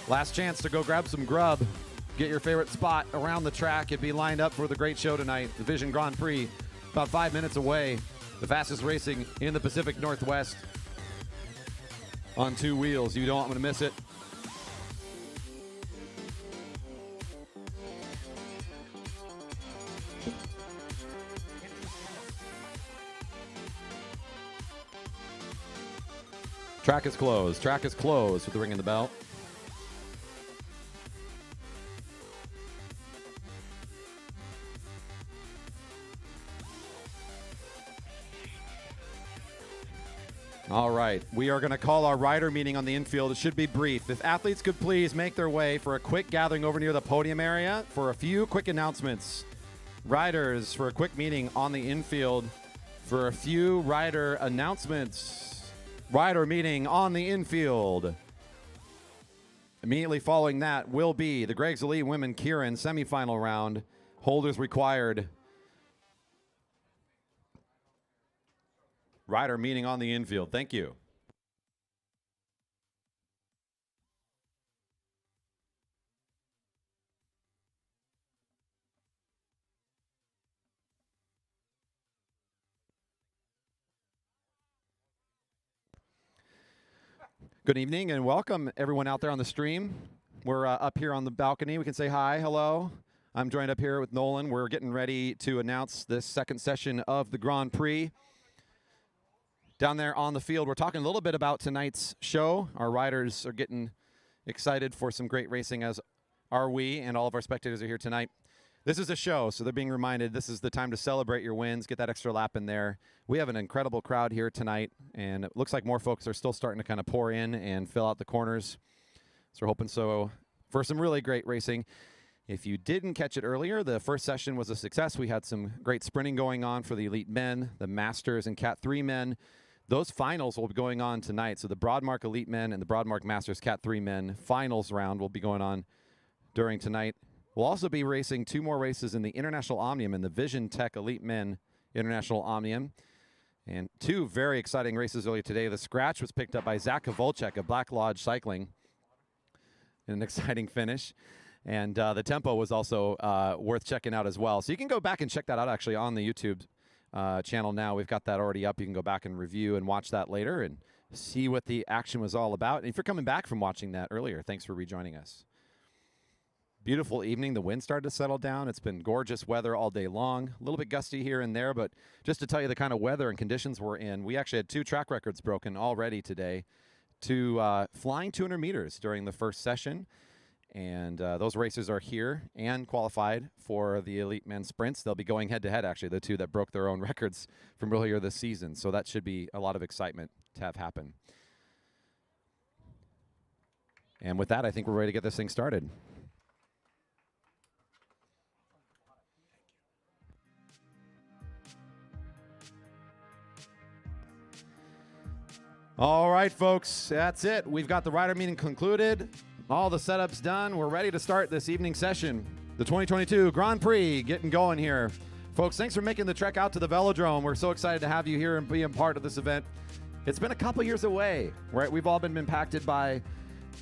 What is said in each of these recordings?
Last chance to go grab some grub. Get your favorite spot around the track and be lined up for the great show tonight. The Vision Grand Prix, about 5 minutes away. The fastest racing in the Pacific Northwest on two wheels. You don't want to miss it. Track is closed. Track is closed with the ring in the bell. All right, we are going to call our rider meeting on the infield. It should be brief. If athletes could please make their way for a quick gathering over near the podium area for a few quick announcements. Riders for a quick meeting on the infield for a few rider announcements. Rider meeting on the infield. Immediately following that will be the Gregg's Elite Women Keirin semifinal round. Holders required. Rider meeting on the infield. Thank you. Good evening and welcome everyone out there on the stream. We're up here on the balcony. We can say hi, hello. I'm joined up here with Nolan. We're getting ready to announce this second session of the Grand Prix. Down there on the field, we're talking a little bit about tonight's show. Our riders are getting excited for some great racing, as are we, and all of our spectators are here tonight. This is a show, so they're being reminded this is the time to celebrate your wins, get that extra lap in there. We have an incredible crowd here tonight, and it looks like more folks are still starting to kind of pour in and fill out the corners. So we're hoping so for some really great racing. If you didn't catch it earlier, the first session was a success. We had some great sprinting going on for the elite men, the masters, and Cat 3 men. Those finals will be going on tonight. So the Broadmark Elite Men and the Broadmark Masters Cat 3 Men finals round will be going on during tonight. We'll also be racing two more races in the International Omnium and the Vision Tech Elite Men International Omnium. And two very exciting races earlier today. The scratch was picked up by Zak Kovalcic of Black Lodge Cycling in an exciting finish. And the tempo was also worth checking out as well. So you can go back and check that out actually on the YouTube channel now. We've got that already up. You can go back and review and watch that later and see what the action was all about. And if you're coming back from watching that earlier, thanks for rejoining us. Beautiful evening. The wind started to settle down. It's been gorgeous weather all day long. A little bit gusty here and there, but just to tell you the kind of weather and conditions we're in, we actually had two track records broken already today to flying 200 meters during the first session. And those racers are here and qualified for the Elite Men's Sprints. They'll be going head-to-head, actually, the two that broke their own records from earlier this season. So that should be a lot of excitement to have happen. And with that, I think we're ready to get this thing started. All right, folks, that's it. We've got the rider meeting concluded. All the setups done. We're ready to start this evening session. The 2022 Grand Prix getting going here. Folks, thanks for making the trek out to the Velodrome. We're so excited to have you here and being part of this event. It's been a couple years away, right? We've all been impacted by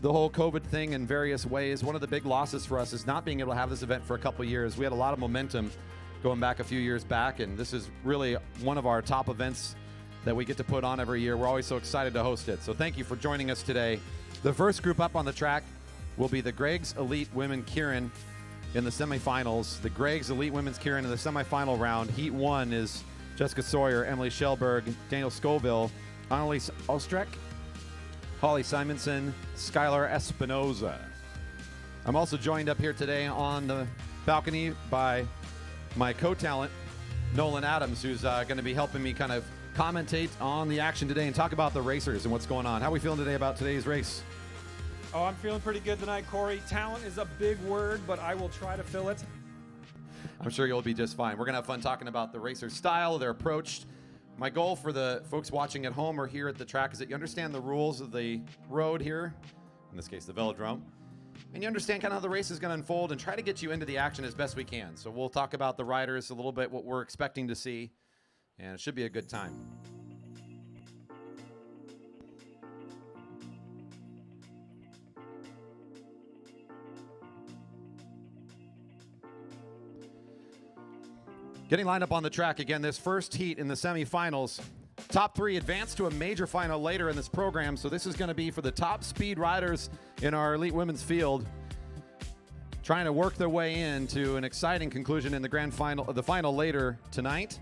the whole COVID thing in various ways. One of the big losses for us is not being able to have this event for a couple years. We had a lot of momentum going back a few years back, and this is really one of our top events that we get to put on every year. We're always so excited to host it. So thank you for joining us today. The first group up on the track will be the Gregg's Elite Women Keirin in the semifinals. The Gregg's Elite Women's Keirin in the semifinal round. Heat 1 is Jessica Sawyer, Emily Schellberg, Daniel Scoville, Annalise Ostrek, Holly Simonson, Skylar Espinoza. I'm also joined up here today on the balcony by my co-talent, Nolan Adams, who's going to be helping me kind of commentate on the action today and talk about the racers and what's going on. How are we feeling today about today's race? Oh, I'm feeling pretty good tonight, Corey. Talent is a big word, but I will try to fill it. I'm sure you'll be just fine. We're going to have fun talking about the racer's style, their approach. My goal for the folks watching at home or here at the track is that you understand the rules of the road here, in this case the Velodrome, and you understand kind of how the race is going to unfold and try to get you into the action as best we can. So we'll talk about the riders a little bit, what we're expecting to see, and it should be a good time. Getting lined up on the track again, this first heat in the semifinals. Top 3 advance to a major final later in this program, so this is going to be for the top speed riders in our elite women's field, trying to work their way into an exciting conclusion in the grand final, the final later tonight.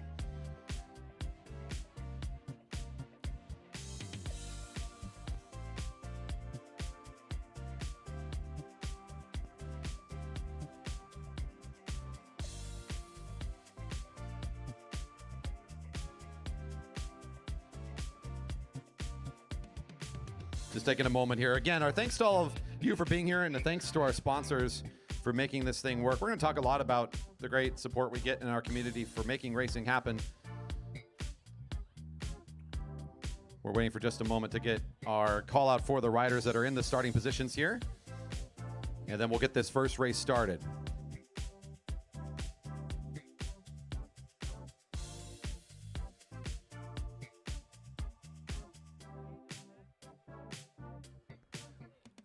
Just taking a moment here. Again, our thanks to all of you for being here, and a thanks to our sponsors for making this thing work. We're going to talk a lot about the great support we get in our community for making racing happen. We're waiting for just a moment to get our call out for the riders that are in the starting positions here, and then we'll get this first race started.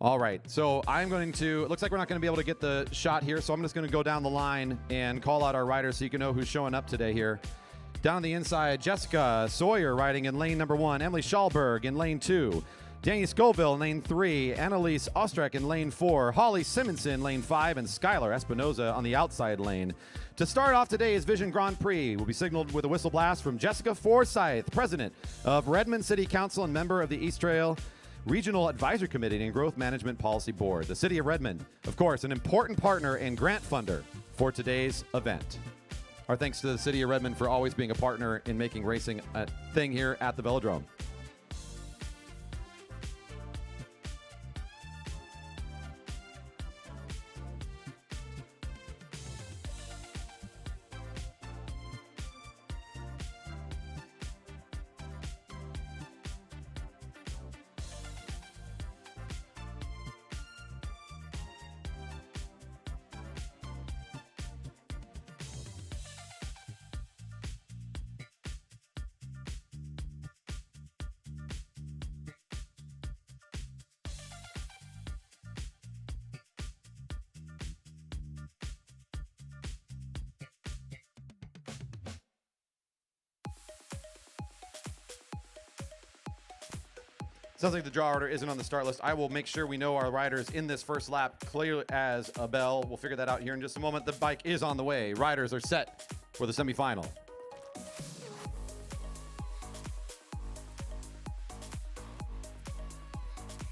All right, so I'm going to, it looks like we're not going to be able to get the shot here, so I'm just going to go down the line and call out our riders so you can know who's showing up today here. Down the inside, Jessica Sawyer riding in lane number 1, Emily Schallberg in lane 2, Danny Scoville in lane 3, Annalise Ostrek in lane 4, Holly Simonson in lane 5, and Skylar Espinoza on the outside lane. To start off today's Vision Grand Prix will be signaled with a whistle blast from Jessica Forsyth, president of Redmond City Council and member of the East Trail Regional Advisory Committee and Growth Management Policy Board. The City of Redmond, of course, an important partner and grant funder for today's event. Our thanks to the City of Redmond for always being a partner in making racing a thing here at the Velodrome. Sounds like the draw order isn't on the start list. I will make sure we know our riders in this first lap clear as a bell. We'll figure that out here in just a moment. The bike is on the way. Riders are set for the semifinal.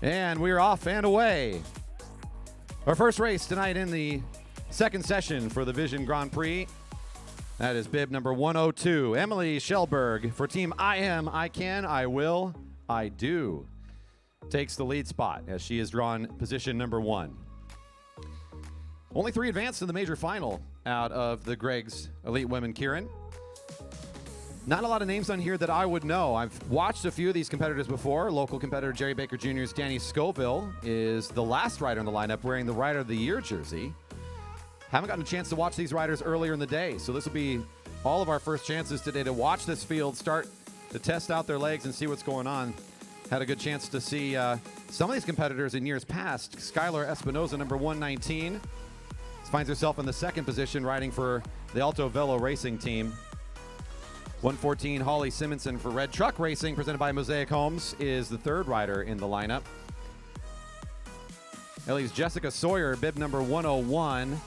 And we're off and away. Our first race tonight in the second session for the Vision Grand Prix. That is bib number 102. Emily Schellberg for Team I Am, I Can, I Will, I Do. Takes the lead spot as she is drawn position number 1. Only 3 advanced in the major final out of the Gregg's Elite Women Keirin. Not a lot of names on here that I would know. I've watched a few of these competitors before. Local competitor Jerry Baker Jr.'s Danny Scoville is the last rider in the lineup wearing the Rider of the Year jersey. Haven't gotten a chance to watch these riders earlier in the day, so this will be all of our first chances today to watch this field, start to test out their legs and see what's going on. Had a good chance to see some of these competitors in years past. Skylar Espinoza, number 119, finds herself in the second position riding for the Alto Velo Racing team. 114, Holly Simonson for Red Truck Racing, presented by Mosaic Homes, is the third rider in the lineup. Ellie's Jessica Sawyer, bib number 101,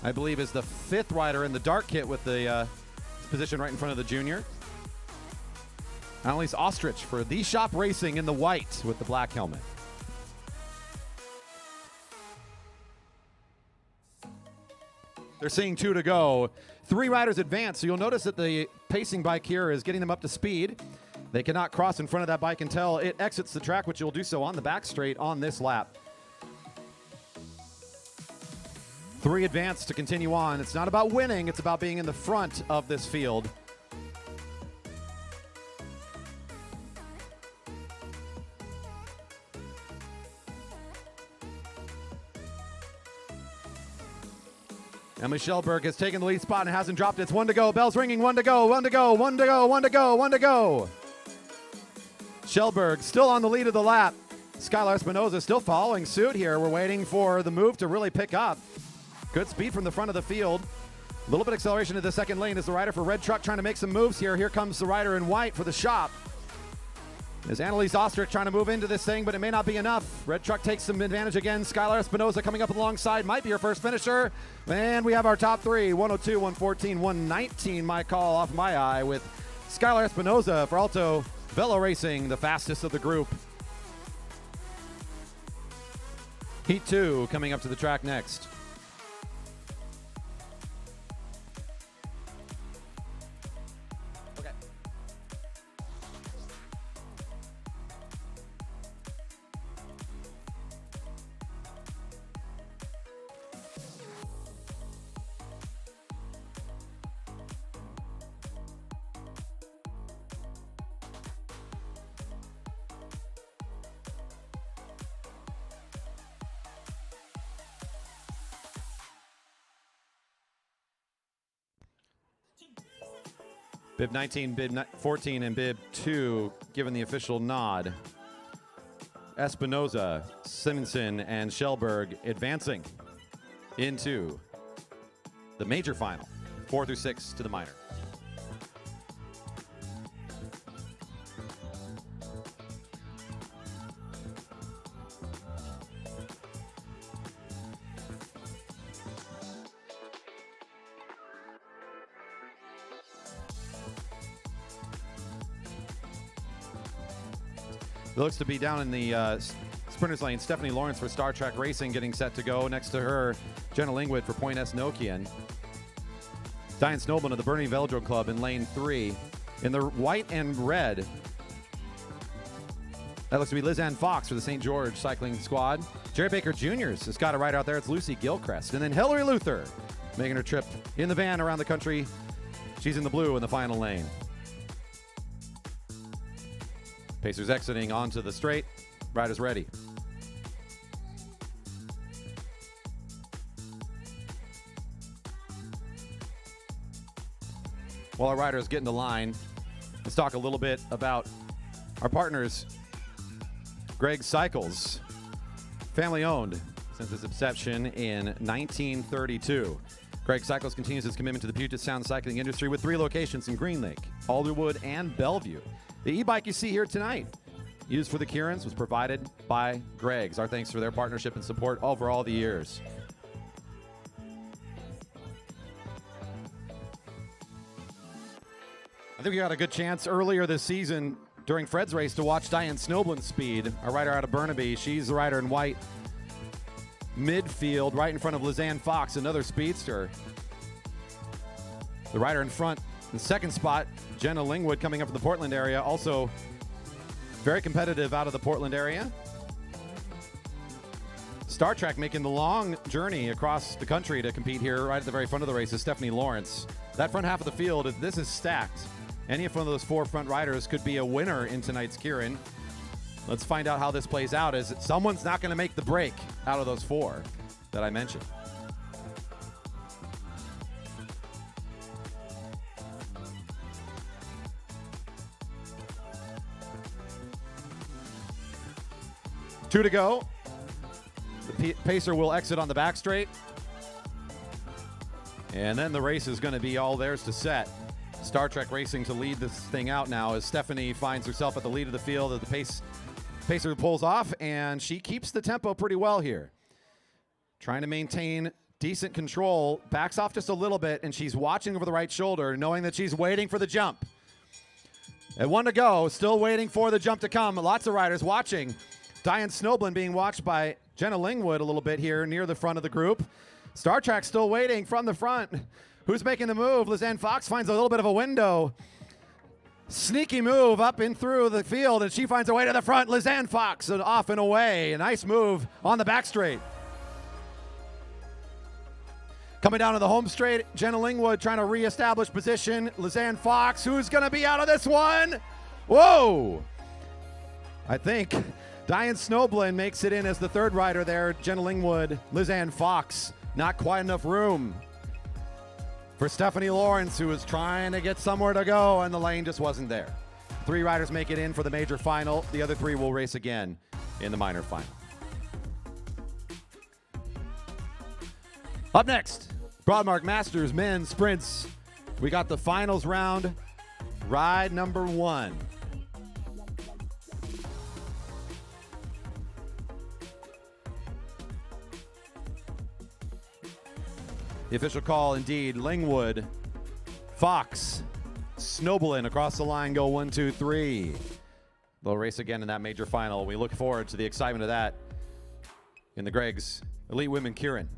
I believe is the 5th rider in the dark kit with the position right in front of the junior. Annalise Ostrich for The Shop Racing in the white with the black helmet. They're seeing 2 to go. 3 riders advance, so you'll notice that the pacing bike here is getting them up to speed. They cannot cross in front of that bike until it exits the track, which you'll do so on the back straight on this lap. 3 advance to continue on. It's not about winning, it's about being in the front of this field. Emily Schellberg has taken the lead spot and hasn't dropped it. It's 1 to go. Bell's ringing. 1 to go. 1 to go. 1 to go. 1 to go. 1 to go. Schellberg still on the lead of the lap. Skylar Espinoza still following suit here. We're waiting for the move to really pick up. Good speed from the front of the field. A little bit of acceleration to the second lane as the rider for Red Truck trying to make some moves here. Here comes the rider in white for the shop. As Annalise Ostrich trying to move into this thing, but it may not be enough. Red Truck takes some advantage again. Skylar Espinoza coming up alongside, might be her first finisher. And we have our top three, 102, 114, 119, my call off my eye, with Skylar Espinoza for Alto Velo Racing, the fastest of the group. Heat 2 coming up to the track next. Bib 19, Bib 14, and Bib 2 given the official nod. Espinoza, Simonson, and Shellberg advancing into the major final, 4 through 6 to the minor. It looks to be down in the sprinters lane. Stephanie Lawrence for Star Trek Racing getting set to go. Next to her, Jenna Lingwood for Point S Nokian. Diane Snowman of the Burning Velodrome Club in lane 3. In the white and red, that looks to be Liz Ann Fox for the St. George Cycling Squad. Jerry Baker Jr.'s has got a rider out there. It's Lucy Gilchrist. And then Hillary Luther making her trip in the van around the country. She's in the blue in the final lane. Pacers exiting onto the straight. Riders ready. While our riders get into line, let's talk a little bit about our partners. Gregg Cycles, family owned since its inception in 1932. Gregg Cycles continues its commitment to the Puget Sound cycling industry with 3 locations in Green Lake, Alderwood, and Bellevue. The e-bike you see here tonight, used for the Keirins, was provided by Gregg's. Our thanks for their partnership and support over all the years. I think we got a good chance earlier this season during Fred's race to watch Diane Snoblin's speed, a rider out of Burnaby. She's the rider in white midfield, right in front of Lizanne Fox, another speedster. The rider in front, in the second spot, Jenna Lingwood coming up from the Portland area, also very competitive out of the Portland area. Star Trek making the long journey across the country to compete here right at the very front of the race is Stephanie Lawrence. That front half of the field, this is stacked. Any one of those 4 front riders could be a winner in tonight's Keirin. Let's find out how this plays out, as someone's not going to make the break out of those 4 that I mentioned. Two to go. The pacer will exit on the back straight. And then the race is going to be all theirs to set. Star Trek Racing to lead this thing out now as Stephanie finds herself at the lead of the field. The pacer pulls off, and she keeps the tempo pretty well here. Trying to maintain decent control. Backs off just a little bit, and she's watching over the right shoulder, knowing that she's waiting for the jump. At 1 to go, still waiting for the jump to come. Lots of riders watching. Diane Snoblin being watched by Jenna Lingwood a little bit here near the front of the group. Star Trek still waiting from the front. Who's making the move? Lizanne Fox finds a little bit of a window. Sneaky move up in through the field, and she finds her way to the front. Lizanne Fox off and away. A nice move on the back straight. Coming down to the home straight, Jenna Lingwood trying to reestablish position. Lizanne Fox, who's going to be out of this one? Whoa! I think Diane Snoblin makes it in as the third rider there. Jenna Lingwood, Lizanne Fox. Not quite enough room for Stephanie Lawrence, who was trying to get somewhere to go, and the lane just wasn't there. 3 riders make it in for the major final. The other 3 will race again in the minor final. Up next, Broadmark Masters men's sprints. We got the finals round, ride number 1. The official call indeed, Lingwood, Fox, Snowballin across the line, go 1, 2, 3. They'll race again in that major final. We look forward to the excitement of that in the Gregg's Elite Women Keirin.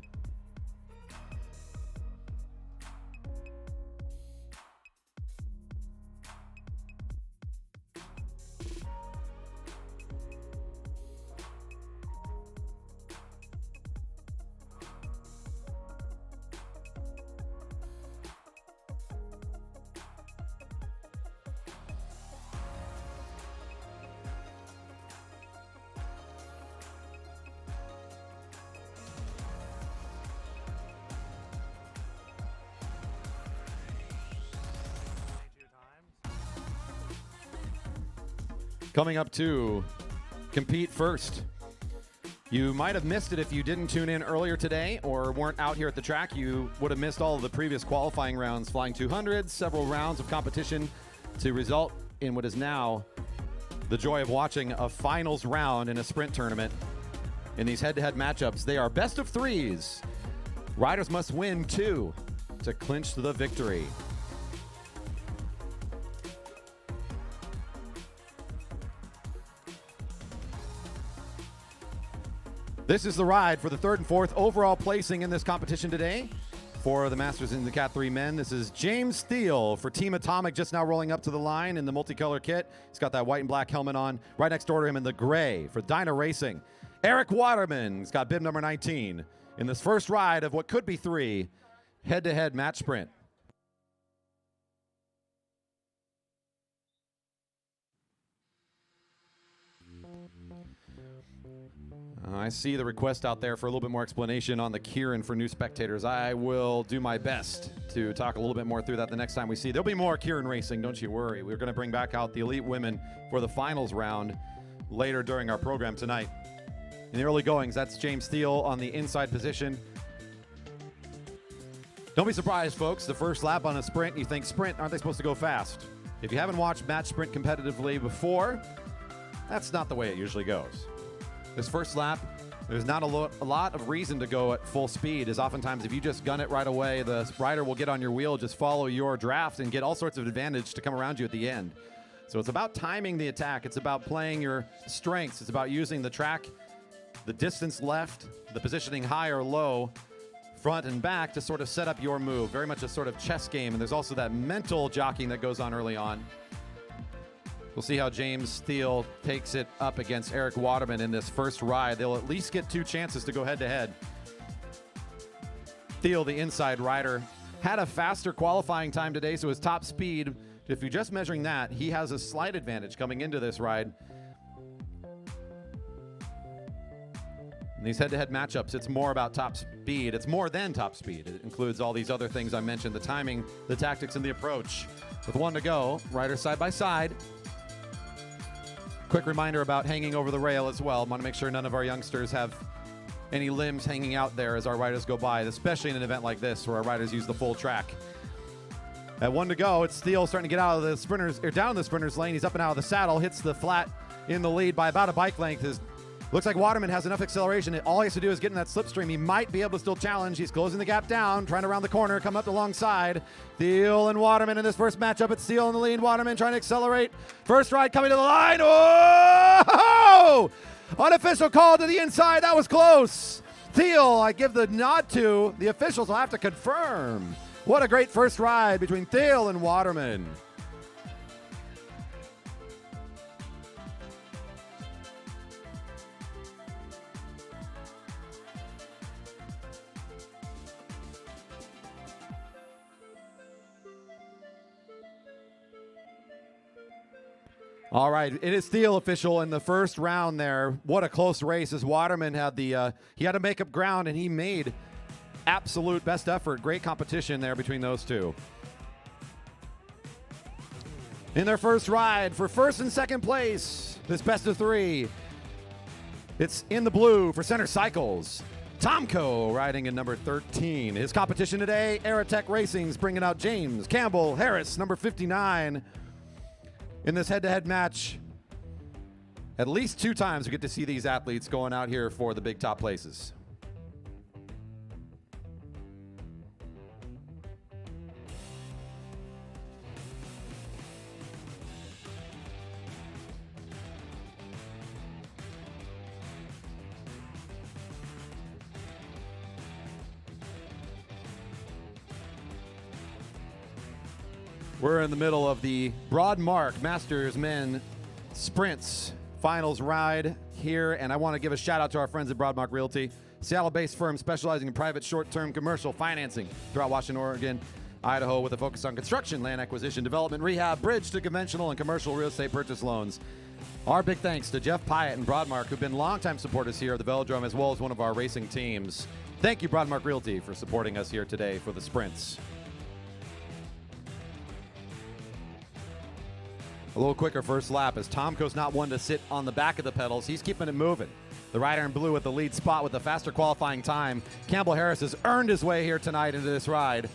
Coming up to compete first. You might have missed it if you didn't tune in earlier today or weren't out here at the track. You would have missed all of the previous qualifying rounds, flying 200s, several rounds of competition to result in what is now the joy of watching a finals round in a sprint tournament. In these head-to-head matchups, they are best of 3s. Riders must win 2 to clinch the victory. This is the ride for the 3rd and 4th overall placing in this competition today. For the Masters in the Cat 3 men, this is James Steele for Team Atomic, just now rolling up to the line in the multicolor kit. He's got that white and black helmet on. Right next door to him in the gray for Dyna Racing, Eric Waterman. He's got bib number 19 in this first ride of what could be 3 head-to-head match sprint. I see the request out there for a little bit more explanation on the Keirin for new spectators. I will do my best to talk a little bit more through that the next time we see. There'll be more Keirin racing, don't you worry. We're going to bring back out the elite women for the finals round later during our program tonight. In the early goings, that's James Steele on the inside position. Don't be surprised, folks. The first lap on a sprint, you think sprint, aren't they supposed to go fast? If you haven't watched match sprint competitively before, that's not the way it usually goes. This first lap, there's not a lot of reason to go at full speed, as oftentimes if you just gun it right away, the rider will get on your wheel, just follow your draft and get all sorts of advantage to come around you at the end. So it's about timing the attack. It's about playing your strengths. It's about using the track, the distance left, the positioning high or low, front and back to sort of set up your move. Very much a sort of chess game. And there's also that mental jockeying that goes on early on. We'll see how James Steele takes it up against Eric Waterman in this first ride. They'll at least get 2 chances to go head-to-head. Steele, the inside rider, had a faster qualifying time today, so his top speed, if you're just measuring that, he has a slight advantage coming into this ride. In these head-to-head matchups, it's more about top speed. It's more than top speed. It includes all these other things I mentioned, the timing, the tactics, and the approach. With 1 to go, riders side by side. Quick reminder about hanging over the rail as well. Want to make sure none of our youngsters have any limbs hanging out there as our riders go by, especially in an event like this where our riders use the full track. At 1 to go, it's Steele starting to get out of the sprinters, or down the sprinters lane. He's up and out of the saddle, hits the flat in the lead by about a bike length. Looks like Waterman has enough acceleration. All he has to do is get in that slipstream. He might be able to still challenge. He's closing the gap down, trying to round the corner, come up alongside. Steele and Waterman in this first matchup. It's Steele in the lead. Waterman trying to accelerate. First ride coming to the line. Oh! Unofficial call to the inside. That was close. Steele, I give the nod to. The officials will have to confirm. What a great first ride between Steele and Waterman. All right, it is Steele official in the first round there. What a close race as Waterman had he had to make up ground and he made absolute best effort. Great competition there between those two. In their first ride for first and second place, this best of 3. It's in the blue for Center Cycles. Tomko riding in number 13. His competition today, Aerotech Racing's bringing out James Campbell Harris, number 59. In this head-to-head match, at least 2 times we get to see these athletes going out here for the big top places. We're in the middle of the Broadmark Masters Men Sprints Finals ride here, and I want to give a shout out to our friends at Broadmark Realty, Seattle-based firm specializing in private short-term commercial financing throughout Washington, Oregon, Idaho, with a focus on construction, land acquisition, development, rehab, bridge to conventional and commercial real estate purchase loans. Our big thanks to Jeff Pyatt and Broadmark, who've been longtime supporters here at the Velodrome, as well as one of our racing teams. Thank you, Broadmark Realty, for supporting us here today for the sprints. A little quicker first lap as Tomko's not one to sit on the back of the pedals. He's keeping it moving. The rider in blue with the lead spot with the faster qualifying time. Campbell Harris has earned his way here tonight into this ride.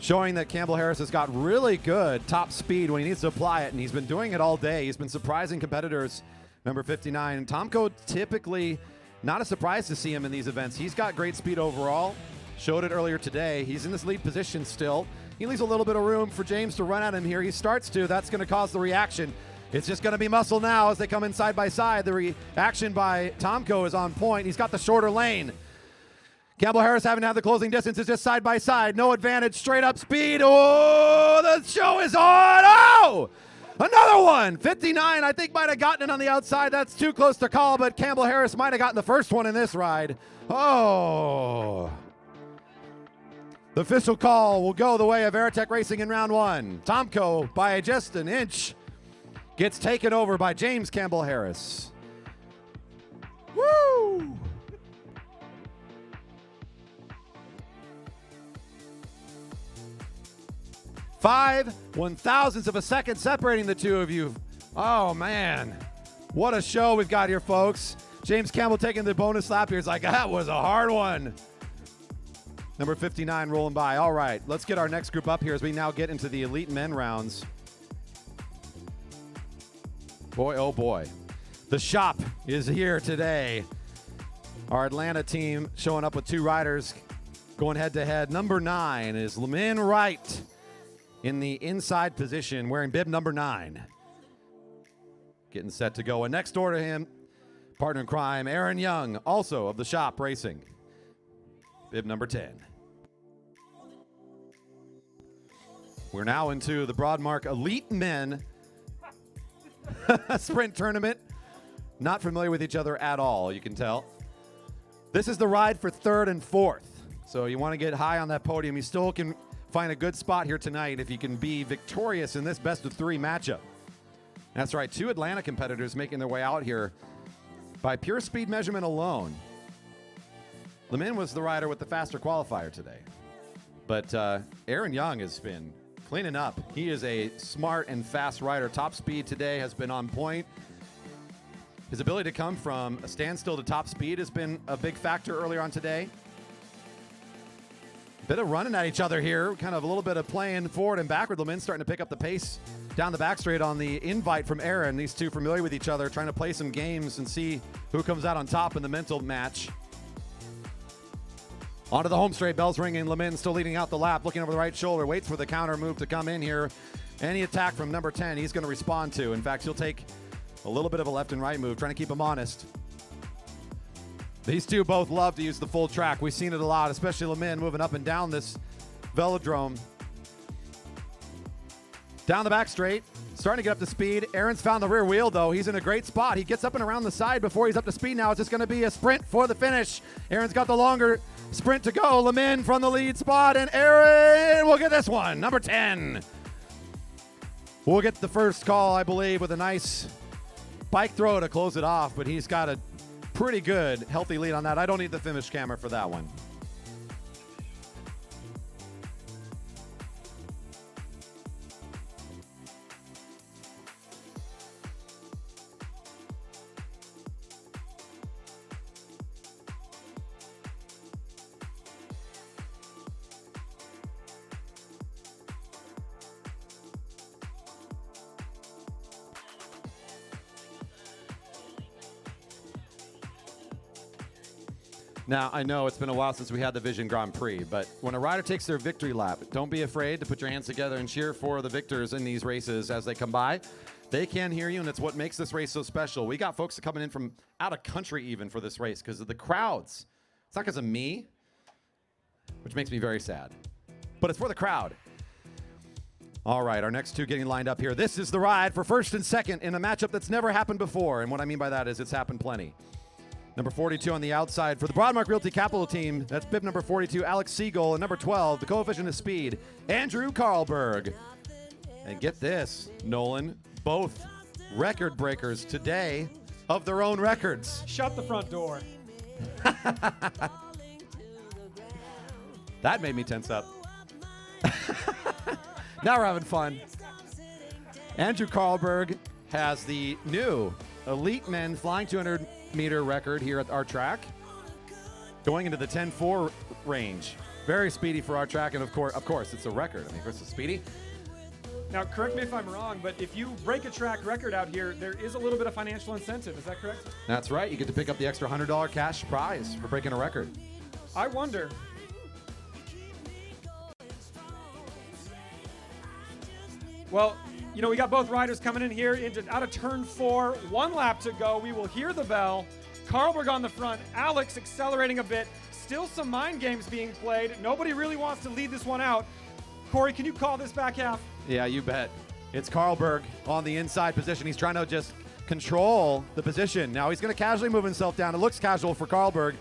Showing that Campbell Harris has got really good top speed when he needs to apply it, and he's been doing it all day. He's been surprising competitors. Number 59. Tomko, typically not a surprise to see him in these events. He's got great speed overall. Showed it earlier today. He's in this lead position still. He leaves a little bit of room for James to run at him here. He starts to. That's going to cause the reaction. It's just going to be muscle now as they come in side by side. The reaction by Tomko is on point. He's got the shorter lane. Campbell Harris having to have the closing distance. Is just side by side. No advantage. Straight up speed. Oh, the show is on. Oh, another one. 59, I think, might have gotten it on the outside. That's too close to call, but Campbell Harris might have gotten the first one in this ride. Oh. The official call will go the way of Aerotech Racing in round 1. Tomko, by just an inch, gets taken over by James Campbell Harris. Woo! Five 1,000ths of a second separating the two of you. Oh, man. What a show we've got here, folks. James Campbell taking the bonus lap here. It's like, that was a hard one. Number 59 rolling by. All right, let's get our next group up here as we now get into the elite men rounds. Boy, oh boy. The shop is here today. Our Atlanta team showing up with 2 riders going head to head. Number 9 is Lemin Wright in the inside position wearing bib number 9. Getting set to go. And next door to him, partner in crime, Aaron Young, also of the shop racing. Bib number 10. We're now into the Broadmark Elite Men Sprint Tournament. Not familiar with each other at all, you can tell. This is the ride for 3rd and 4th. So you want to get high on that podium. You still can find a good spot here tonight if you can be victorious in this best of 3 matchup. That's right, 2 Atlanta competitors making their way out here by pure speed measurement alone. Lemin was the rider with the faster qualifier today. But Aaron Young has been cleaning up. He is a smart and fast rider. Top speed today has been on point. His ability to come from a standstill to top speed has been a big factor earlier on today. Bit of running at each other here. Kind of a little bit of playing forward and backward. Lemin starting to pick up the pace down the back straight on the invite from Aaron. These two familiar with each other, trying to play some games and see who comes out on top in the mental match. Onto the home straight, bells ringing. Lemin still leading out the lap, looking over the right shoulder, waits for the counter move to come in here. Any attack from number 10, he's going to respond to. In fact, he'll take a little bit of a left and right move, trying to keep him honest. These two both love to use the full track. We've seen it a lot, especially Lemin moving up and down this velodrome. Down the back straight, starting to get up to speed. Aaron's found the rear wheel, though. He's in a great spot. He gets up and around the side before he's up to speed now. It's just going to be a sprint for the finish. Aaron's got the longer sprint to go. Lemin from the lead spot, and Aaron will get this one. Number 10. We'll get the first call, I believe, with a nice bike throw to close it off, but he's got a pretty good, healthy lead on that. I don't need the finish camera for that one. Now, I know it's been a while since we had the Vision Grand Prix, but when a rider takes their victory lap, don't be afraid to put your hands together and cheer for the victors in these races as they come by. They can hear you, and it's what makes this race so special. We got folks coming in from out of country even for this race because of the crowds. It's not because of me, which makes me very sad, but it's for the crowd. All right, our next two getting lined up here. This is the ride for first and second in a matchup that's never happened before, and what I mean by that is it's happened plenty. Number 42 on the outside for the Broadmark Realty Capital team. That's bib number 42, Alex Seigel, and number 12, the coefficient of speed, Andrew Carlberg. And get this, Nolan, both record breakers today of their own records. Shut the front door. That made me tense up. Now we're having fun. Andrew Carlberg has the new elite men flying 200-meter record here at our track, going into the 10.4 range. Very speedy for our track, and of course, it's a record. I mean, of course, it's speedy. Now, correct me if I'm wrong, but if you break a track record out here, there is a little bit of financial incentive. Is that correct? That's right. You get to pick up the extra $100 cash prize for breaking a record. I wonder. Well, you know, we got both riders coming in here out of turn 4. 1 lap to go. We will hear the bell. Carlberg on the front. Alex accelerating a bit. Still some mind games being played. Nobody really wants to lead this one out. Corey, can you call this back half? Yeah, you bet. It's Carlberg on the inside position. He's trying to just control the position. Now he's going to casually move himself down. It looks casual for Carlberg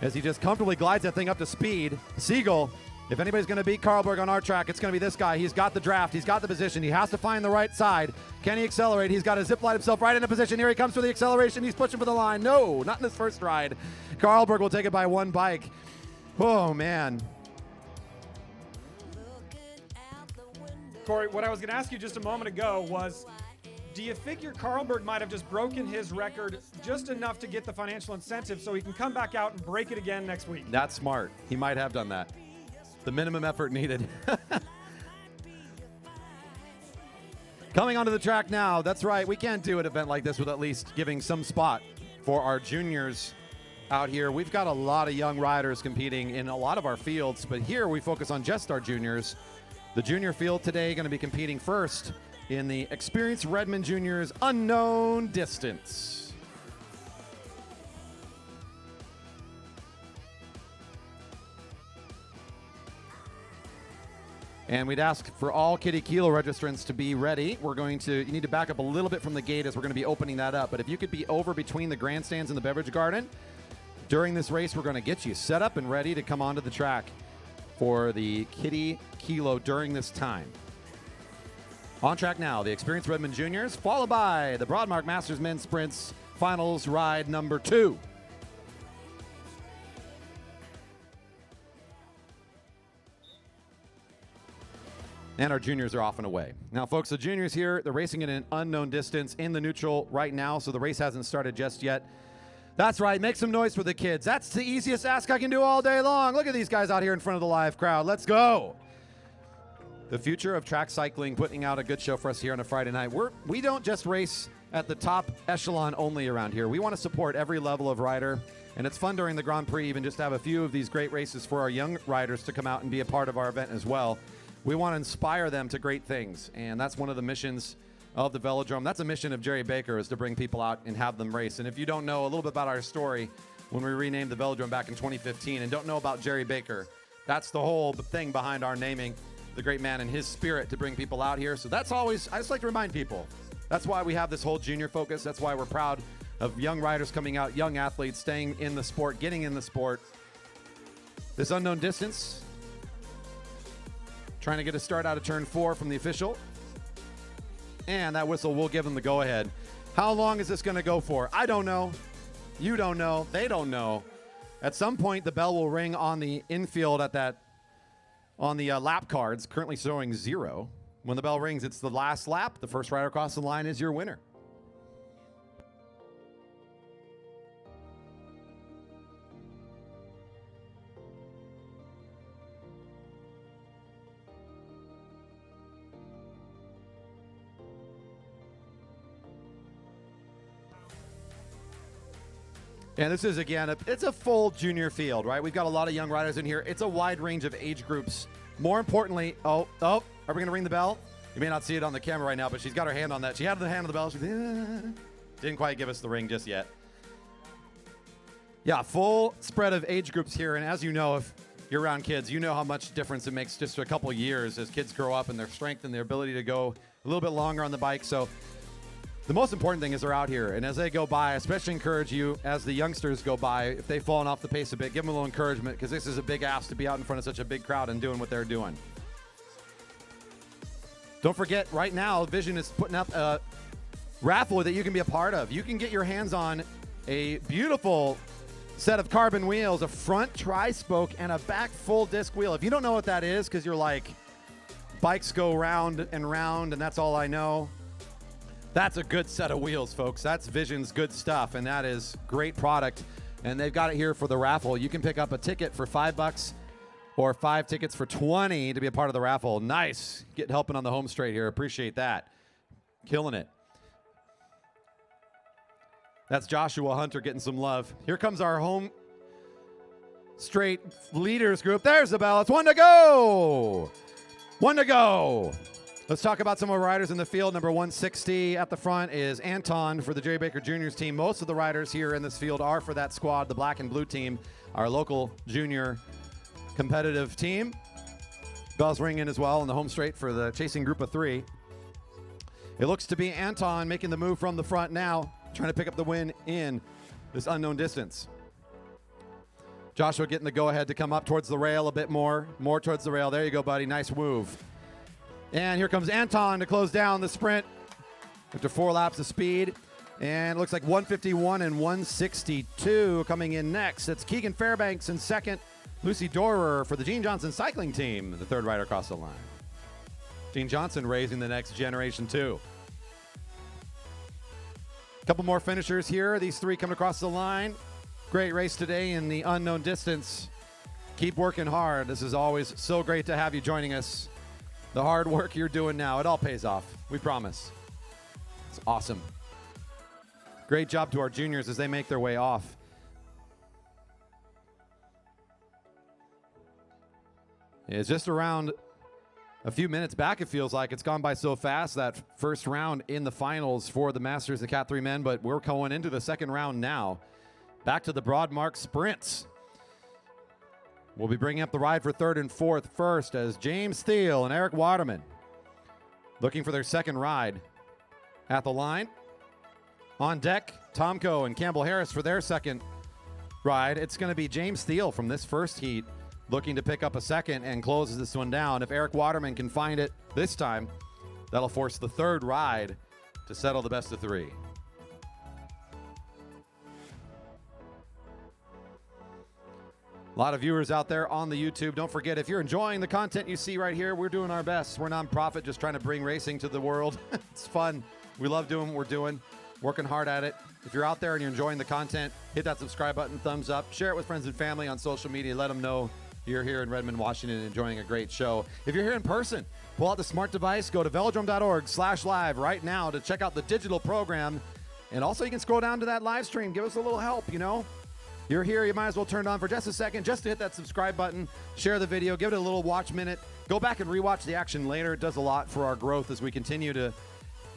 as he just comfortably glides that thing up to speed. Seigel, if anybody's going to beat Carlberg on our track, it's going to be this guy. He's got the draft. He's got the position. He has to find the right side. Can he accelerate? He's got to zip line himself right into position. Here he comes for the acceleration. He's pushing for the line. No, not in his first ride. Carlberg will take it by 1 bike. Oh, man. Corey, what I was going to ask you just a moment ago was, do you figure Carlberg might have just broken his record just enough to get the financial incentive so he can come back out and break it again next week? That's smart. He might have done that. The minimum effort needed. Coming onto the track now. That's right. We can't do an event like this with at least giving some spot for our juniors out here. We've got a lot of young riders competing in a lot of our fields, but here we focus on just our juniors. The junior field today going to be competing first in the Experienced Redmond Juniors Unknown Distance. And we'd ask for all Kiddie Kilo registrants to be ready. You need to back up a little bit from the gate as we're going to be opening that up. But if you could be over between the grandstands and the beverage garden, during this race, we're going to get you set up and ready to come onto the track for the Kiddie Kilo during this time. On track now, the Experienced Redmond Juniors, followed by the Broadmark Masters Men's Sprints Finals ride number 2. And our juniors are off and away. Now, folks, the juniors here, they're racing in an unknown distance in the neutral right now, so the race hasn't started just yet. That's right. Make some noise for the kids. That's the easiest ask I can do all day long. Look at these guys out here in front of the live crowd. Let's go. The future of track cycling, putting out a good show for us here on a Friday night. We don't just race at the top echelon only around here. We want to support every level of rider, and it's fun during the Grand Prix even just to have a few of these great races for our young riders to come out and be a part of our event as well. We want to inspire them to great things, and that's one of the missions of the Velodrome. That's a mission of Jerry Baker, is to bring people out and have them race. And if you don't know a little bit about our story, when we renamed the Velodrome back in 2015 and don't know about Jerry Baker, that's the whole thing behind our naming the great man and his spirit to bring people out here. So that's always, I just like to remind people, that's why we have this whole junior focus. That's why we're proud of young riders coming out, young athletes staying in the sport, getting in the sport. This unknown distance, trying to get a start out of turn 4 from the official. And that whistle will give them the go-ahead. How long is this going to go for? I don't know. You don't know. They don't know. At some point, the bell will ring on the infield on the lap cards, currently showing 0. When the bell rings, it's the last lap. The first rider across the line is your winner. And this is, again, it's a full junior field, right? We've got a lot of young riders in here. It's a wide range of age groups. More importantly, are we going to ring the bell? You may not see it on the camera right now, but she's got her hand on that. She had the hand on the bell. She didn't quite give us the ring just yet. Yeah, full spread of age groups here. And as you know, if you're around kids, you know how much difference it makes just a couple years as kids grow up and their strength and their ability to go a little bit longer on the bike. So the most important thing is they're out here. And as they go by, I especially encourage you, as the youngsters go by, if they've fallen off the pace a bit, give them a little encouragement, because this is a big ask to be out in front of such a big crowd and doing what they're doing. Don't forget, right now, Vision is putting up a raffle that you can be a part of. You can get your hands on a beautiful set of carbon wheels, a front tri-spoke, and a back full disc wheel. If you don't know what that is, because you're like, bikes go round and round, and that's all I know, that's a good set of wheels, folks. That's Vision's good stuff, and that is great product. And they've got it here for the raffle. You can pick up a ticket for $5 or 5 tickets for $20 to be a part of the raffle. Nice. Helping on the home straight here. Appreciate that. Killing it. That's Joshua Hunter getting some love. Here comes our home straight leaders group. There's the bell. It's one to go. One to go. Let's talk about some of our riders in the field. Number 160 at the front is Anton for the Jerry Baker Juniors team. Most of the riders here in this field are for that squad, the black and blue team, our local junior competitive team. Bells ringing as well in the home straight for the chasing group of 3. It looks to be Anton making the move from the front now, trying to pick up the win in this unknown distance. Joshua getting the go-ahead to come up towards the rail a bit more towards the rail. There you go, buddy. Nice move. And here comes Anton to close down the sprint after 4 laps of speed. And it looks like 151 and 162 coming in next. It's Keegan Fairbanks in second. Lucy Dorer for the Gene Johnson cycling team, the third rider across the line. Gene Johnson raising the next generation too. A couple more finishers here. These 3 coming across the line. Great race today in the unknown distance. Keep working hard. This is always so great to have you joining us. The hard work you're doing now, it all pays off. We promise. It's awesome. Great job to our juniors as they make their way off. It's just around a few minutes back, it feels like. It's gone by so fast, that first round in the finals for the Masters and Cat 3 men, but we're going into the second round now. Back to the Broadmark Sprints. We'll be bringing up the ride for third and fourth first as James Thiel and Eric Waterman looking for their second ride. At the line, on deck, Tomko and Campbell Harris for their second ride. It's going to be James Thiel from this first heat looking to pick up a second and closes this one down. If Eric Waterman can find it this time, that'll force the third ride to settle the best of 3. A lot of viewers out there on the YouTube. Don't forget, if you're enjoying the content you see right here, we're doing our best. We're a nonprofit just trying to bring racing to the world. It's fun. We love doing what we're doing, working hard at it. If you're out there and you're enjoying the content, hit that subscribe button, thumbs up, share it with friends and family on social media. Let them know you're here in Redmond, Washington, enjoying a great show. If you're here in person, pull out the smart device, go to velodrome.org/live right now to check out the digital program. And also you can scroll down to that live stream. Give us a little help, you know. You're here, you might as well turn it on for just a second, just to hit that subscribe button, share the video, give it a little watch minute, go back and rewatch the action later. It does a lot for our growth as we continue to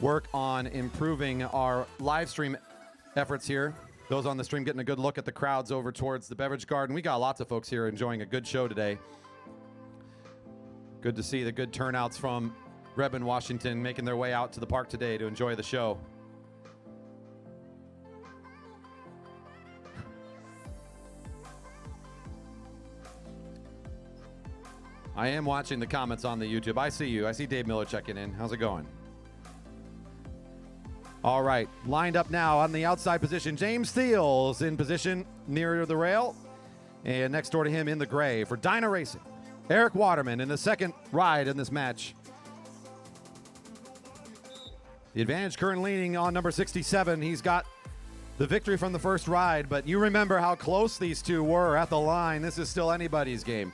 work on improving our live stream efforts here. Those on the stream getting a good look at the crowds over towards the beverage garden. We got lots of folks here enjoying a good show today. Good to see the good turnouts from Redmond, Washington, making their way out to the park today to enjoy the show. I am watching the comments on the YouTube. I see you. I see Dave Miller checking in. How's it going? All right. Lined up now on the outside position. James Thiel's in position near the rail. And next door to him in the gray for Dyna Racing, Eric Waterman in the second ride in this match. The advantage currently leaning on number 67. He's got the victory from the first ride, but you remember how close these two were at the line. This is still anybody's game.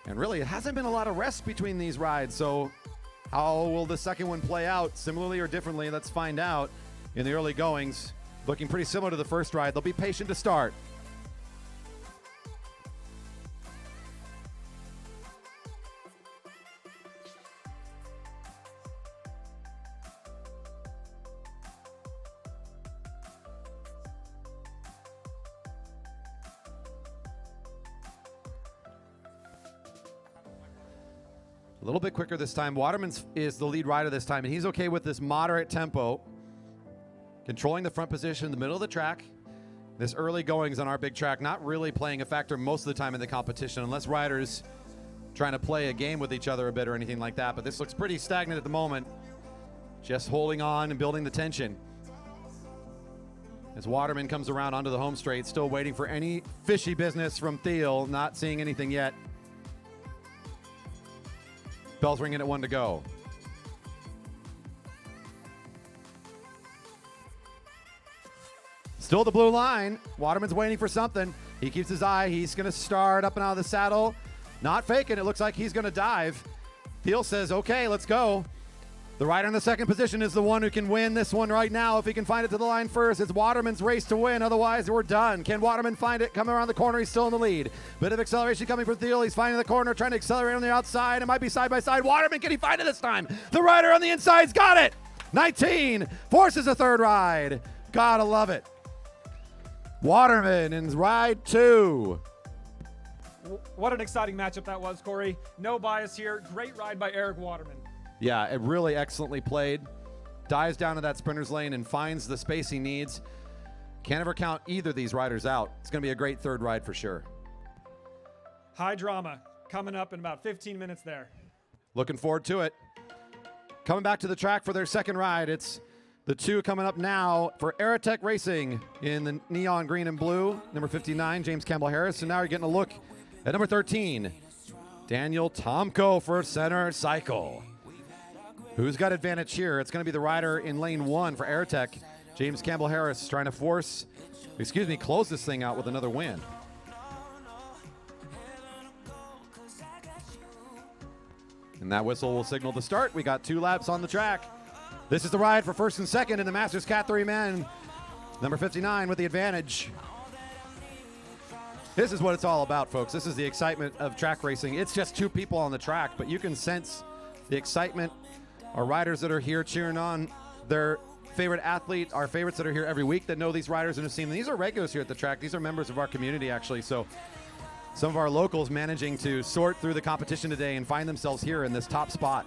And really, it hasn't been a lot of rest between these rides, so how will the second one play out? Similarly or differently? Let's find out in the early goings. Looking pretty similar to the first ride. They'll be patient to start. little bit quicker this time. Waterman is the lead rider this time, and he's okay with this moderate tempo. Controlling the front position in the middle of the track. This early goings on our big track not really playing a factor most of the time in the competition, unless riders trying to play a game with each other a bit or anything like that. But this looks pretty stagnant at the moment. Just holding on and building the tension. As Waterman comes around onto the home straight, still waiting for any fishy business from Thiel, not seeing anything yet. Bell's ringing at 1 to go. Still the blue line. Waterman's waiting for something. He keeps his eye. He's going to start up and out of the saddle. Not faking. It looks like he's going to dive. Thiel says, okay, let's go. The rider in the second position is the one who can win this one right now if he can find it to the line first. It's Waterman's race to win. Otherwise, we're done. Can Waterman find it? Coming around the corner, he's still in the lead. Bit of acceleration coming from Thiel. He's finding the corner, trying to accelerate on the outside. It might be side by side. Waterman, can he find it this time? The rider on the inside's got it. 19 forces a third ride. Gotta love it. Waterman in ride 2. What an exciting matchup that was, Corey. No bias here. Great ride by Eric Waterman. Yeah, it really excellently played. Dives down to that sprinter's lane and finds the space he needs. Can't ever count either of these riders out. It's going to be a great third ride for sure. High drama coming up in about 15 minutes there. Looking forward to it. Coming back to the track for their second ride. It's the two coming up now for Aerotech Racing in the neon green and blue. Number 59, James Campbell Harris. And now you're getting a look at number 13, Daniel Tomko for center cycle. Who's got advantage here? It's going to be the rider in lane 1 for Aerotech. James Campbell Harris trying to close this thing out with another win. And that whistle will signal the start. We got 2 laps on the track. This is the ride for first and second in the Masters Cat 3 men. Number 59 with the advantage. This is what it's all about, folks. This is the excitement of track racing. It's just 2 people on the track, but you can sense the excitement. Our riders that are here cheering on their favorite athlete, our favorites that are here every week that know these riders and have seen them. These are regulars here at the track. These are members of our community, actually. So some of our locals managing to sort through the competition today and find themselves here in this top spot.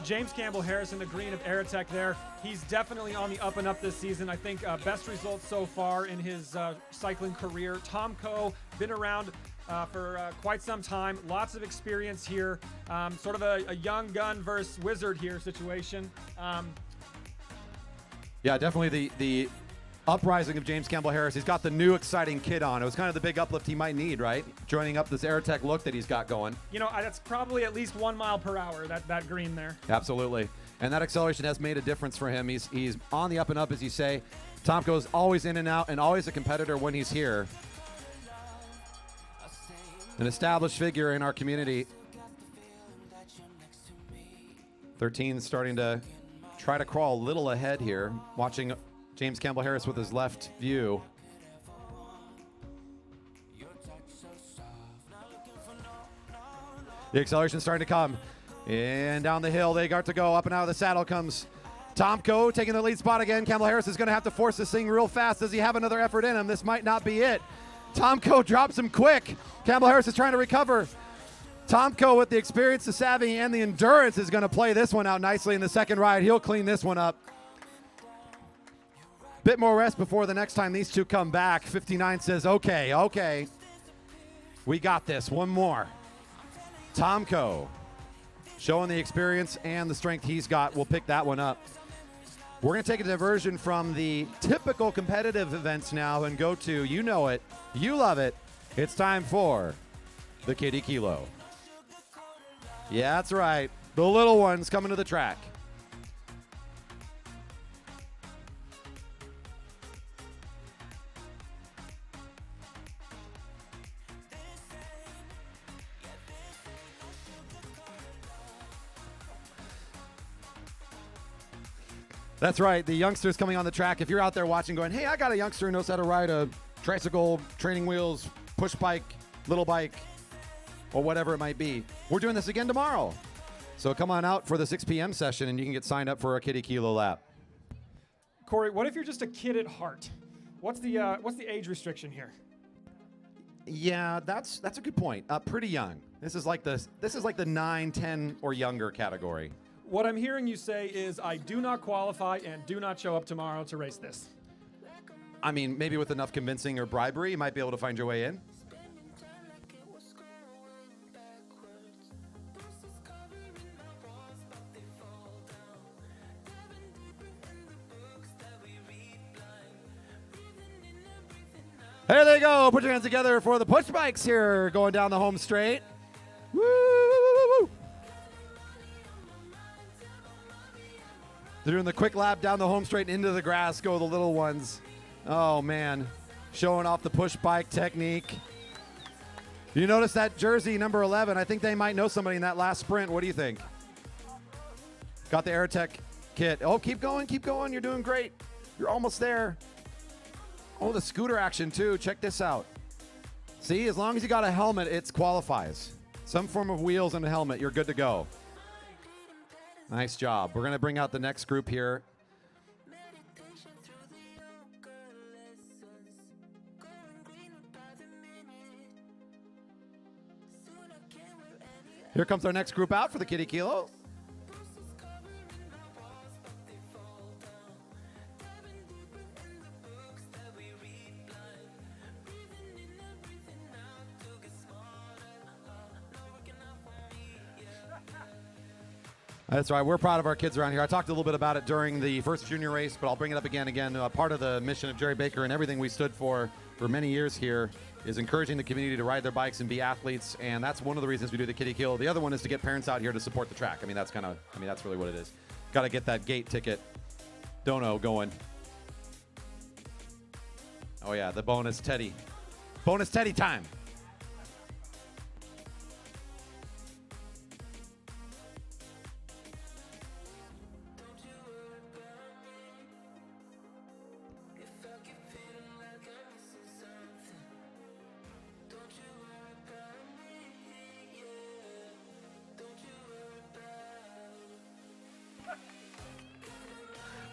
James Campbell Harris in the green of Aerotech there. He's definitely on the up and up this season. I think best results so far in his cycling career. Tomko, been around for quite some time. Lots of experience here. Sort of a young gun versus wizard here situation. Yeah, definitely the uprising of James Campbell Harris. He's got the new exciting kit on. It was kind of the big uplift he might need, right? Joining up this Aerotech look that he's got going. You know, that's probably at least 1 mile per hour, that green there. Absolutely. And that acceleration has made a difference for him. He's on the up and up, as you say. Tomko's always in and out and always a competitor when he's here. An established figure in our community. 13 starting to try to crawl a little ahead here. Watching James Campbell Harris with his left view. The acceleration starting to come. And down the hill they got to go. Up and out of the saddle comes Tomko taking the lead spot again. Campbell Harris is going to have to force this thing real fast. Does he have another effort in him? This might not be it. Tomko drops him quick. Campbell Harris is trying to recover. Tomko with the experience, the savvy, and the endurance is going to play this one out nicely in the second ride. He'll clean this one up. Bit more rest before the next time these two come back. 59 says, okay. We got this. One more. Tomko showing the experience and the strength he's got. We'll pick that one up. We're going to take a diversion from the typical competitive events now and go to, you know it, you love it. It's time for the Kiddie Kilo. Yeah, that's right. The little ones coming to the track. That's right, the youngsters coming on the track. If you're out there watching going, hey, I got a youngster who knows how to ride a tricycle, training wheels, push bike, little bike, or whatever it might be, we're doing this again tomorrow. So come on out for the 6 p.m. session and you can get signed up for a Kiddie Kilo lap. Corey, what if you're just a kid at heart? What's the age restriction here? Yeah, that's a good point. Pretty young. This is like the 9, 10 or younger category. What I'm hearing you say is I do not qualify and do not show up tomorrow to race this. I mean, maybe with enough convincing or bribery, you might be able to find your way in. There they go. Put your hands together for the push bikes here going down the home straight. Woo, woo, woo, woo. They're doing the quick lap down the home straight into the grass. Go the little ones. Oh, man. Showing off the push bike technique. You notice that jersey, number 11. I think they might know somebody in that last sprint. What do you think? Got the AirTech kit. Oh, keep going, keep going. You're doing great. You're almost there. Oh, the scooter action, too. Check this out. See, as long as you got a helmet, it qualifies. Some form of wheels and a helmet, you're good to go. Nice job. We're going to bring out the next group here. Here comes our next group out for the Kiddie Kilo. That's right. We're proud of our kids around here. I talked a little bit about it during the first junior race, but I'll bring it up again. Part of the mission of Jerry Baker and everything we stood for many years here is encouraging the community to ride their bikes and be athletes, and that's one of the reasons we do the Kiddie Kilo. The other one is to get parents out here to support the track. That's really what it is. Got to get that gate ticket dono going. Oh yeah, the bonus Teddy. Bonus Teddy time.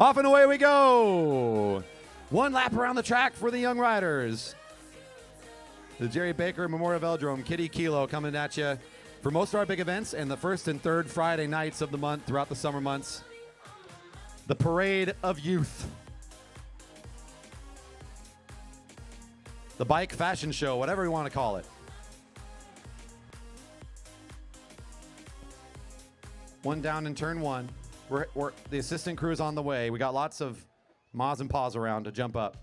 Off and away we go. One lap around the track for the young riders. The Jerry Baker Memorial Velodrome Kiddie Kilo coming at you for most of our big events and the first and third Friday nights of the month throughout the summer months. The parade of youth. The bike fashion show, whatever we want to call it. One down in turn one. The assistant crew is on the way. We got lots of Ma's and Pa's around to jump up.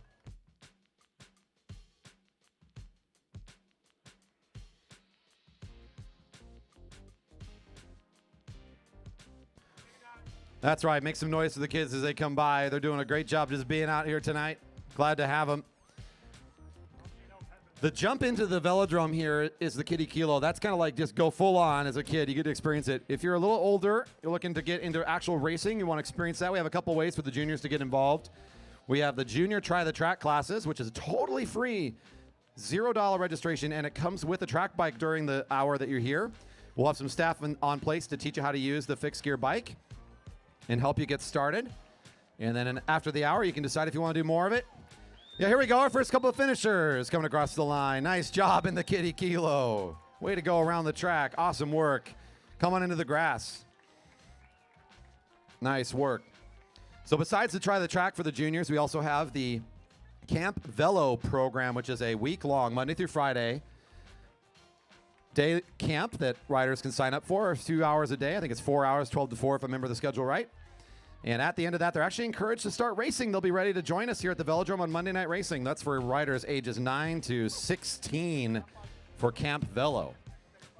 That's right. Make some noise for the kids as they come by. They're doing a great job just being out here tonight. Glad to have them. The jump into the Velodrome here is the Kiddie Kilo. That's kind of like just go full on as a kid. You get to experience it. If you're a little older, you're looking to get into actual racing, you want to experience that, we have a couple ways for the juniors to get involved. We have the junior try the track classes, which is totally free, $0 registration, and it comes with a track bike during the hour that you're here. We'll have some staff on place to teach you how to use the fixed gear bike and help you get started. And then after the hour, you can decide if you want to do more of it. Yeah, here we go. Our first couple of finishers coming across the line. Nice job in the Kiddie Kilo. Way to go around the track. Awesome work. Come on into the grass. Nice work. So besides the try the track for the juniors, we also have the Camp Velo program, which is a week-long, Monday through Friday, day camp that riders can sign up for. A few hours a day. I think it's 4 hours, 12 to 4 if I remember the schedule right. And at the end of that, they're actually encouraged to start racing. They'll be ready to join us here at the Velodrome on Monday Night Racing. That's for riders ages 9 to 16 for Camp Velo.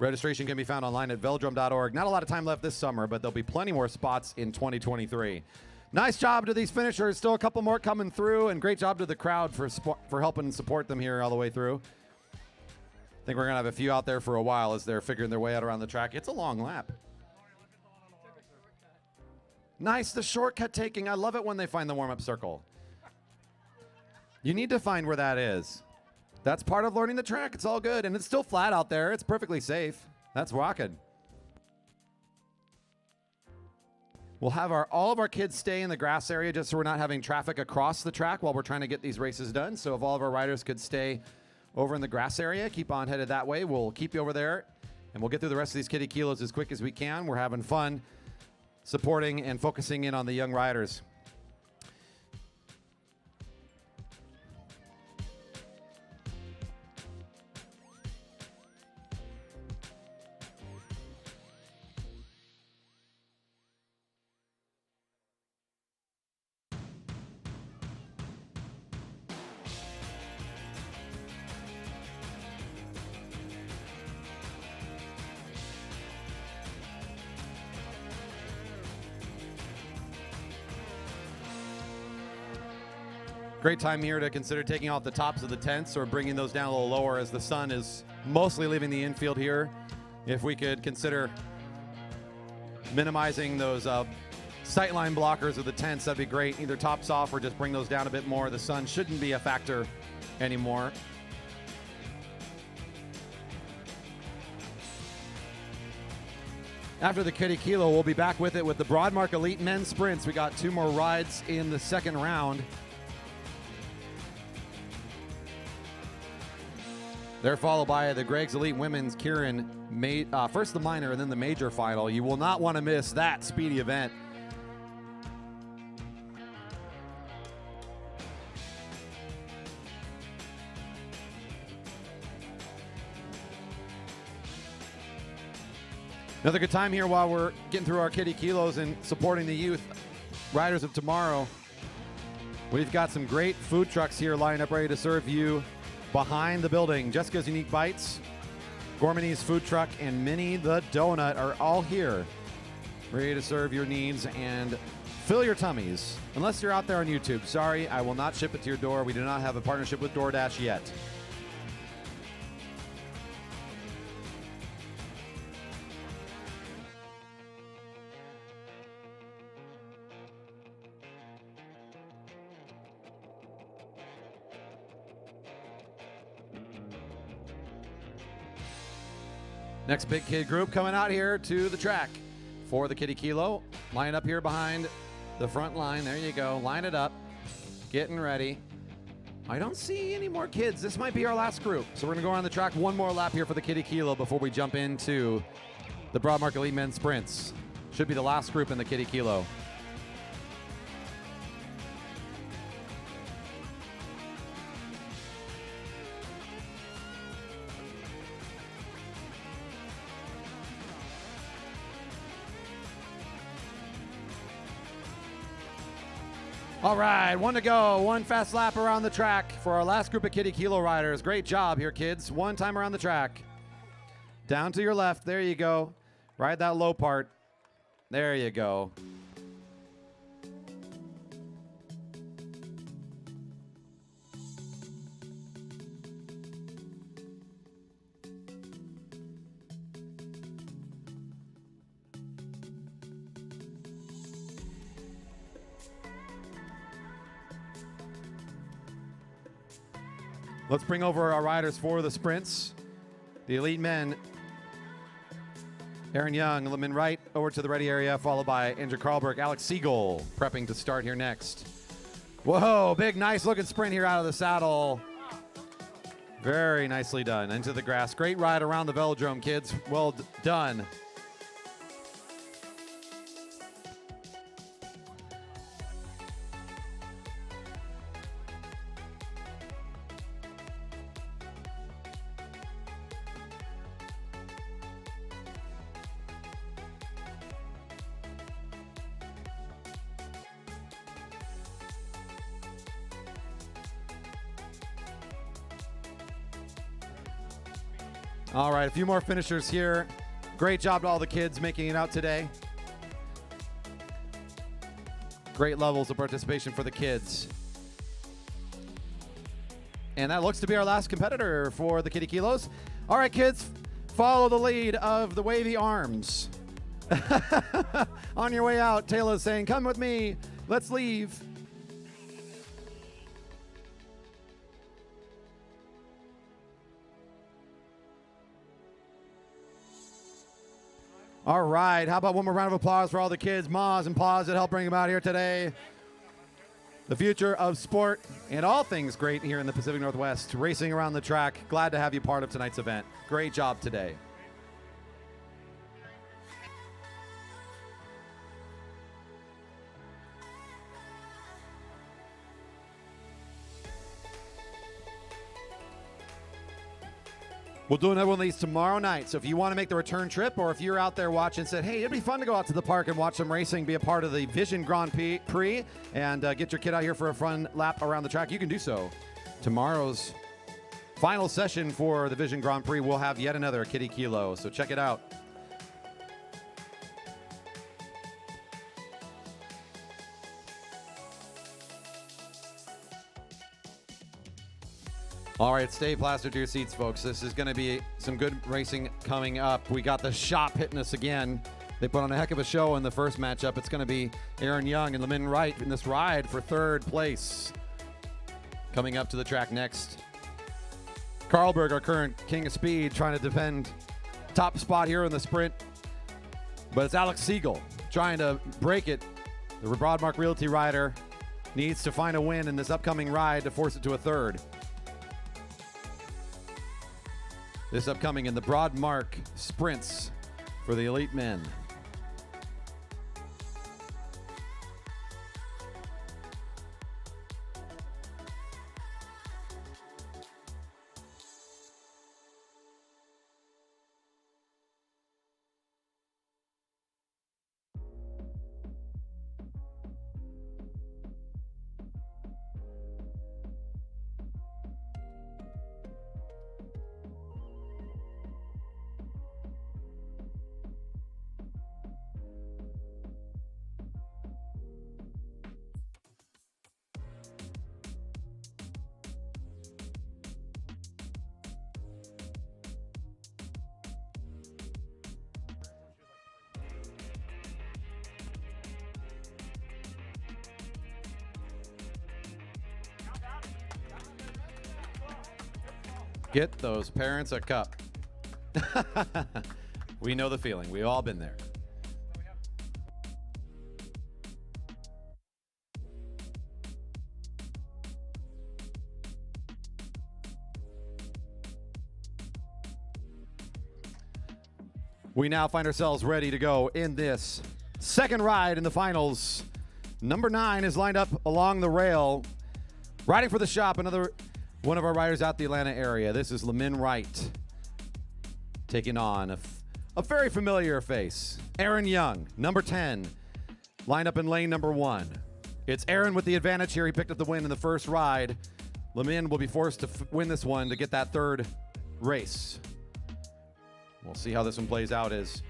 Registration can be found online at velodrome.org. Not a lot of time left this summer, but there'll be plenty more spots in 2023. Nice job to these finishers. Still a couple more coming through, and great job to the crowd for helping support them here all the way through. I think we're going to have a few out there for a while as they're figuring their way out around the track. It's a long lap. Nice, the shortcut taking. I love it when they find the warm-up circle. You need to find where that is. That's part of learning the track. It's all good, and it's still flat out there. It's perfectly safe. That's rocking. We'll have all of our kids stay in the grass area just so we're not having traffic across the track while we're trying to get these races done. So if all of our riders could stay over in the grass area. Keep on headed that way. We'll keep you over there, and we'll get through the rest of these Kiddie Kilos as quick as we can. We're having fun supporting and focusing in on the young riders. Great time here to consider taking off the tops of the tents or bringing those down a little lower as the sun is mostly leaving the infield here. If we could consider minimizing those sightline blockers of the tents, that'd be great. Either tops off or just bring those down a bit more. The sun shouldn't be a factor anymore. After the Kiddie Kilo, we'll be back with it with the Broadmark Elite Men's Sprints. We got 2 more rides in the second round. They're followed by the Gregg's Elite Women's Keirin, first the minor and then the major final. You will not want to miss that speedy event. Another good time here while we're getting through our Kiddie Kilos and supporting the youth riders of tomorrow. We've got some great food trucks here lined up ready to serve you behind the building. Jessica's Unique Bites, Gourmand's Food Truck, and Minnie the Donut are all here, ready to serve your needs and fill your tummies. Unless you're out there on YouTube. Sorry, I will not ship it to your door. We do not have a partnership with DoorDash yet. Next big kid group coming out here to the track for the Kiddie Kilo. Line up here behind the front line. There you go. Line it up. Getting ready. I don't see any more kids. This might be our last group. So we're going to go around the track one more lap here for the Kiddie Kilo before we jump into the Broadmark Elite Men's Sprints. Should be the last group in the Kiddie Kilo. All right, 1 to go. 1 fast lap around the track for our last group of Kiddie Kilo riders. Great job here, kids. 1 time around the track. Down to your left. There you go. Ride that low part. There you go. Let's bring over our riders for the sprints. The elite men, Aaron Young, Liman Wright over to the ready area, followed by Andrew Carlberg, Alex Seigel prepping to start here next. Whoa, big, nice looking sprint here out of the saddle. Very nicely done. Into the grass. Great ride around the Velodrome, kids. Well done. All right, a few more finishers here. Great job to all the kids making it out today. Great levels of participation for the kids. And that looks to be our last competitor for the Kiddie Kilos. All right, kids, follow the lead of the wavy arms. On your way out, Taylor's saying, come with me, let's leave. All right, how about one more round of applause for all the kids, ma's and pa's that helped bring them out here today. The future of sport and all things great here in the Pacific Northwest, racing around the track. Glad to have you part of tonight's event. Great job today. We'll do another one of these tomorrow night. So if you want to make the return trip, or if you're out there watching and said, hey, it'd be fun to go out to the park and watch some racing, be a part of the Vision Grand Prix, and get your kid out here for a fun lap around the track, you can do so. Tomorrow's final session for the Vision Grand Prix will have yet another Kiddie Kilo, so check it out. All right, stay plastered to your seats, folks. This is going to be some good racing coming up. We got the shop hitting us again. They put on a heck of a show in the first matchup. It's going to be Aaron Young and Lemin Wright in this ride for third place. Coming up to the track next, Carlberg, our current king of speed, trying to defend top spot here in the sprint. But it's Alex Seigel trying to break it. The Broadmark Realty rider needs to find a win in this upcoming ride to force it to a third. This upcoming in the Broadmark Sprints for the elite men. Get those parents a cup. We know the feeling. We've all been there. We now find ourselves ready to go in this second ride in the finals. Number 9 is lined up along the rail, riding for the shop, another one of our riders out the Atlanta area. This is Lemin Wright taking on a very familiar face, Aaron Young, number 10, lined up in lane number 1. It's Aaron with the advantage here. He picked up the win in the first ride. Lemin will be forced to win this one to get that third race. We'll see how this one plays out. As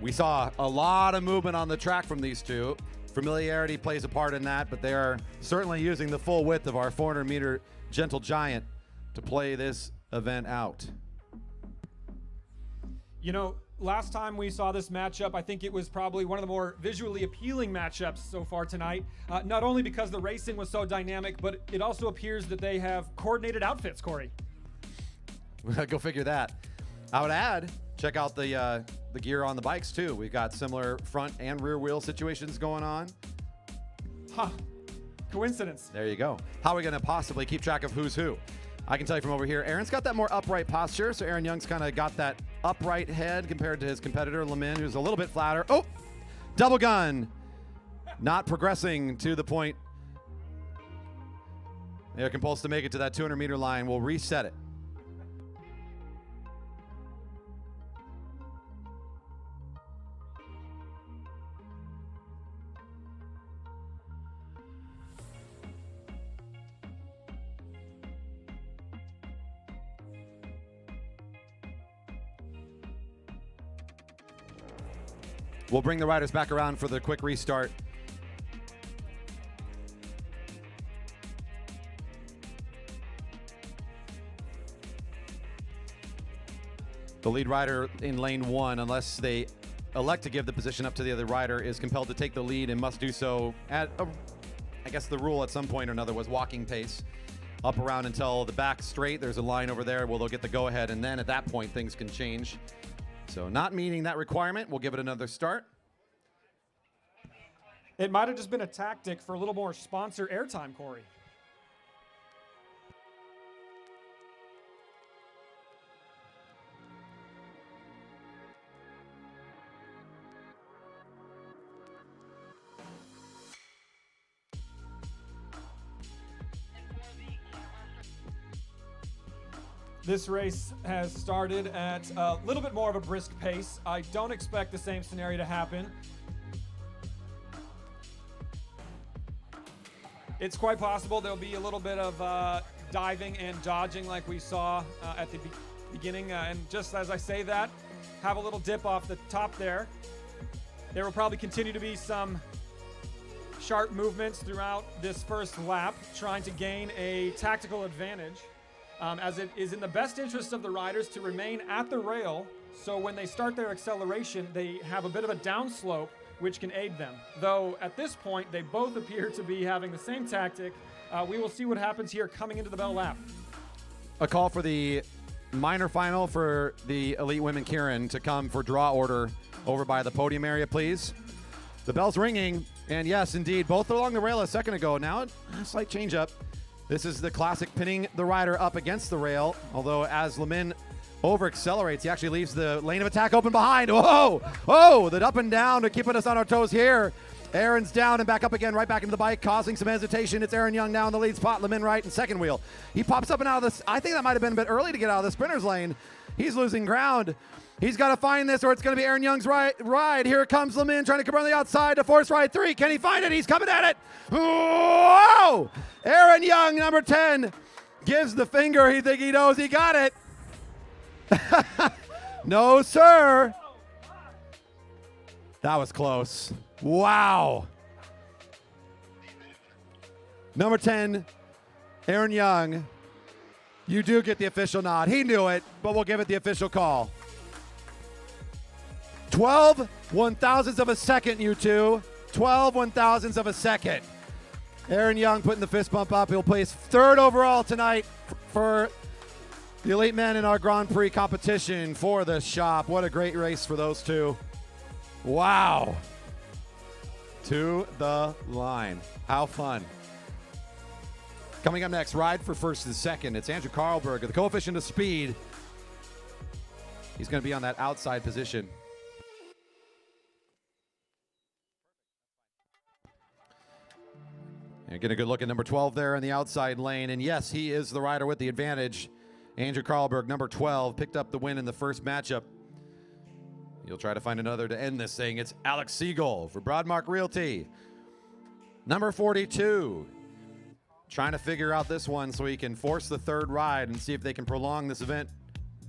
we saw a lot of movement on the track from these two. Familiarity plays a part in that, but they are certainly using the full width of our 400-meter gentle giant to play this event out. You know, last time we saw this matchup, I think it was probably one of the more visually appealing matchups so far tonight. Not only because the racing was so dynamic, but it also appears that they have coordinated outfits, Corey. Go figure that. I would add, check out the gear on the bikes too. We've got similar front and rear wheel situations going on. Huh. Coincidence. There you go. How are we going to possibly keep track of who's who? I can tell you from over here, Aaron's got that more upright posture, so Aaron Young's kind of got that upright head compared to his competitor, Lemin, who's a little bit flatter. Oh, double gun. Not progressing to the point. They're compulsed to make it to that 200-meter line. We'll reset it. We'll bring the riders back around for the quick restart. The lead rider in lane 1, unless they elect to give the position up to the other rider, is compelled to take the lead and must do so at, I guess the rule at some point or another was walking pace. Up around until the back straight. There's a line over there where they'll get the go-ahead, and then at that point things can change. So not meeting that requirement, we'll give it another start. It might have just been a tactic for a little more sponsor airtime, Corey. This race has started at a little bit more of a brisk pace. I don't expect the same scenario to happen. It's quite possible there'll be a little bit of diving and dodging like we saw at the beginning. And just as I say that, have a little dip off the top there. There will probably continue to be some sharp movements throughout this first lap, trying to gain a tactical advantage. As it is in the best interest of the riders to remain at the rail, so when they start their acceleration, they have a bit of a downslope, which can aid them. Though at this point, they both appear to be having the same tactic. We will see what happens here coming into the bell lap. A call for the minor final for the elite women Keirin to come for draw order over by the podium area, please. The bell's ringing, and yes, indeed, both along the rail a second ago. Now a slight change up. This is the classic pinning the rider up against the rail, although as Lemin over-accelerates, he actually leaves the lane of attack open behind. Whoa! Oh, the up and down to keeping us on our toes here. Aaron's down and back up again, right back into the bike, causing some hesitation. It's Aaron Young now in the lead spot, Lemin right in second wheel. He pops up and out of this. I think that might have been a bit early to get out of the sprinter's lane. He's losing ground. He's got to find this, or it's going to be Aaron Young's ride. Here comes Lemin trying to come around the outside to force ride 3. Can he find it? He's coming at it. Whoa! Aaron Young, number 10, gives the finger. He thinks he knows he got it. No, sir. That was close. Wow. Number 10, Aaron Young. You do get the official nod. He knew it, but we'll give it the official call. 12 one-thousandths of a second, you two. 12 one-thousandths of a second. Aaron Young putting the fist bump up. He'll place third overall tonight for the elite men in our Grand Prix competition for the shop. What a great race for those two. Wow. To the line. How fun. Coming up next, ride for first and second. It's Andrew Karlberg. The coefficient of speed. He's going to be on that outside position. And get a good look at number 12 there in the outside lane. And yes, he is the rider with the advantage. Andrew Karlberg, number 12, picked up the win in the first matchup. He'll try to find another to end this thing. It's Alex Seigel for Broadmark Realty. Number 42, trying to figure out this one so he can force the third ride and see if they can prolong this event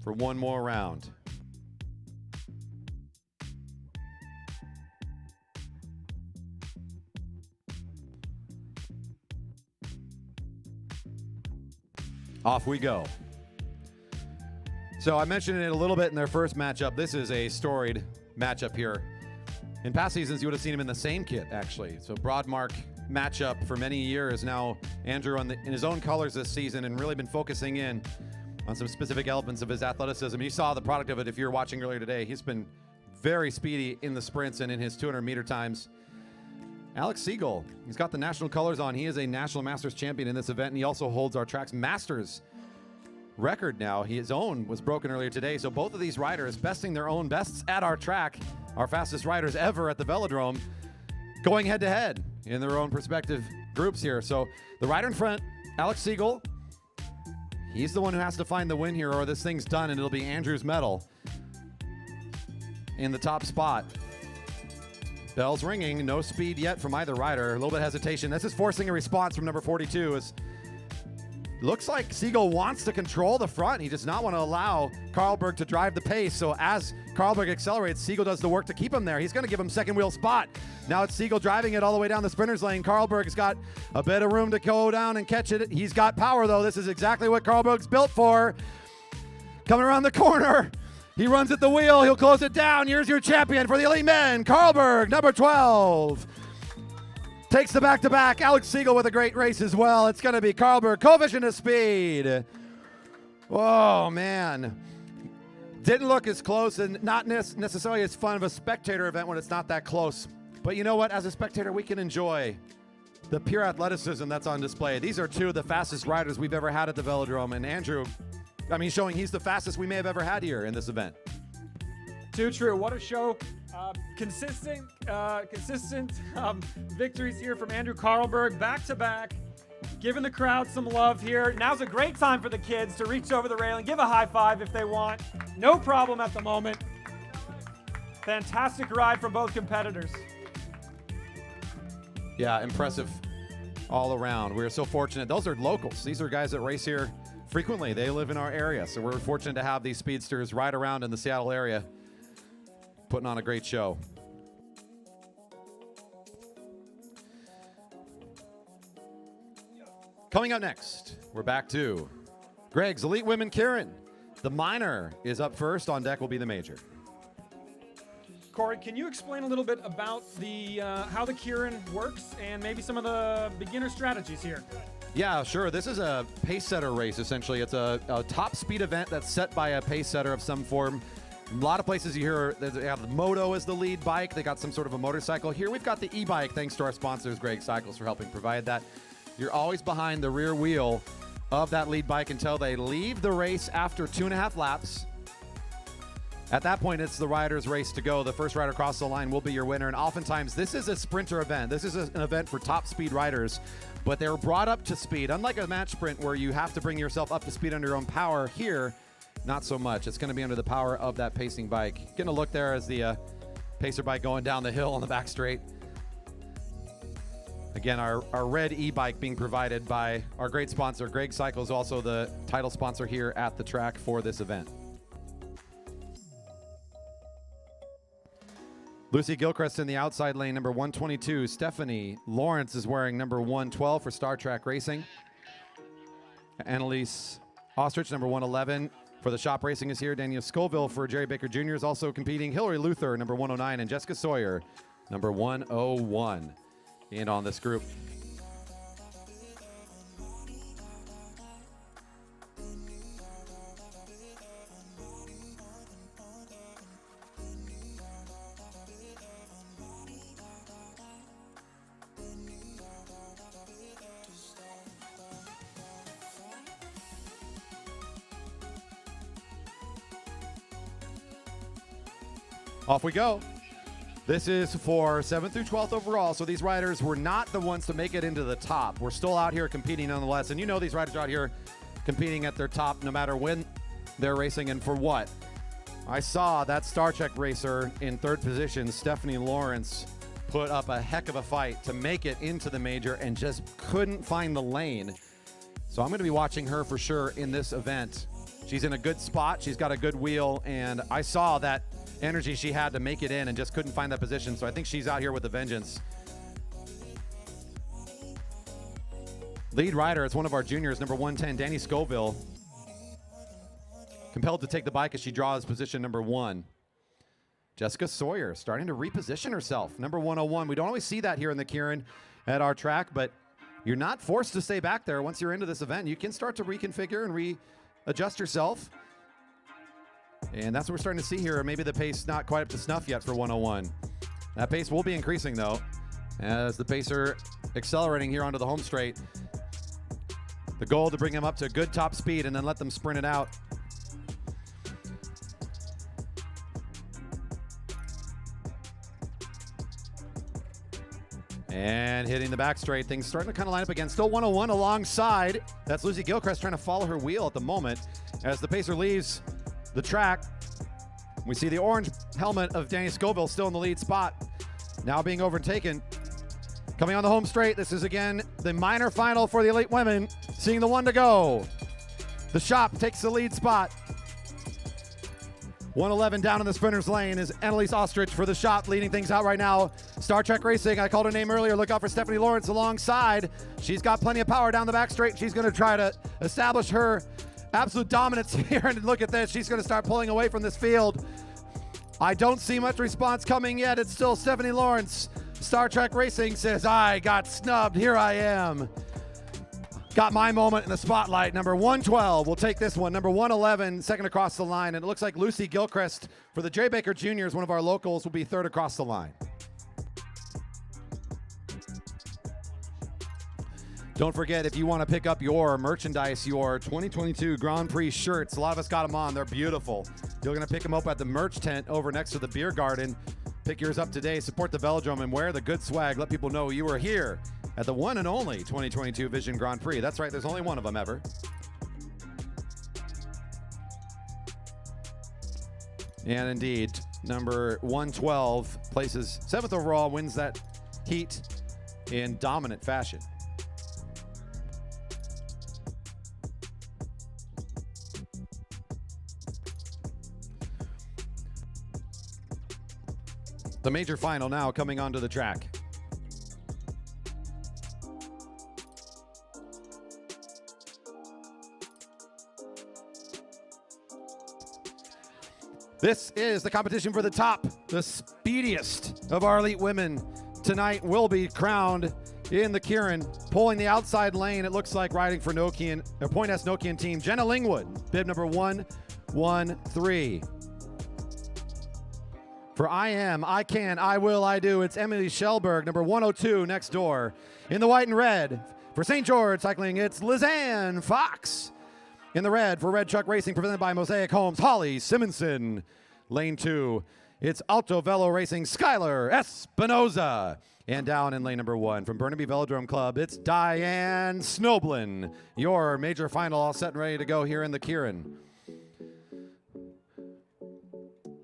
for one more round. Off we go. So I mentioned it a little bit in their first matchup. This is a storied matchup here. In past seasons, you would have seen him in the same kit, actually. So Broadmark matchup for many years. Now Andrew in his own colors this season and really been focusing in on some specific elements of his athleticism. You saw the product of it if you were watching earlier today. He's been very speedy in the sprints and in his 200-meter times. Alex Seigel, he's got the national colors on. He is a national masters champion in this event, and he also holds our track's masters record now. His own was broken earlier today, so both of these riders besting their own bests at our track, our fastest riders ever at the Velodrome, going head-to-head in their own respective groups here. So the rider in front, Alex Seigel, he's the one who has to find the win here, or this thing's done, and it'll be Andrew's medal in the top spot. Bell's ringing, no speed yet from either rider. A little bit of hesitation. This is forcing a response from number 42. As looks like Seigel wants to control the front. He does not want to allow Karlberg to drive the pace. So as Karlberg accelerates, Seigel does the work to keep him there. He's going to give him second wheel spot. Now it's Seigel driving it all the way down the sprinter's lane. Karlberg's got a bit of room to go down and catch it. He's got power, though. This is exactly what Karlberg's built for. Coming around the corner. He runs at the wheel. He'll close it down. Here's your champion for the elite men, Karlberg, number 12. Takes the back-to-back. Alex Seigel with a great race as well. It's going to be Karlberg, coefficient of speed. Oh, man. Didn't look as close and not necessarily as fun of a spectator event when it's not that close. But you know what? As a spectator, we can enjoy the pure athleticism that's on display. These are two of the fastest riders we've ever had at the Velodrome. And Andrew, I mean, showing he's the fastest we may have ever had here in this event. Too true. What a show. Consistent victories here from Andrew Karlberg, back-to-back, giving the crowd some love here. Now's a great time for the kids to reach over the railing, give a high five if they want. No problem at the moment. Fantastic ride from both competitors. Yeah, impressive all around. We're so fortunate. Those are locals. These are guys that race here frequently. They live in our area, so we're fortunate to have these speedsters ride around in the Seattle area, putting on a great show. Coming up next, we're back to Gregg's Elite Women Keirin. The minor is up first. On deck will be the major. Corey, can you explain a little bit about the how the Keirin works and maybe some of the beginner strategies here? Yeah, sure. This is a pace setter race, essentially. It's a top speed event that's set by a pace setter of some form. A lot of places you hear they have the moto as the lead bike. They got some sort of a motorcycle. Here we've got the e-bike, thanks to our sponsors, Gregg Cycles, for helping provide that. You're always behind the rear wheel of that lead bike until they leave the race after 2.5 laps. At that point, it's the rider's race to go. The first rider across the line will be your winner. And oftentimes, this is a sprinter event. This is an event for top speed riders, but they're brought up to speed. Unlike a match sprint where you have to bring yourself up to speed under your own power, here, not so much. It's going to be under the power of that pacing bike. Getting a look there as the pacer bike going down the hill on the back straight. Again, our red e-bike being provided by our great sponsor, Gregg Cycles, also the title sponsor here at the track for this event. Lucy Gilchrist in the outside lane, number 122. Stephanie Lawrence is wearing number 112 for Star Trek Racing. Annalise Ostrich, number 111 for the Shop Racing is here. Daniel Scoville for Jerry Baker Jr. is also competing. Hillary Luther, number 109, and Jessica Sawyer, number 101 in on this group. Off we go. This is for 7th through 12th overall, so these riders were not the ones to make it into the top. We're still out here competing nonetheless, and you know these riders are out here competing at their top no matter when they're racing and for what. I saw that Star Trek racer in 3rd position, Stephanie Lawrence, put up a heck of a fight to make it into the major and just couldn't find the lane. So I'm going to be watching her for sure in this event. She's in a good spot. She's got a good wheel, and I saw that energy she had to make it in and just couldn't find that position. So I think she's out here with a vengeance. Lead rider, it's one of our juniors, number 110, Danny Scoville. Compelled to take the bike as she draws position number 1. Jessica Sawyer starting to reposition herself, number 101. We don't always see that here in the Keirin at our track, but you're not forced to stay back there once you're into this event. You can start to reconfigure and readjust yourself. And that's what we're starting to see here. Maybe the pace not quite up to snuff yet for 101. That pace will be increasing, though, as the pacer accelerating here onto the home straight. The goal to bring them up to good top speed and then let them sprint it out. And hitting the back straight. Things starting to kind of line up again. Still 101 alongside. That's Lucy Gilchrist trying to follow her wheel at the moment. As the pacer leaves the track, we see the orange helmet of Danny Scoville still in the lead spot. Now being overtaken. Coming on the home straight, this is again the minor final for the elite women. Seeing the one to go. The Shop takes the lead spot. 111 down in the sprinter's lane is Annalise Ostrich for the Shop, leading things out right now. Star Trek Racing, I called her name earlier. Look out for Stephanie Lawrence alongside. She's got plenty of power down the back straight. She's going to try to establish her absolute dominance here. And look at this. She's going to start pulling away from this field. I don't see much response coming yet. It's still Stephanie Lawrence. Star Trek Racing says, I got snubbed. Here I am. Got my moment in the spotlight. Number 112 will take this one. Number 111, second across the line. And it looks like Lucy Gilchrist for the J. Baker Juniors, one of our locals, will be third across the line. Don't forget, if you want to pick up your merchandise, your 2022 Grand Prix shirts, a lot of us got them on. They're beautiful. You're going to pick them up at the merch tent over next to the beer garden. Pick yours up today. Support the Velodrome and wear the good swag. Let people know you were here at the one and only 2022 Vision Grand Prix. That's right, there's only one of them ever. And indeed, number 112 places 7th overall, wins that heat in dominant fashion. The major final now coming onto the track. This is the competition for the top. The speediest of our elite women tonight will be crowned in the Keirin. Pulling the outside lane, it looks like riding for Nokian, or Point S Nokian team, Jenna Lingwood, bib number 113. For I am, I can, I will, I do, it's Emily Shellberg, number 102 next door. In the white and red, for St. George Cycling, it's Lizanne Fox. In the red, for Red Truck Racing, presented by Mosaic Homes, Holly Simonson. Lane 2, it's Alto Velo Racing, Skylar Espinoza. And down in lane number 1, from Burnaby Velodrome Club, it's Diane Snoblin. Your major final all set and ready to go here in the Keirin.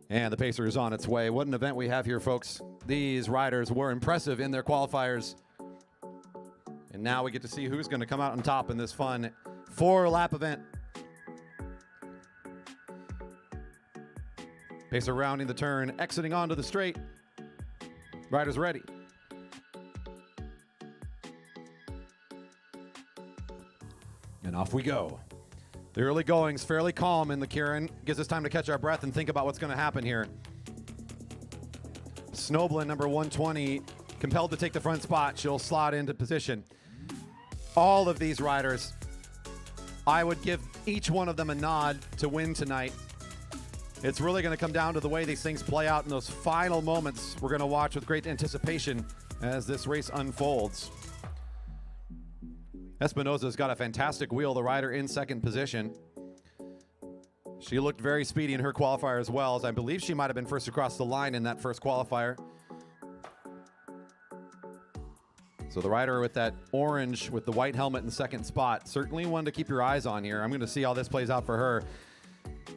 And the pacer is on its way. What an event we have here, folks. These riders were impressive in their qualifiers. And now we get to see who's going to come out on top in this fun 4-lap event. Pacer rounding the turn, exiting onto the straight. Riders ready. And off we go. The early going's fairly calm in the Keirin. Gives us time to catch our breath and think about what's going to happen here. Snoblin, number 120, compelled to take the front spot. She'll slot into position. All of these riders, I would give each one of them a nod to win tonight. It's really going to come down to the way these things play out in those final moments we're going to watch with great anticipation as this race unfolds. Espinoza's got a fantastic wheel, the rider in second position. She looked very speedy in her qualifier as well, as I believe she might have been first across the line in that first qualifier. So the rider with that orange with the white helmet in the second spot, certainly one to keep your eyes on here. I'm going to see how this plays out for her.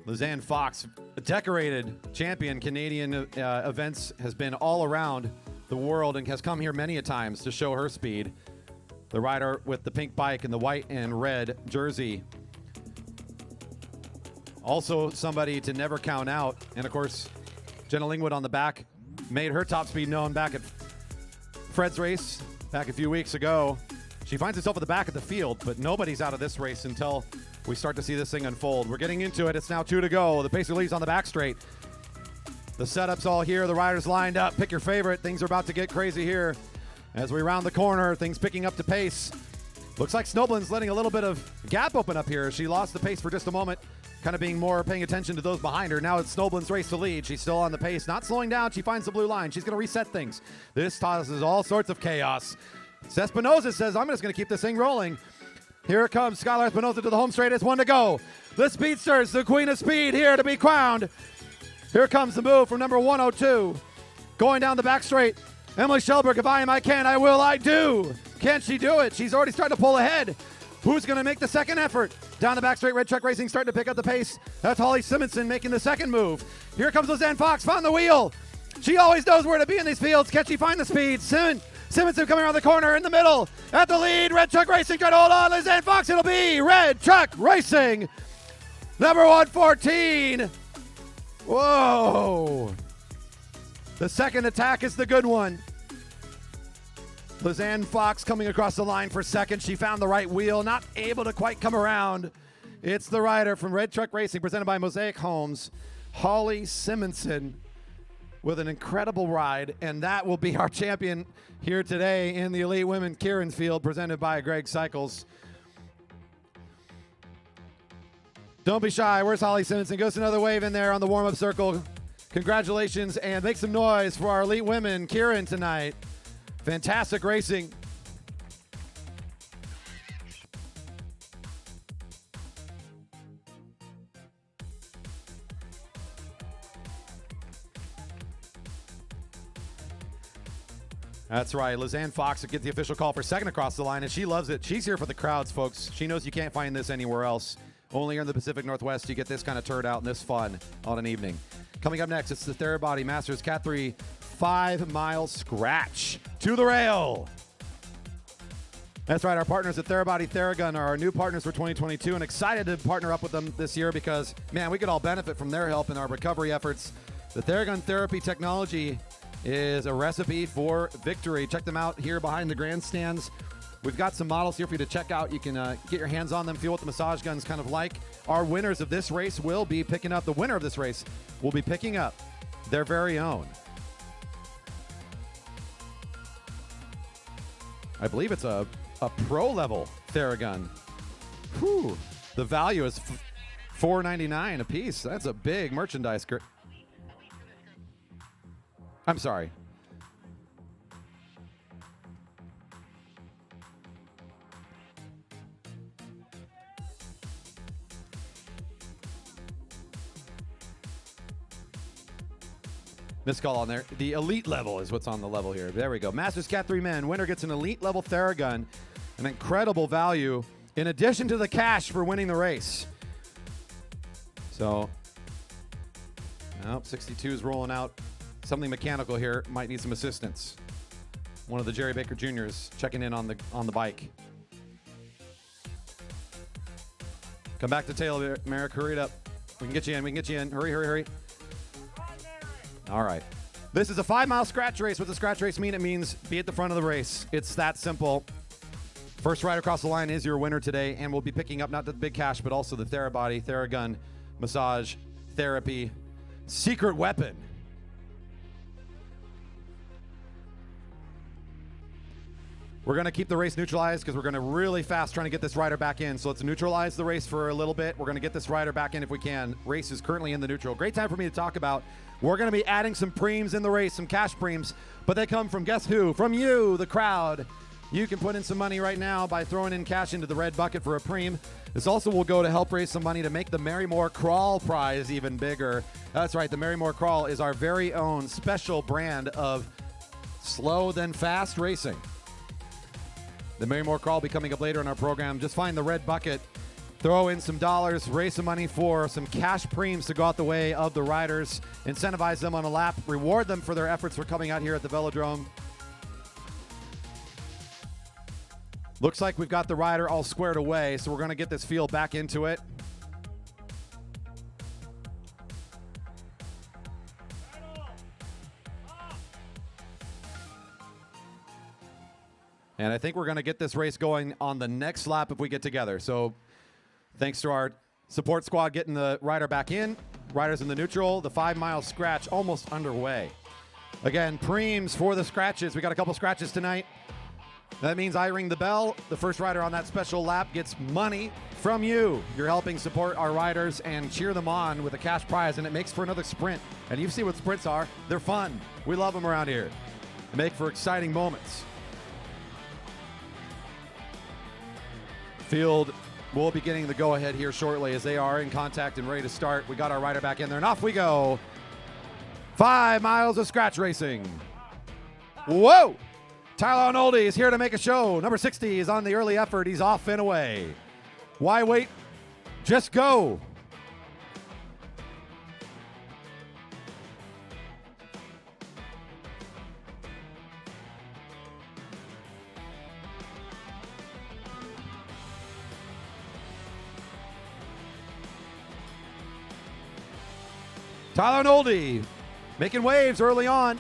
Lizanne Fox, a decorated champion, Canadian events, has been all around the world and has come here many a times to show her speed. The rider with the pink bike and the white and red jersey. Also somebody to never count out. And of course, Jenna Lingwood on the back made her top speed known back at Fred's race back a few weeks ago. She finds herself at the back of the field, but nobody's out of this race until we start to see this thing unfold. We're getting into it. It's now 2 to go. The pacer leads on the back straight. The setup's all here. The riders lined up. Pick your favorite. Things are about to get crazy here. As we round the corner, things picking up to pace. Looks like Snoblin's letting a little bit of gap open up here. She lost the pace for just a moment, kind of being more paying attention to those behind her. Now it's Snoblin's race to lead. She's still on the pace, not slowing down. She finds the blue line. She's going to reset things. This causes all sorts of chaos. Espinoza says, I'm just going to keep this thing rolling. Here it comes. Skylar Espinoza to the home straight. It's 1 to go. The Speedsters, the queen of speed, here to be crowned. Here comes the move from number 102. Going down the back straight. Emily Shellberg, if I am, I can, I will, I do. Can she do it? She's already starting to pull ahead. Who's going to make the second effort? Down the back straight, Red Truck Racing starting to pick up the pace. That's Holly Simonson making the second move. Here comes Lizanne Fox, found the wheel. She always knows where to be in these fields. Can she find the speed? Simonson coming around the corner in the middle. At the lead, Red Truck Racing trying to hold on. Lizanne Fox, it'll be Red Truck Racing. Number 114. Whoa. The second attack is the good one. Lizanne Fox coming across the line for second. She found the right wheel, not able to quite come around. It's the rider from Red Truck Racing, presented by Mosaic Homes, Holly Simonson, with an incredible ride. And that will be our champion here today in the Elite Women Keirin field, presented by Gregg Cycles. Don't be shy. Where's Holly Simonson? Goes another wave in there on the warm-up circle. Congratulations, and make some noise for our Elite Women Keirin tonight. Fantastic racing. That's right. Lizanne Fox will get the official call for second across the line, and she loves it. She's here for the crowds, folks. She knows you can't find this anywhere else. Only here in the Pacific Northwest you get this kind of turd out and this fun on an evening. Coming up next, it's the Therabody Masters Cat 3 5-mile scratch to the rail. That's right. Our partners at Therabody Theragun are our new partners for 2022, and excited to partner up with them this year because, man, we could all benefit from their help in our recovery efforts. The Theragun therapy technology is a recipe for victory. Check them out here behind the grandstands. We've got some models here for you to check out. You can get your hands on them, feel what the massage gun's kind of like. Our winners of this race will be picking up, the winner of this race will be picking up their very own. I believe it's a pro level Theragun. Whew. The value is $4.99 a piece. That's a big merchandise. I'm sorry. Missed call on there. The elite level is what's on the level here. There we go. Masters Cat 3 men. Winner gets an elite level Theragun. An incredible value in addition to the cash for winning the race. So, 62 is rolling out. Something mechanical here. Might need some assistance. One of the Jerry Baker Juniors checking in on the bike. Come back to tail, Merrick. Hurry it up. We can get you in. We can get you in. Hurry, hurry, hurry. All right. This is a 5-mile scratch race. What does scratch race mean? It means be at the front of the race. It's that simple. First rider across the line is your winner today, and we'll be picking up not the big cash, but also the Therabody, Theragun, massage, therapy, secret weapon. We're going to keep the race neutralized because we're going to really fast trying to get this rider back in. So let's neutralize the race for a little bit. We're going to get this rider back in if we can. Race is currently in the neutral. Great time for me to talk about. We're going to be adding some preems in the race, some cash preems, but they come from guess who? From you, the crowd. You can put in some money right now by throwing in cash into the red bucket for a preem. This also will go to help raise some money to make the Marymoor Crawl prize even bigger. That's right, the Marymoor Crawl is our very own special brand of slow then fast racing. The Marymoor Crawl will be coming up later in our program. Just find the red bucket, throw in some dollars, raise some money for some cash preems to go out the way of the riders, incentivize them on a lap, reward them for their efforts for coming out here at the Velodrome. Looks like we've got the rider all squared away, so we're going to get this field back into it. And I think we're going to get this race going on the next lap if we get together. So thanks to our support squad getting the rider back in. Riders in the neutral. The 5-mile scratch almost underway. Again, preems for the scratches. We got a couple scratches tonight. That means I ring the bell. The first rider on that special lap gets money from you. You're helping support our riders and cheer them on with a cash prize, and it makes for another sprint. And you see what sprints are. They're fun. We love them around here. They make for exciting moments. Field will be getting the go-ahead here shortly as they are in contact and ready to start. We got our rider back in there, and off we go. 5 miles of scratch racing. Whoa! Tyler Arnoldi is here to make a show. Number 60 is on the early effort. He's off and away. Why wait? Just go. Tyler Arnoldi making waves early on.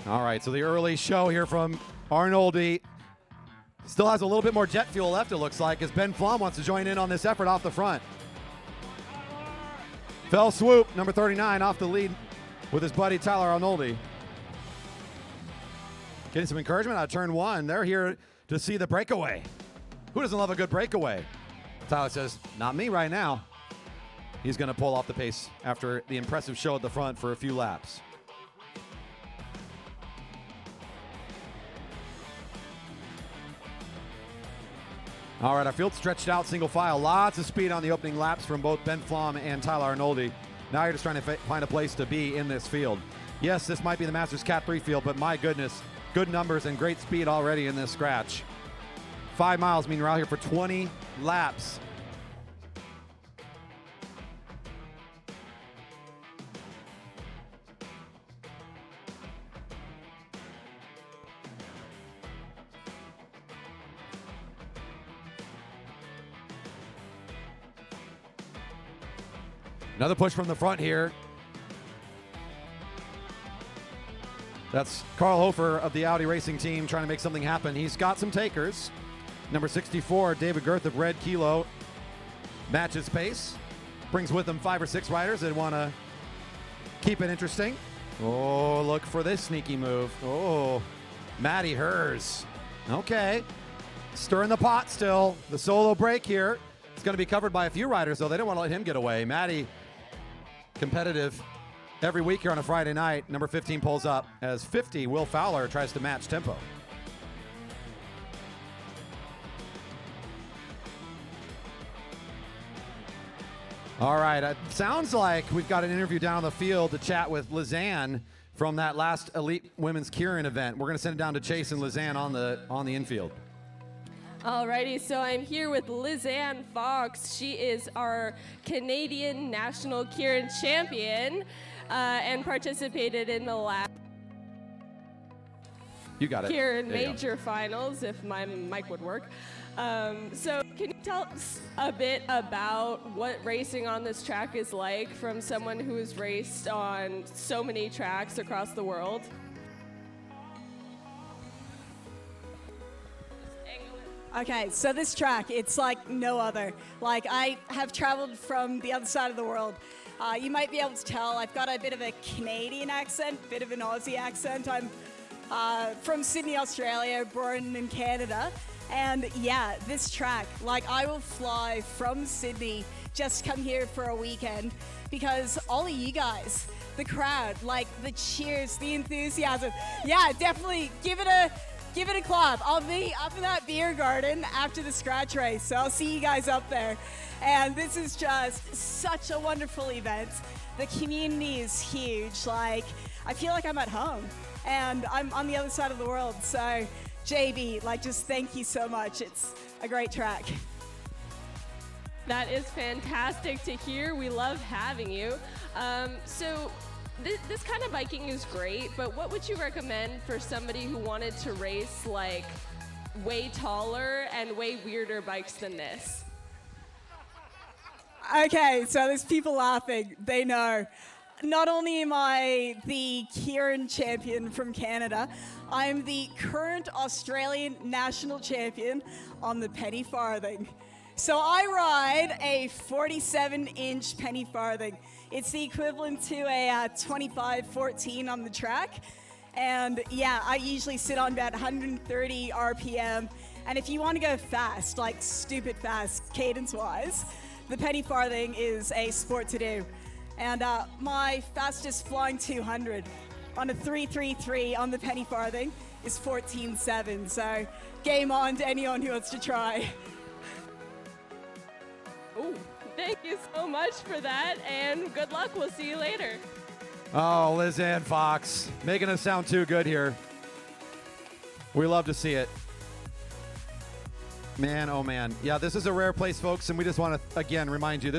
All right, so the early show here from Arnoldi. Still has a little bit more jet fuel left, it looks like, as Ben Flom wants to join in on this effort off the front. Fell swoop, number 39, off the lead with his buddy Tyler Arnoldi. Getting some encouragement out of turn one. They're here to see the breakaway. Who doesn't love a good breakaway? Tyler says, not me right now. He's going to pull off the pace after the impressive show at the front for a few laps. All right, our field stretched out single file. Lots of speed on the opening laps from both Ben Flom and Tyler Arnoldi. Now you're just trying to find a place to be in this field. Yes, this might be the Masters Cat 3 field, but my goodness, good numbers and great speed already in this scratch. 5 miles mean we're out here for 20 laps. Another push from the front here. That's Carl Hofer of the Audi Racing Team trying to make something happen. He's got some takers. Number 64, David Girth of Red Kilo, matches pace. Brings with him 5 or 6 riders that want to keep it interesting. Oh, look for this sneaky move. Oh, Matty Hers. Okay. Stirring the pot still. The solo break here. It's going to be covered by a few riders, though. They don't want to let him get away. Matty, competitive every week here on a Friday night. Number 15 pulls up as 50, Will Fowler, tries to match tempo. All right, it sounds like we've got an interview down on the field to chat with Lizanne from that last Elite Women's Keirin event. We're going to send it down to Chase and Lizanne on the infield. Alrighty, so I'm here with Lizanne Fox. She is our Canadian National Keirin champion and participated in the last Keirin Major Finals, if my mic would work. So can you tell us a bit about what racing on this track is like from someone who has raced on so many tracks across the world? Okay, so this track, it's like no other. Like, I have traveled from the other side of the world. You might be able to tell I've got a bit of a Canadian accent, bit of an Aussie accent. I'm from Sydney, Australia, born in Canada. And yeah, this track, like, I will fly from Sydney just come here for a weekend because all of you guys, the crowd, like the cheers, the enthusiasm. Yeah, definitely give it a clap. I'll be up in that beer garden after the scratch race, so I'll see you guys up there. And this is just such a wonderful event. The community is huge. Like, I feel like I'm at home, and I'm on the other side of the world. So, JB, like, just thank you so much. It's a great track. That is fantastic to hear. We love having you. So this kind of biking is great, but what would you recommend for somebody who wanted to race like way taller and way weirder bikes than this? Okay, so there's people laughing. They know. Not only am I the Keirin champion from Canada, I'm the current Australian national champion on the penny farthing. So I ride a 47-inch penny farthing. It's the equivalent to a 25-14 on the track. And yeah, I usually sit on about 130 RPM. And if you want to go fast, like stupid fast, cadence-wise, the penny farthing is a sport to do. And my fastest flying 200 on a 333 on the penny farthing is 14.7. So game on to anyone who wants to try. Ooh, thank you so much for that, and good luck. We'll see you later. Oh, Lizanne Fox, making us sound too good here. We love to see it. Man, oh man. Yeah, this is a rare place, folks, and we just want to, again, remind you,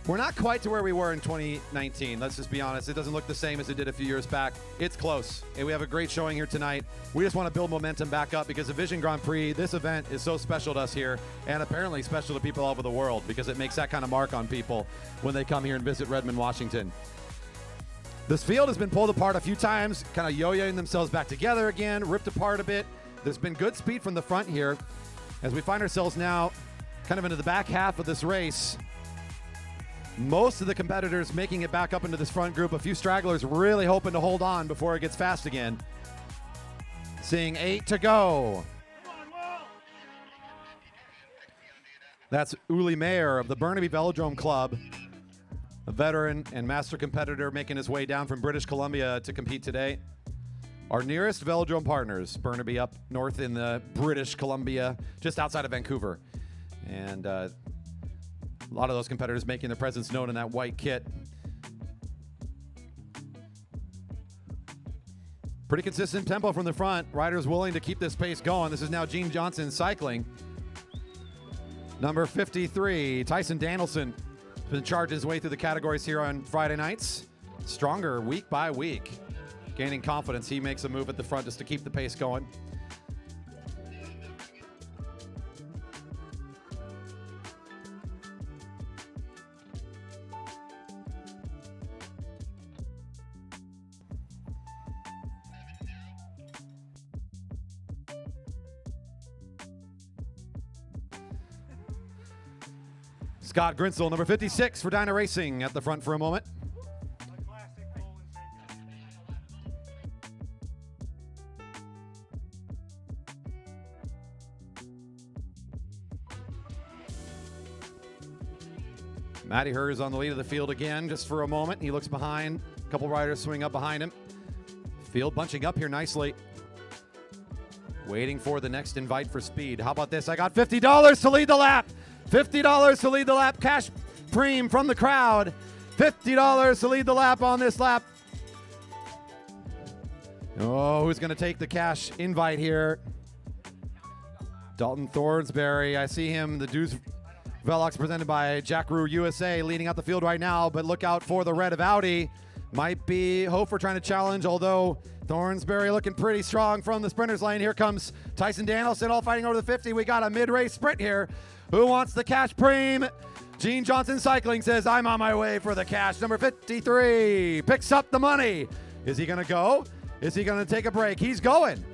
we're not quite to where we were in 2019. Let's just be honest. It doesn't look the same as it did a few years back. It's close, and we have a great showing here tonight. We just want to build momentum back up because the Vision Grand Prix, this event is so special to us here, and apparently special to people all over the world because it makes that kind of mark on people when they come here and visit Redmond, Washington. This field has been pulled apart a few times, kind of yo-yoing themselves back together again, ripped apart a bit. There's been good speed from the front here as we find ourselves now kind of into the back half of this race. Most of the competitors making it back up into this front group. A few stragglers really hoping to hold on before it gets fast again. Seeing 8 to go. That's Uli Mayer of the Burnaby Velodrome Club, a veteran and master competitor making his way down from British Columbia to compete today. Our nearest Velodrome partners, Burnaby up north in the British Columbia, just outside of Vancouver. And a lot of those competitors making their presence known in that white kit. Pretty consistent tempo from the front. Riders willing to keep this pace going. This is now Gene Johnson cycling. Number 53, Tyson Danielson, been charging his way through the categories here on Friday nights. Stronger week by week. Gaining confidence, he makes a move at the front just to keep the pace going. Scott Grinsel, number 56 for Dyna Racing, at the front for a moment. Matty Hers on the lead of the field again, just for a moment. He looks behind. A couple riders swing up behind him. Field bunching up here nicely. Waiting for the next invite for speed. How about this? I got $50 to lead the lap. $50 to lead the lap. Cash preem from the crowd. $50 to lead the lap on this lap. Oh, who's going to take the cash invite here? Dalton Thornsberry. I see him. The Dues Velox presented by Jack Rue USA leading out the field right now, but look out for the red of Audi. Might be Hofer trying to challenge, although Thornsberry looking pretty strong from the sprinter's lane. Here comes Tyson Danielson all fighting over the 50. We got a mid-race sprint here. Who wants the cash preem? Gene Johnson Cycling says, I'm on my way for the cash. Number 53 picks up the money. Is he going to go? Is he going to take a break? He's going.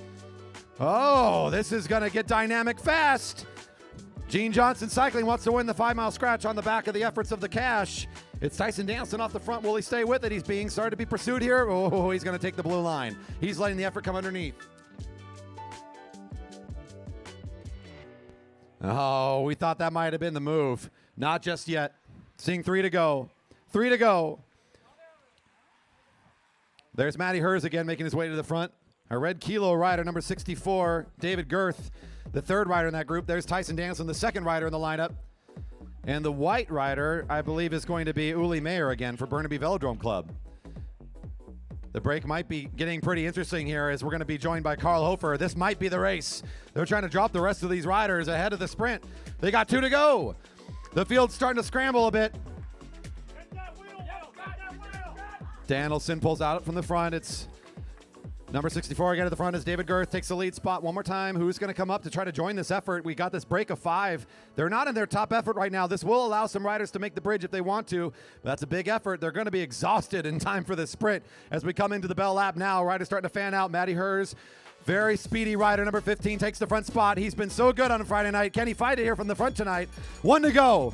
Oh, this is going to get dynamic fast. Gene Johnson Cycling wants to win the 5-mile scratch on the back of the efforts of the cash. It's Tyson Danielson off the front. Will he stay with it? He's being started to be pursued here. Oh, he's going to take the blue line. He's letting the effort come underneath. Oh, we thought that might have been the move. Not just yet. Seeing 3 to go. 3 to go. There's Matty Hers again making his way to the front. A red kilo rider, number 64, David Girth, the third rider in that group. There's Tyson Danielson, the second rider in the lineup. And the white rider, I believe, is going to be Uli Mayer again for Burnaby Velodrome Club. The break might be getting pretty interesting here as we're going to be joined by Carl Hofer. This might be the race. They're trying to drop the rest of these riders ahead of the sprint. They got 2 to go. The field's starting to scramble a bit. Danielson pulls out from the front. It's number 64 again at the front as David Girth takes the lead spot one more time. Who's going to come up to try to join this effort? We got this break of 5. They're not in their top effort right now. This will allow some riders to make the bridge if they want to. But that's a big effort. They're going to be exhausted in time for this sprint as we come into the bell lap now. Riders starting to fan out. Matty Hers, very speedy rider, number 15, takes the front spot. He's been so good on a Friday night. Can he fight it here from the front tonight? 1 to go.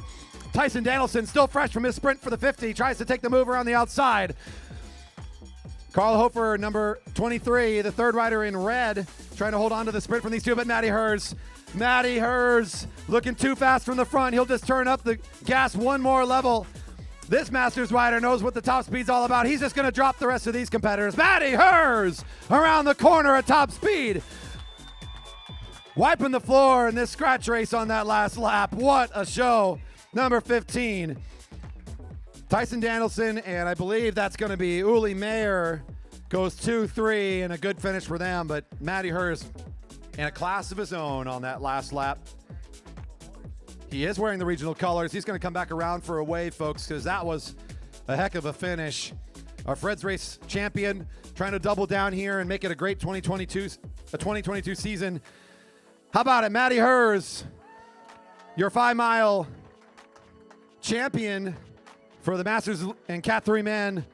Tyson Danielson still fresh from his sprint for the 50. Tries to take the move around the outside. Carl Hofer, number 23, the third rider in red, trying to hold on to the sprint from these two, but Matty Hers looking too fast from the front. He'll just turn up the gas one more level. This Masters rider knows what the top speed's all about. He's just going to drop the rest of these competitors. Matty Hers around the corner at top speed. Wiping the floor in this scratch race on that last lap. What a show. Number 15. Tyson Danielson, and I believe that's going to be Uli Mayer, goes 2-3, and a good finish for them. But Matty Hers in a class of his own on that last lap. He is wearing the regional colors. He's going to come back around for a wave, folks, because that was a heck of a finish. Our Fred's Race champion trying to double down here and make it a great 2022 season. How about it, Matty Hers, your 5-mile champion for the Masters and Cat 3 men.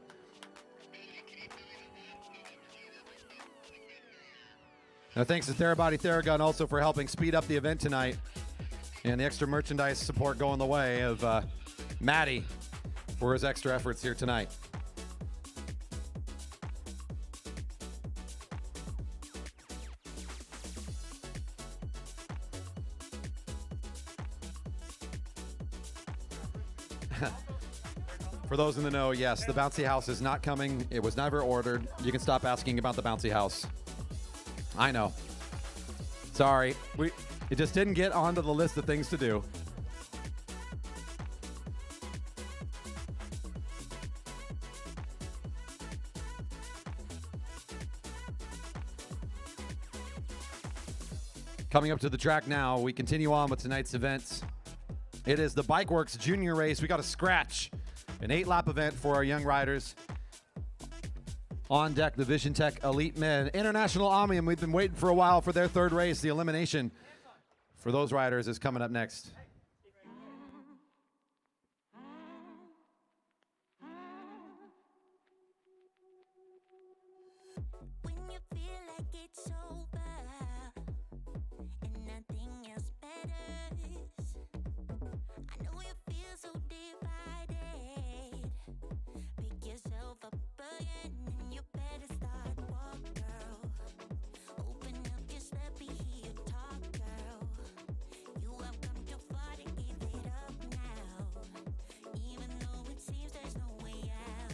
Now, thanks to Therabody Theragun also for helping speed up the event tonight, and the extra merchandise support going the way of Matty for his extra efforts here tonight. For those in the know, yes, the bouncy house is not coming. It was never ordered. You can stop asking about the bouncy house. I know. Sorry. It just didn't get onto the list of things to do. Coming up to the track now, we continue on with tonight's events. It is the BikeWorks Junior Race. We got a scratch, an 8-lap event for our young riders. On deck, the Vision Tech Elite Men. International Omnium, we've been waiting for a while for their third race. The Elimination for those riders is coming up next. When you feel like it's over and nothing else matters, I know you feel so divided. Pick yourself up again and you better start walk, girl. Open up your step, hear you talk, girl. You have come too far to give it up now, even though it seems there's no way out.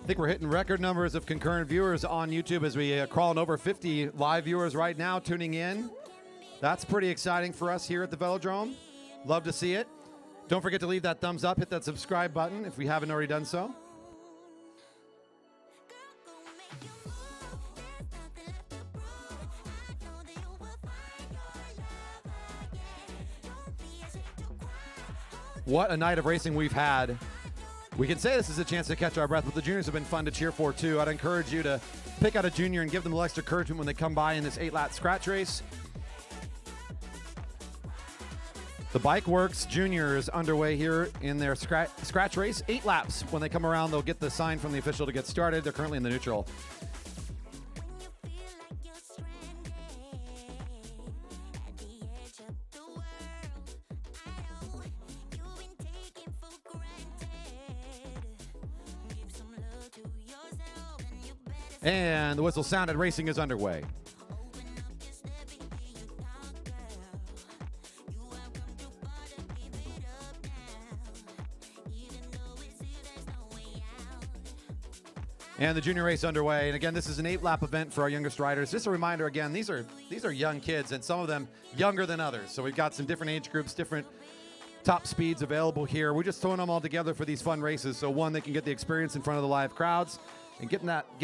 I think we're hitting record numbers of concurrent viewers on YouTube as we crawling over 50 live viewers right now tuning in. That's pretty exciting for us here at the Velodrome. Love to see it. Don't forget to leave that thumbs up, hit that subscribe button if we haven't already done so. What a night of racing we've had. We can say this is a chance to catch our breath, but the juniors have been fun to cheer for too. I'd encourage you to pick out a junior and give them a little extra encouragement when they come by in this 8-lap scratch race. The BikeWorks Juniors underway here in their scratch race. 8 laps. When they come around, they'll get the sign from the official to get started. They're currently in the neutral. When you feel like you're stranded at the edge of the world, I know you've been taken for granted. Give some love to yourself and you better And the whistle sounded. Racing is underway. open up your step and hear you talk, girl. You have come too far to give it up now, even though it seems there's no way out. And the junior race underway. And again, this is an 8-lap event for our youngest riders. Just a reminder, again, these are young kids, and some of them younger than others. So we've got some different age groups, different top speeds available here. We're just throwing them all together for these fun races. So one, they can get the experience in front of the live crowds and get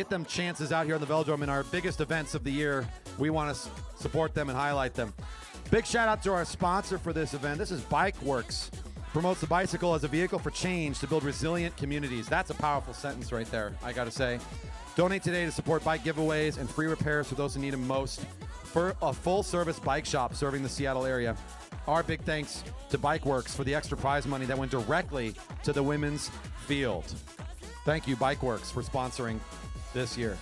them chances out here on the Velodrome in our biggest events of the year. We want to support them and highlight them. Big shout out to our sponsor for this event. This is BikeWorks. Promotes the bicycle as a vehicle for change to build resilient communities. That's a powerful sentence right there, I gotta say. Donate today to support bike giveaways and free repairs for those who need them most. For a full-service bike shop serving the Seattle area. Our big thanks to BikeWorks for the extra prize money that went directly to the women's field. Thank you, BikeWorks, for sponsoring this year.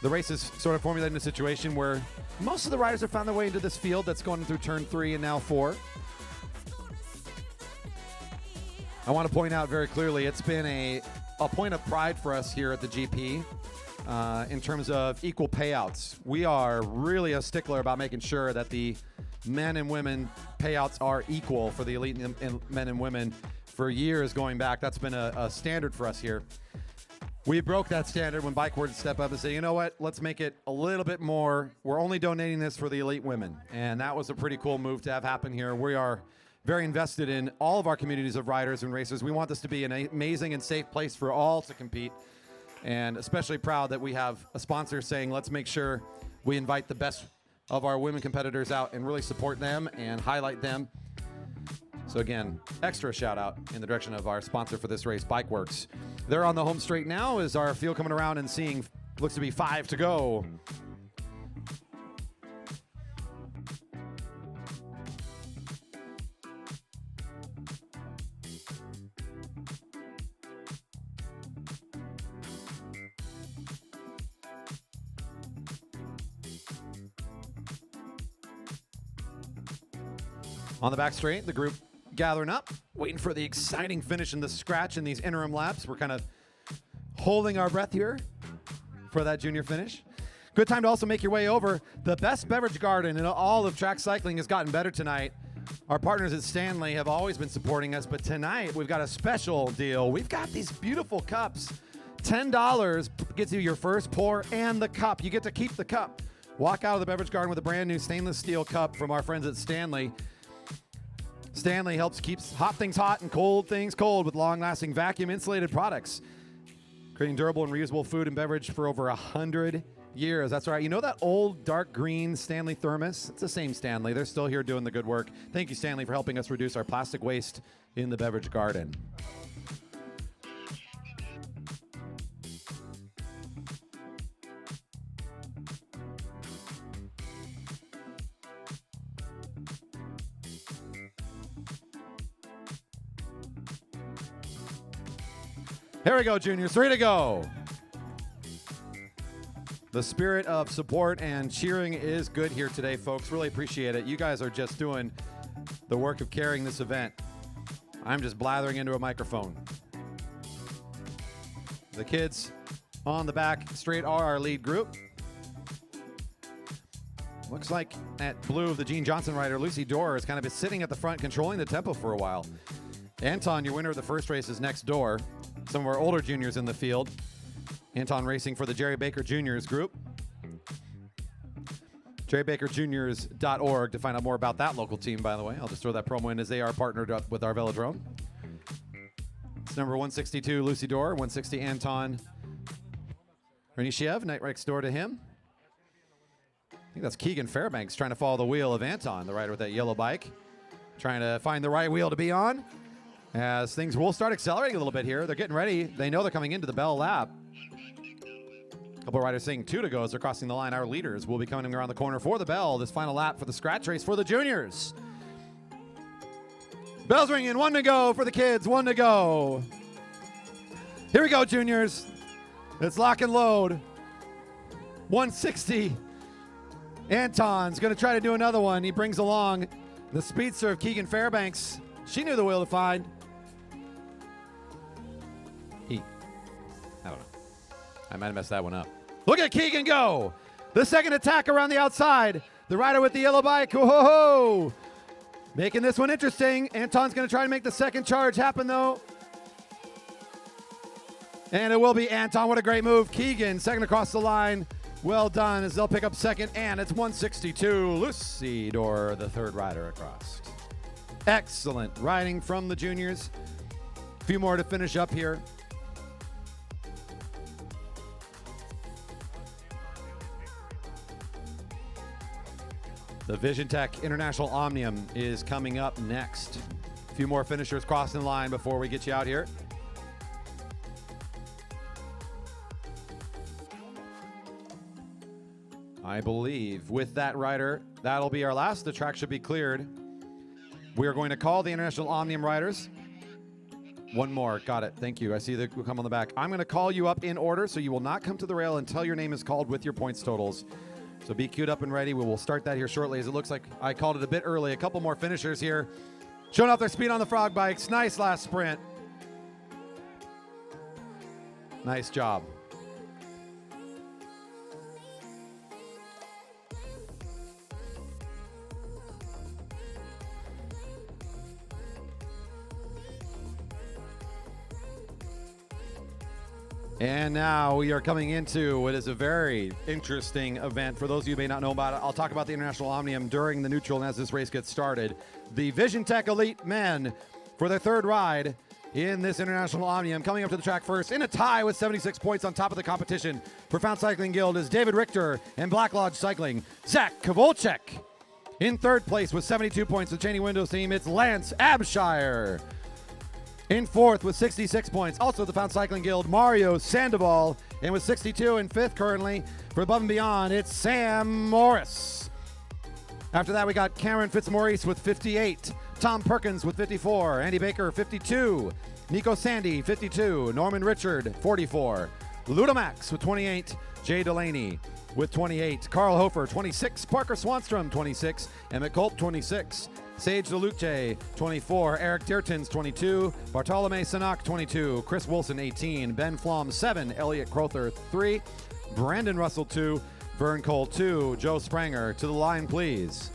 The race is sort of formulating a situation where most of the riders have found their way into this field that's going through turn 3 and now 4. I want to point out very clearly, it's been a point of pride for us here at the GP in terms of equal payouts. We are really a stickler about making sure that the men and women payouts are equal for the elite men and women for years going back. That's been a standard for us here. We broke that standard when BikeWorks stepped up and said, you know what, let's make it a little bit more. We're only donating this for the elite women. And that was a pretty cool move to have happen here. We are very invested in all of our communities of riders and racers. We want this to be an amazing and safe place for all to compete. And especially proud that we have a sponsor saying, let's make sure we invite the best of our women competitors out and really support them and highlight them. So again, extra shout out in the direction of our sponsor for this race, BikeWorks. They're on the home straight now as our field coming around and seeing, looks to be 5 to go. On the back straight, the group gathering up, waiting for the exciting finish in the scratch in these interim laps. We're kind of holding our breath here for that junior finish. Good time to also make your way over. The best beverage garden in all of track cycling has gotten better tonight. Our partners at Stanley have always been supporting us, but tonight we've got a special deal. We've got these beautiful cups $10 gets you your first pour and the cup. You get to keep the cup. Walk out of the beverage garden with a brand new stainless steel cup from our friends at Stanley. Stanley helps keep hot things hot and cold things cold with long-lasting vacuum-insulated products, creating durable and reusable food and beverage for over 100 years. That's right. You know that old dark green Stanley thermos? It's the same Stanley. They're still here doing the good work. Thank you, Stanley, for helping us reduce our plastic waste in the beverage garden. Here we go, juniors. 3 to go. The spirit of support and cheering is good here today, folks. Really appreciate it. You guys are just doing the work of carrying this event. I'm just blathering into a microphone. The kids on the back straight are our lead group. Looks like at blue, the Gene Johnson rider, Lucy Dorr, is kind of been sitting at the front, controlling the tempo for a while. Anton, your winner of the first race, is next door. Some of our older juniors in the field. Anton racing for the Jerry Baker Juniors group. JerryBakerJuniors.org to find out more about that local team, by the way. I'll just throw that promo in as they are partnered up with our Velodrome. It's number 162, Lucy Dorr. 160, Anton Renishiev, right next door to him. I think that's Keegan Fairbanks trying to follow the wheel of Anton, the rider with that yellow bike. Trying to find the right wheel to be on. As things will start accelerating a little bit here. They're getting ready. They know they're coming into the bell lap. A couple of riders saying 2 to go as they're crossing the line. Our leaders will be coming around the corner for the bell. This final lap for the scratch race for the juniors. Bell's ringing. 1 to go for the kids. 1 to go. Here we go, juniors. It's lock and load. 160. Anton's going to try to do another one. He brings along the speedster of Keegan Fairbanks. She knew the wheel to find. I don't know. I might have messed that one up. Look at Keegan go. The second attack around the outside. The rider with the yellow bike. Whoa! Making this one interesting. Anton's going to try to make the second charge happen, though. And it will be Anton. What a great move. Keegan, second across the line. Well done as they'll pick up second. And it's 162. Lucy Dorr, the third rider across. Excellent riding from the juniors. A few more to finish up here. The Vision Tech International Omnium is coming up next. A few more finishers crossing the line before we get you out here. I believe with that rider, that'll be our last. The track should be cleared. We are going to call the International Omnium riders. One more. Got it. Thank you. I see the come on the back. I'm going to call you up in order, so you will not come to the rail until your name is called with your points totals. So be queued up and ready. We will start that here shortly, as it looks like I called it a bit early. A couple more finishers here, showing off their speed on the frog bikes. Nice last sprint. Nice job. And now we are coming into what is a very interesting event. For those of you who may not know about it, I'll talk about the International Omnium during the neutral and as this race gets started. The Vision Tech Elite men for their third ride in this International Omnium. Coming up to the track first in a tie with 76 points on top of the competition. Profound Cycling Guild is David Richter and Black Lodge Cycling, Zak Kovalcic. In third place with 72 points, the Cheney Windows team, it's Lance Abshire. In fourth with 66 points, also the Found Cycling Guild, Mario Sandoval. And with 62 in fifth currently, for Above and Beyond, it's Sam Morris. After that, we got Cameron Fitzmaurice with 58, Tom Perkins with 54, Andy Baker 52, Nico Sandy 52, Norman Richard 44, Ludamax with 28, Jay Delaney with 28, Carl Hofer 26, Parker Swanstrom 26, Emmett Culp 26, Sage DeLuce 24, Eric Deertons 22, Bartolome Sanak 22, Chris Wilson 18, Ben Flom 7, Elliot Crowther 3, Brandon Russell 2, Vern Cole 2, Joe Spranger. To the line, please.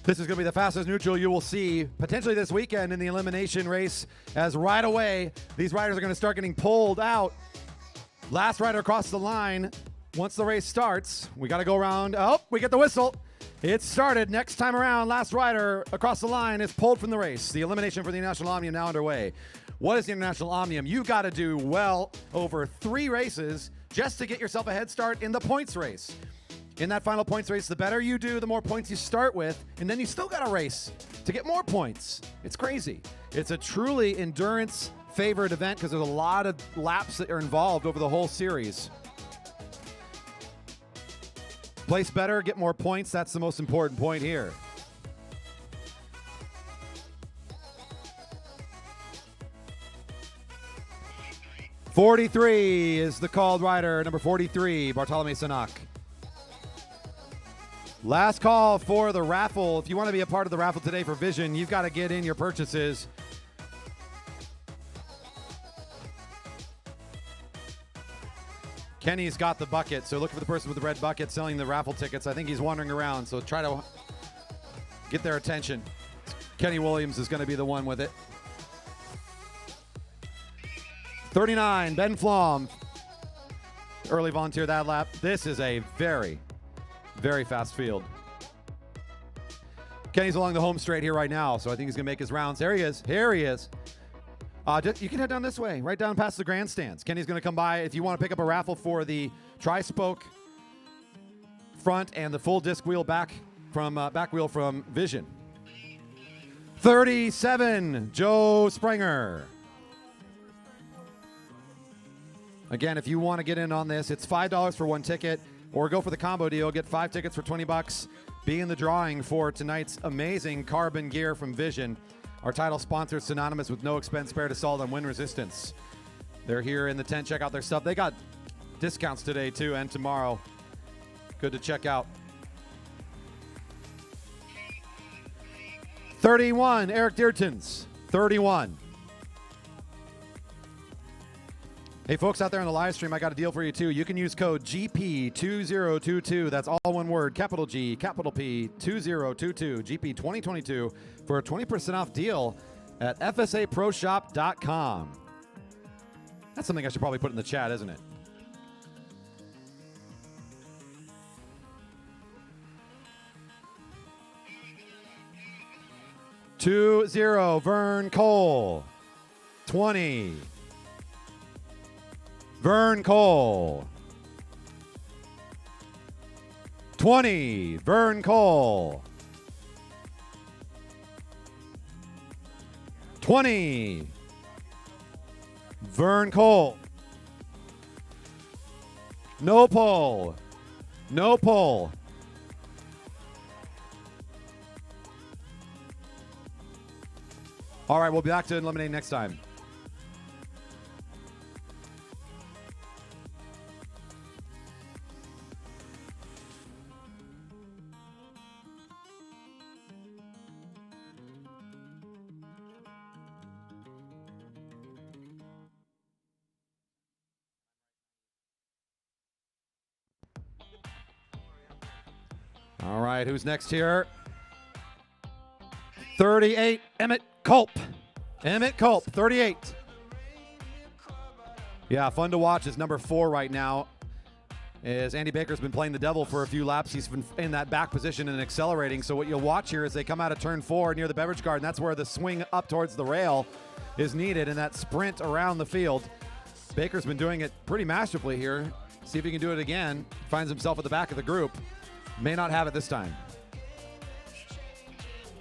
This is going to be the fastest neutral you will see potentially this weekend in the elimination race, as right away these riders are going to start getting pulled out. Last rider across the line. Once the race starts, we got to go around. Oh, we get the whistle. It started. Next time around, last rider across the line is pulled from the race. The elimination for the International Omnium now underway. What is the International Omnium? You got to do well over 3 races just to get yourself a head start in the points race. In that final points race, the better you do, the more points you start with, and then you still got to race to get more points. It's crazy. It's a truly endurance favored event because there's a lot of laps that are involved over the whole series. Place better, get more points. That's the most important point here. '43 is the called rider, number 43, Bartolome Sanak. Last call for the raffle. If you want to be a part of the raffle today for Vision, you've got to get in your purchases. Kenny's got the bucket, so look for the person with the red bucket selling the raffle tickets. I think he's wandering around, so try to get their attention. Kenny Williams is going to be the one with it. 39, Ben Flom. Early volunteer that lap. This is a very, very fast field. Kenny's along the home straight here right now, so I think he's going to make his rounds. There he is. Here he is. You can head down this way, right down past the grandstands. Kenny's going to come by if you want to pick up a raffle for the tri-spoke front and the full disc wheel back wheel from Vision. 37, Joe Springer. Again, if you want to get in on this, it's $5 for 1 ticket, or go for the combo deal. Get 5 tickets for $20. Be in the drawing for tonight's amazing carbon gear from Vision. Our title sponsor is synonymous with no expense spared assault on wind resistance. They're here in the tent. Check out their stuff. They got discounts today, too, and tomorrow. Good to check out. 31, Eric Deertons. 31. Hey, folks out there on the live stream, I got a deal for you, too. You can use code GP2022. That's all one word, capital G, capital P, 2022, GP 2022, for a 20% off deal at FSAProShop.com. That's something I should probably put in the chat, isn't it? $20, Vern Cole. 20. Vern Cole. 20, Vern Cole. 20, Vern Cole. No pull. No pull. All right, we'll be back to eliminate next time. All right, who's next here? 38, Emmett Culp. Emmett Culp, 38. Yeah, fun to watch is number 4 right now. As Andy Baker's been playing the devil for a few laps. He's been in that back position and accelerating. So what you'll watch here is they come out of turn 4 near the beverage garden. That's where the swing up towards the rail is needed, and that sprint around the field. Baker's been doing it pretty masterfully here. See if he can do it again. Finds himself at the back of the group. May not have it this time.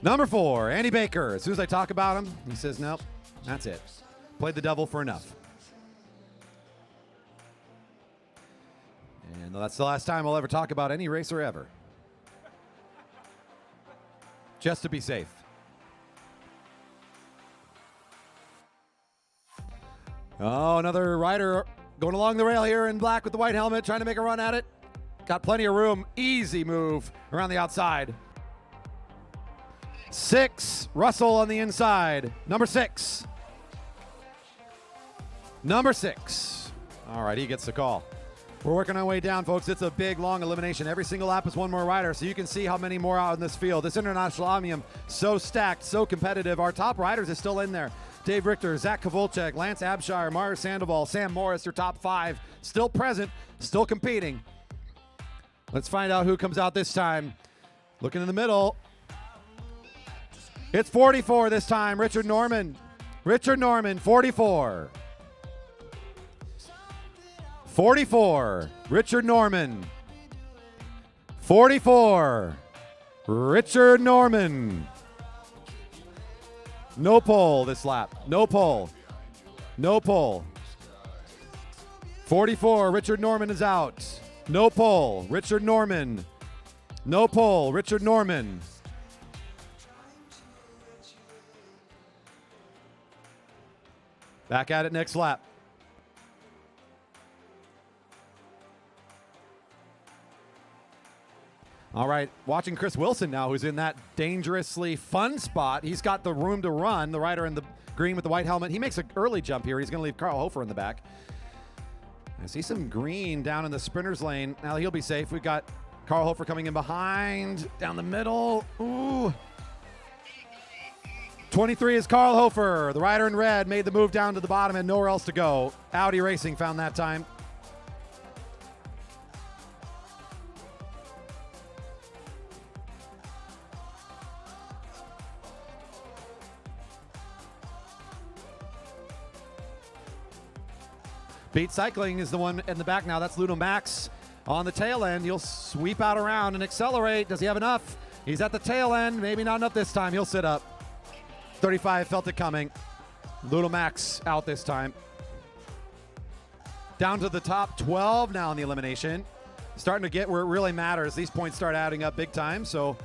Number 4, Andy Baker. As soon as I talk about him, he says, nope, that's it. Played the devil for enough. And that's the last time I'll ever talk about any racer ever. Just to be safe. Oh, another rider going along the rail here in black with the white helmet, trying to make a run at it. Got plenty of room. Easy move around the outside. 6, Russell on the inside. Number 6. Number 6. All right, he gets the call. We're working our way down, folks. It's a big, long elimination. Every single lap is one more rider, so you can see how many more out in this field. This International Omnium, so stacked, so competitive. Our top riders is still in there. Dave Richter, Zak Kovalcic, Lance Abshire, Mara Sandoval, Sam Morris, your top 5. Still present, still competing. Let's find out who comes out this time. Looking in the middle. It's 44 this time, Richard Norman. Richard Norman, 44. 44, Richard Norman. 44, Richard Norman. No pole this lap. No pole. No pole. 44, Richard Norman is out. No pole, Richard Norman. No pole, Richard Norman. Back at it next lap. All right, watching Chris Wilson now, who's in that dangerously fun spot. He's got the room to run, the rider in the green with the white helmet. He makes an early jump here. He's going to leave Carl Hofer in the back. I see some green down in the sprinter's lane. Now he'll be safe. We've got Carl Hofer coming in behind, down the middle. Ooh. 23 is Carl Hofer. The rider in red made the move down to the bottom and nowhere else to go. Audi Racing found that time. Beat Cycling is the one in the back now. That's Ludo Max on the tail end. He'll sweep out around and accelerate. Does he have enough? He's at the tail end. Maybe not enough this time. He'll sit up. 35 felt it coming. Ludo Max out this time. Down to the top 12 now in the elimination. Starting to get where it really matters. These points start adding up big time, so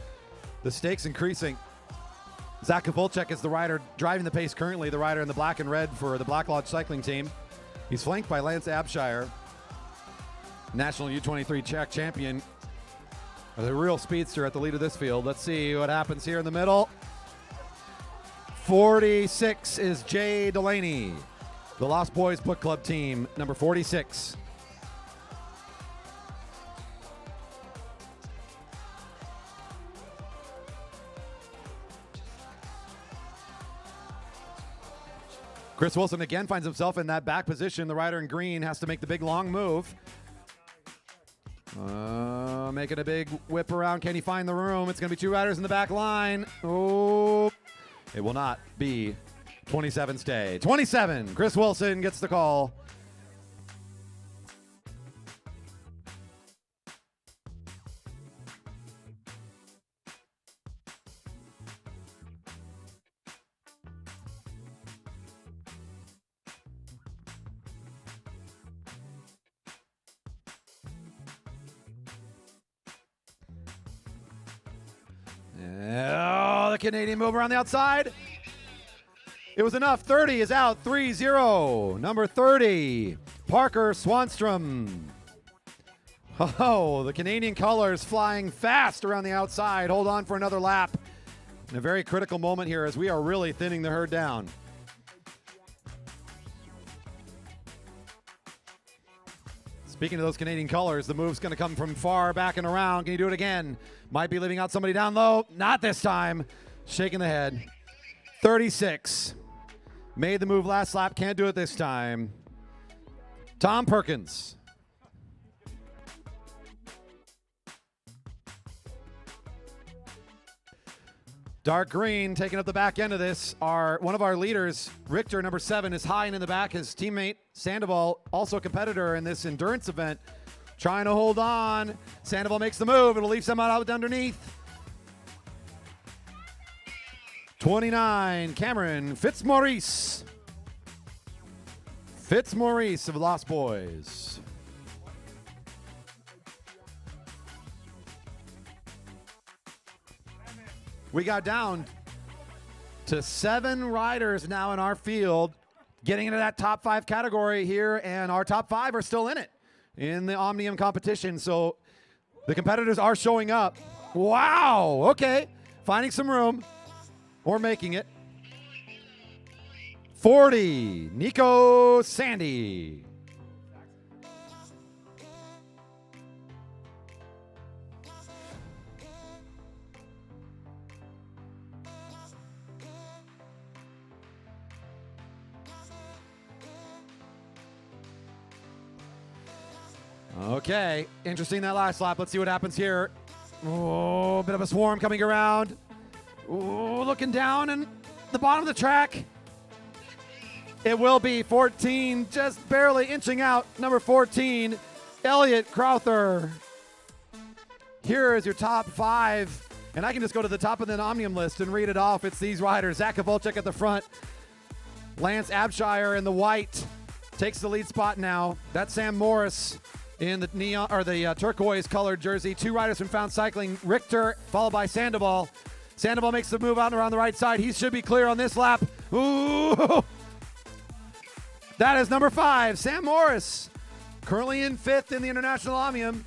the stakes increasing. Zak Kovalcic is the rider driving the pace currently, the rider in the black and red for the Black Lodge Cycling team. He's flanked by Lance Abshire, National U23 Czech champion. The real speedster at the lead of this field. Let's see what happens here in the middle. 46 is Jay Delaney, the Lost Boys Book Club team, number 46. Chris Wilson again finds himself in that back position. The rider in green has to make the big long move. Making a big whip around. Can he find the room? It's going to be 2 riders in the back line. Oh, it will not be 27's day. 27, Chris Wilson gets the call. Oh, the Canadian move around the outside. It was enough. 30 is out. 3-0. Number 30, Parker Swanstrom. Oh, the Canadian colors flying fast around the outside. Hold on for another lap. In a very critical moment here as we are really thinning the herd down. Speaking of those Canadian colors, the move's going to come from far back and around. Can you do it again? Might be leaving out somebody down low. Not this time. Shaking the head. 36. Made the move last lap. Can't do it this time. Tom Perkins. Dark green taking up the back end of this. One of our leaders, Richter, number 7, is high and in the back. His teammate, Sandoval, also a competitor in this endurance event, trying to hold on. Sandoval makes the move. It'll leave someone out underneath. 29, Cameron Fitzmaurice. Fitzmaurice of Lost Boys. We got down to 7 riders now in our field getting into that top 5 category here, and our top 5 are still in it in the Omnium competition. So the competitors are showing up. Wow, okay, finding some room or making it. 40, Nico Sandy. Okay, interesting that last lap. Let's see what happens here. Oh, bit of a swarm coming around. Oh, looking down and the bottom of the track. It will be 14, just barely inching out. Number 14, Elliot Crowther. Here is your top 5. And I can just go to the top of the Omnium list and read it off. It's these riders. Zak Kovalcic at the front. Lance Abshire in the white takes the lead spot now. That's Sam Morris in the neon or the turquoise colored jersey. 2 riders from Found Cycling. Richter followed by Sandoval. Sandoval makes the move out and around the right side. He should be clear on this lap. Ooh! That is number 5, Sam Morris. Currently in 5th in the International Omnium.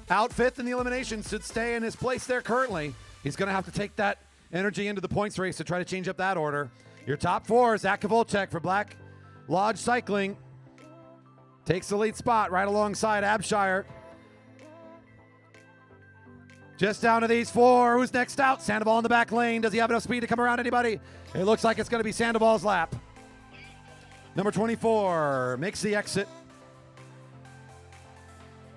Out 5th in the Elimination. Should stay in his place there currently. He's going to have to take that energy into the points race to try to change up that order. Your top 4, Zak Kovalcic for Black Lodge Cycling. Takes the lead spot right alongside Abshire. Just down to these 4. Who's next out? Sandoval in the back lane. Does he have enough speed to come around anybody? It looks like it's going to be Sandoval's lap. Number 24 makes the exit.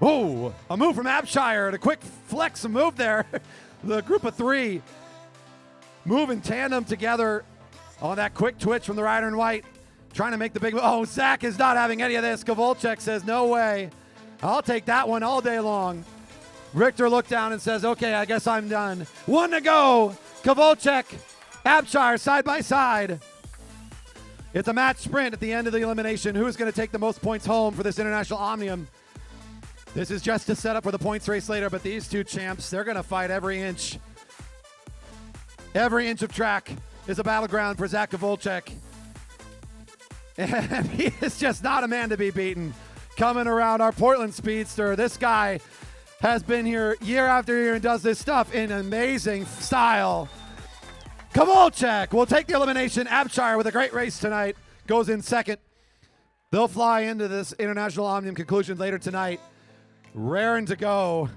Oh, a move from Abshire. A quick flex, a move there. The group of 3 move in tandem together on that quick twitch from the rider in white. Trying to make the big move. Oh, Zak is not having any of this. Kovalcic says, no way. I'll take that one all day long. Richter looked down and says, okay, I guess I'm done. 1 to go. Kovalcic, Abshire side by side. It's a match sprint at the end of the elimination. Who's going to take the most points home for this International Omnium? This is just to set up for the points race later, but these 2 champs, they're going to fight every inch. Every inch of track is a battleground for Zak Kovalcic. And he is just not a man to be beaten. Coming around our Portland Speedster, this guy has been here year after year and does this stuff in amazing style. Kovalcic will take the elimination. Abshire with a great race tonight goes in 2nd. They'll fly into this International Omnium conclusion later tonight. Raring to go.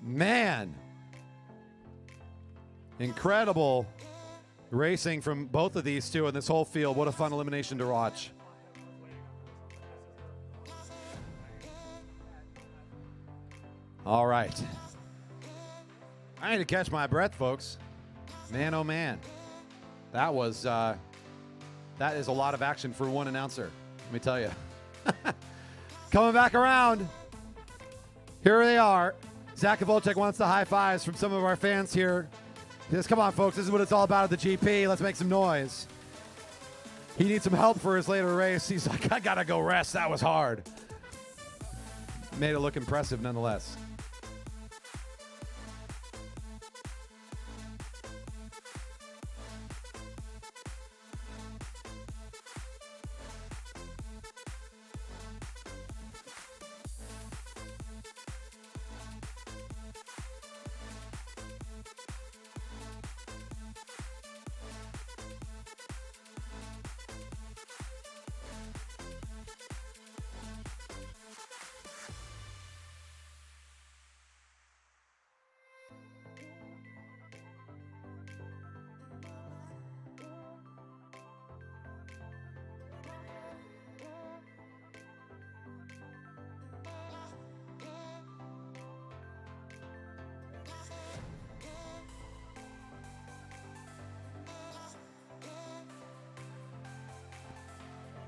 Man. Incredible racing from both of these 2 in this whole field. What a fun elimination to watch. All right. I need to catch my breath, folks. Man, oh man. That is a lot of action for one announcer, let me tell you. Coming back around. Here they are. Zak Kovalcic wants the high fives from some of our fans here. He says, come on, folks, this is what it's all about at the GP. Let's make some noise. He needs some help for his later race. He's like, I gotta go rest. That was hard. Made it look impressive nonetheless.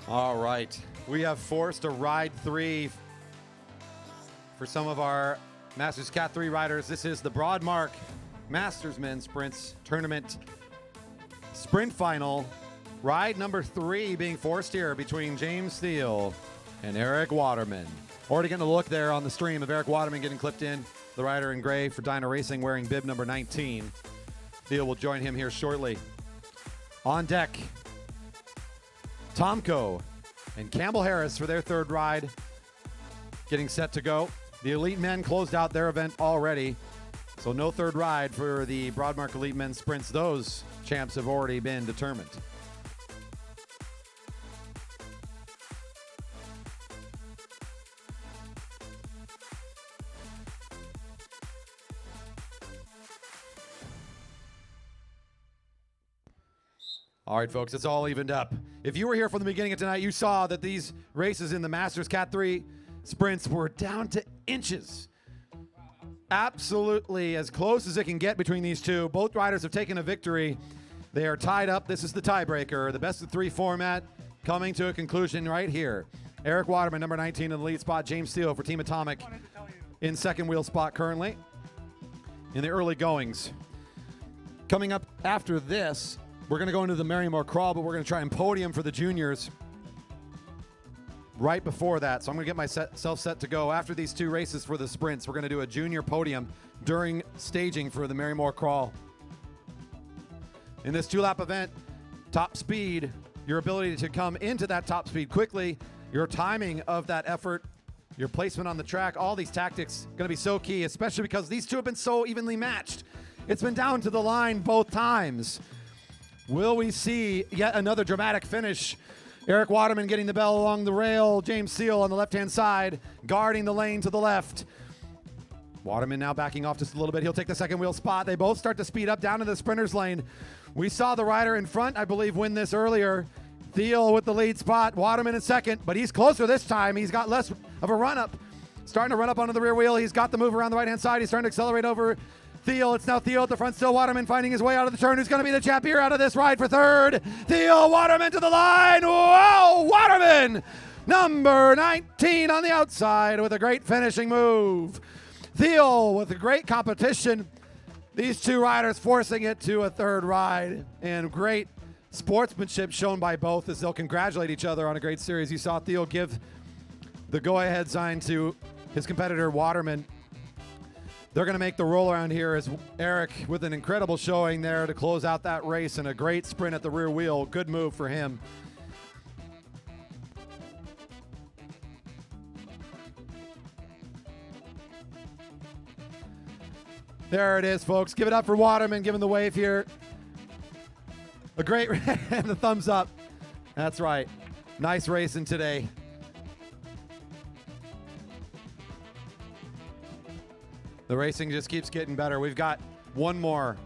All right, we have forced a ride 3 for some of our Masters Cat 3 riders. This is the Broadmark Masters Men's Sprints Tournament Sprint Final. Ride number 3 being forced here between James Steele and Eric Waterman. Already getting a look there on the stream of Eric Waterman getting clipped in, the rider in gray for Dyna Racing wearing bib number 19. Steele will join him here shortly. On deck, Tomko and Campbell Harris for their 3rd ride, getting set to go. The Elite Men closed out their event already, so no 3rd ride for the Broadmark Elite Men's Sprints. Those champs have already been determined. All right, folks, it's all evened up. If you were here from the beginning of tonight, you saw that these races in the Masters Cat 3 sprints were down to inches. Absolutely as close as it can get between these two. Both riders have taken a victory. They are tied up. This is the tiebreaker. The best of three format coming to a conclusion right here. Eric Waterman, number 19 in the lead spot. James Steele for Team Atomic in second wheel spot currently in the early goings. Coming up after this, we're going to go into the Marymoor Crawl, but we're going to try and podium for the juniors right before that. So I'm going to get myself set to go. After these two races for the sprints, we're going to do a junior podium during staging for the Marymoor Crawl. In this 2-lap event, top speed, your ability to come into that top speed quickly, your timing of that effort, your placement on the track, all these tactics going to be so key, especially because these two have been so evenly matched. It's been down to the line both times. Will we see yet another dramatic finish? Eric Waterman getting the bell along the rail. James Steele on the left-hand side, guarding the lane to the left. Waterman now backing off just a little bit. He'll take the second wheel spot. They both start to speed up down to the sprinter's lane. We saw the rider in front, I believe, win this earlier. Thiel with the lead spot. Waterman in second, but he's closer this time. He's got less of a run-up. Starting to run up onto the rear wheel. He's got the move around the right-hand side. He's starting to accelerate over Thiel. It's now Thiel at the front still. Waterman finding his way out of the turn. Who's going to be the champ here out of this ride for third? Thiel, Waterman to the line. Whoa, Waterman! Number 19 on the outside with a great finishing move. Thiel with a great competition. These two riders forcing it to a third ride. And great sportsmanship shown by both as they'll congratulate each other on a great series. You saw Thiel give the go-ahead sign to his competitor Waterman. They're going to make the roll around here as Eric with an incredible showing there to close out that race and a great sprint at the rear wheel. Good move for him. There it is, folks. Give it up for Waterman, giving the wave here. A great, and the thumbs up. That's right. Nice racing today. The racing just keeps getting better. We've got one more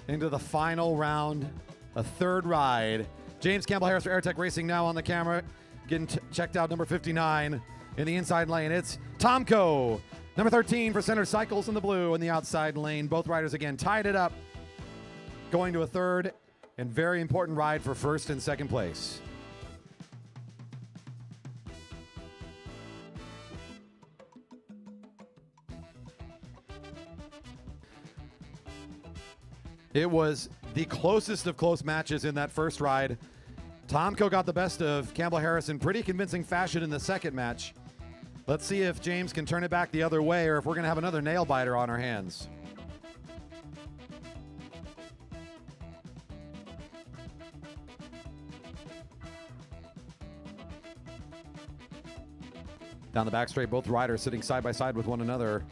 into the final round, a third ride. James Campbell Harris for Airtech Racing now on the camera, getting checked out, number 59 in the inside lane. It's Tomko, number 13 for Center Cycles in the blue in the outside lane. Both riders again tied it up, going to a third and very important ride for first and second place. It was the closest of close matches in that first ride. Tomko got the best of Campbell Harris in pretty convincing fashion in the second match. Let's see if James can turn it back the other way or if we're going to have another nail biter on our hands. Down the back straight, both riders sitting side by side with one another.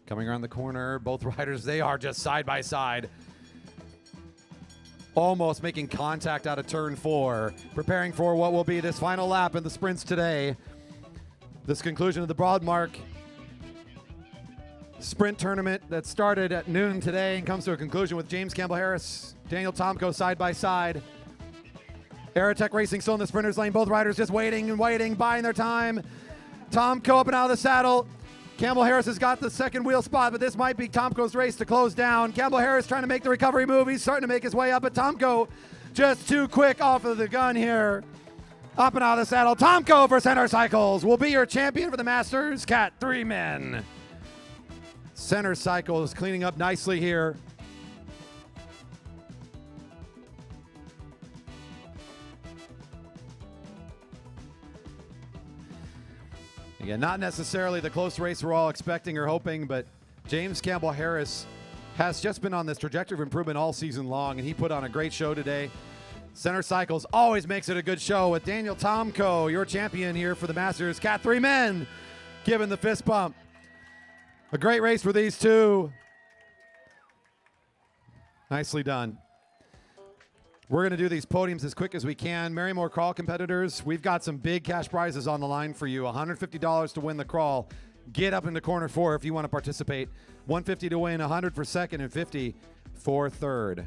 Coming around the corner, both riders, they are just side by side. Almost making contact out of turn 4. Preparing for what will be this final lap in the sprints today. This conclusion of the Broadmark Sprint Tournament that started at noon today and comes to a conclusion with James Campbell Harris, Daniel Tomko side by side. Aerotech Racing still in the sprinter's lane. Both riders just waiting and waiting, buying their time. Tomko up and out of the saddle. Campbell Harris has got the second wheel spot, but this might be Tomko's race to close down. Campbell Harris trying to make the recovery move. He's starting to make his way up, but Tomko just too quick off of the gun here. Up and out of the saddle. Tomko for Center Cycles will be your champion for the Masters. Cat 3 men. Center Cycles cleaning up nicely here. Again, not necessarily the close race we're all expecting or hoping, but James Campbell Harris has just been on this trajectory of improvement all season long, and he put on a great show today. Center Cycles always makes it a good show with Daniel Tomko, your champion here for the Masters. Cat 3 men giving the fist bump. A great race for these two. Nicely done. We're going to do these podiums as quick as we can. Marymoor Crawl competitors, we've got some big cash prizes on the line for you. $150 to win the crawl. Get up into corner 4 if you want to participate. $150 to win, $100 for second, and $50 for third.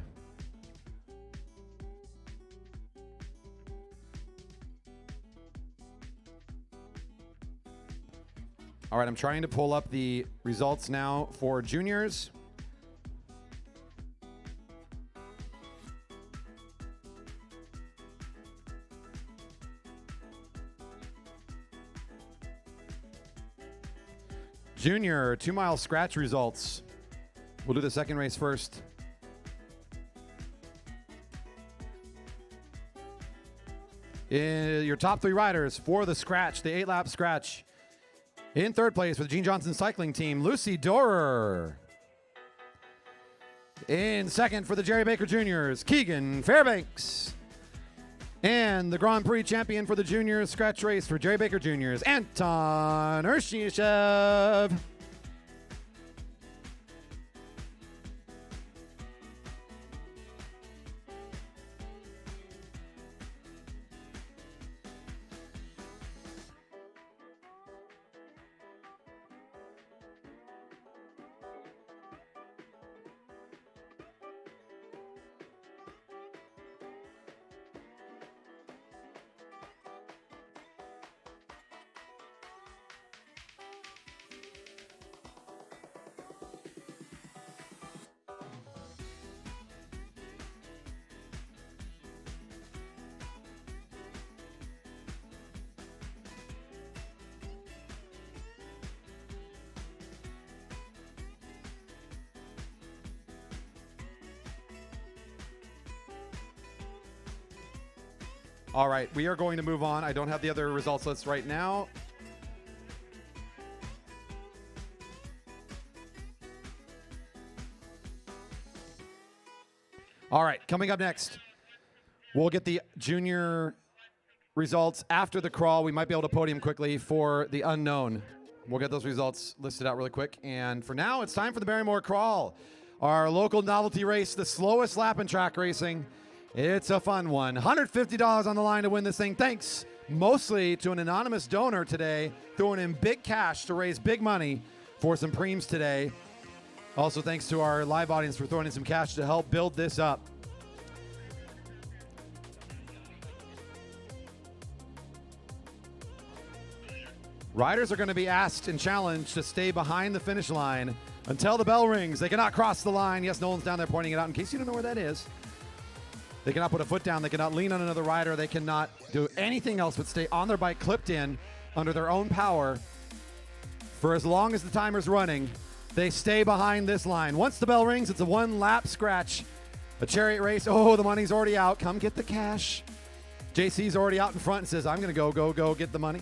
All right, I'm trying to pull up the results now for juniors. Junior 2-mile scratch results. We'll do the second race first. Your top 3 riders for the scratch, the 8-lap scratch. In third place for the Gene Johnson cycling team, Lucy Dorer. In second for the Jerry Baker Juniors, Keegan Fairbanks. And the Grand Prix champion for the juniors scratch race for Jerry Baker Juniors, Anton Urshishev. All right, we are going to move on. I don't have the other results lists right now. All right, coming up next, we'll get the junior results after the crawl. We might be able to podium quickly for the unknown. We'll get those results listed out really quick. And for now, it's time for the Marymoor Crawl, our local novelty race, the slowest lap in track racing. It's a fun one. $150 on the line to win this thing. Thanks mostly to an anonymous donor today, throwing in big cash to raise big money for some preems today. Also, thanks to our live audience for throwing in some cash to help build this up. Riders are going to be asked and challenged to stay behind the finish line until the bell rings. They cannot cross the line. Yes, Nolan's down there pointing it out in case you don't know where that is. They cannot put a foot down. They cannot lean on another rider. They cannot do anything else but stay on their bike, clipped in under their own power for as long as the timer's running. They stay behind this line. Once the bell rings, it's a 1-lap scratch. A chariot race. Oh, the money's already out. Come get the cash. JC's already out in front and says, I'm going to go get the money.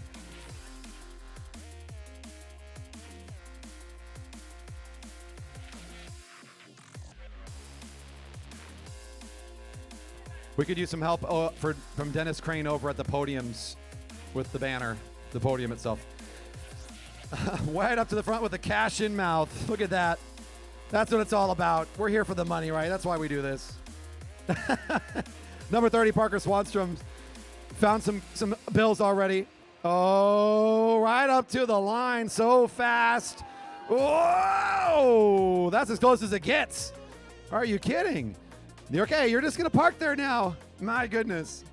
We could use some help from Dennis Crane over at the Podiums with the banner, the podium itself. Right up to the front with the cash in mouth. Look at that. That's what it's all about. We're here for the money, right? That's why we do this. Number 30, Parker Swanstrom, found some bills already. Oh, right up to the line so fast. Whoa! That's as close as it gets. Are you kidding? Okay, you're just going to park there now. My goodness.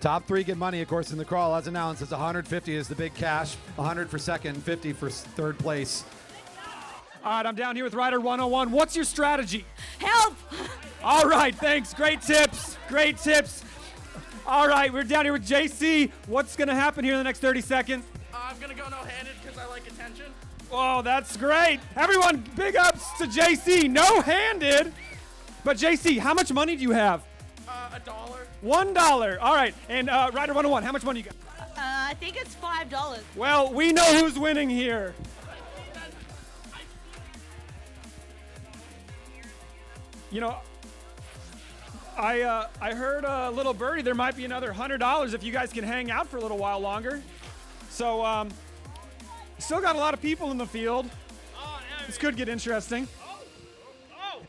Top 3 get money, of course, in the crawl. As announced, it's $150 is the big cash, $100 for second, $50 for third place. All right, I'm down here with Rider 101. What's your strategy? Help! All right, thanks. Great tips. Great tips. All right, we're down here with JC. What's going to happen here in the next 30 seconds? I'm going to go no-handed because I like attention. Oh, that's great. Everyone, big ups to JC. No-handed. But JC, how much money do you have? $1. $1. All right. And Rider 101, how much money you got? I think it's $5. Well, we know who's winning here. You know, I heard Little Birdie, there might be another $100 if you guys can hang out for a little while longer. So, still got a lot of people in the field. Oh, yeah, This could get interesting.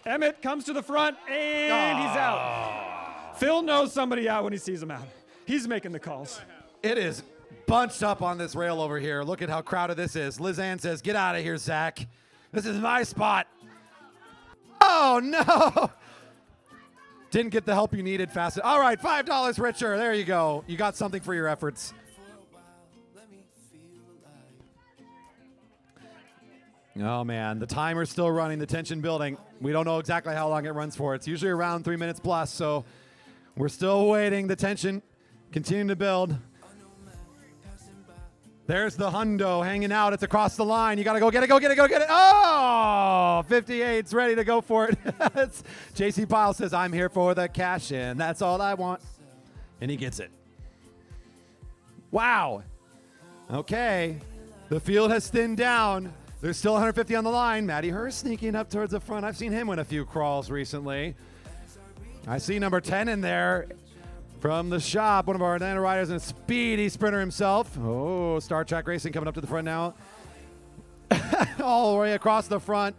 Emmett comes to the front, and he's out. Phil knows somebody out when he sees him out. He's making the calls. It is bunched up on this rail over here. Look at how crowded this is. Liz Ann says, get out of here, Zach. This is my spot. Oh, no. Didn't get the help you needed fast. All right, $5 richer. There you go. You got something for your efforts. Oh, man. The timer's still running, the tension building. We don't know exactly how long it runs for. It's usually around 3 minutes plus, so we're still waiting. The tension continuing to build. There's the hundo hanging out. It's across the line. You got to go get it, go get it, go get it. Oh, 58's ready to go for it. JC Pyle says, I'm here for the cash in. That's all I want. And he gets it. Wow. Okay. The field has thinned down. There's still 150 on the line. Matty Hurst sneaking up towards the front. I've seen him win a few crawls recently. I see number 10 in there from the shop. One of our Atlanta riders and a speedy sprinter himself. Oh, Star Trek Racing coming up to the front now. All the way across the front.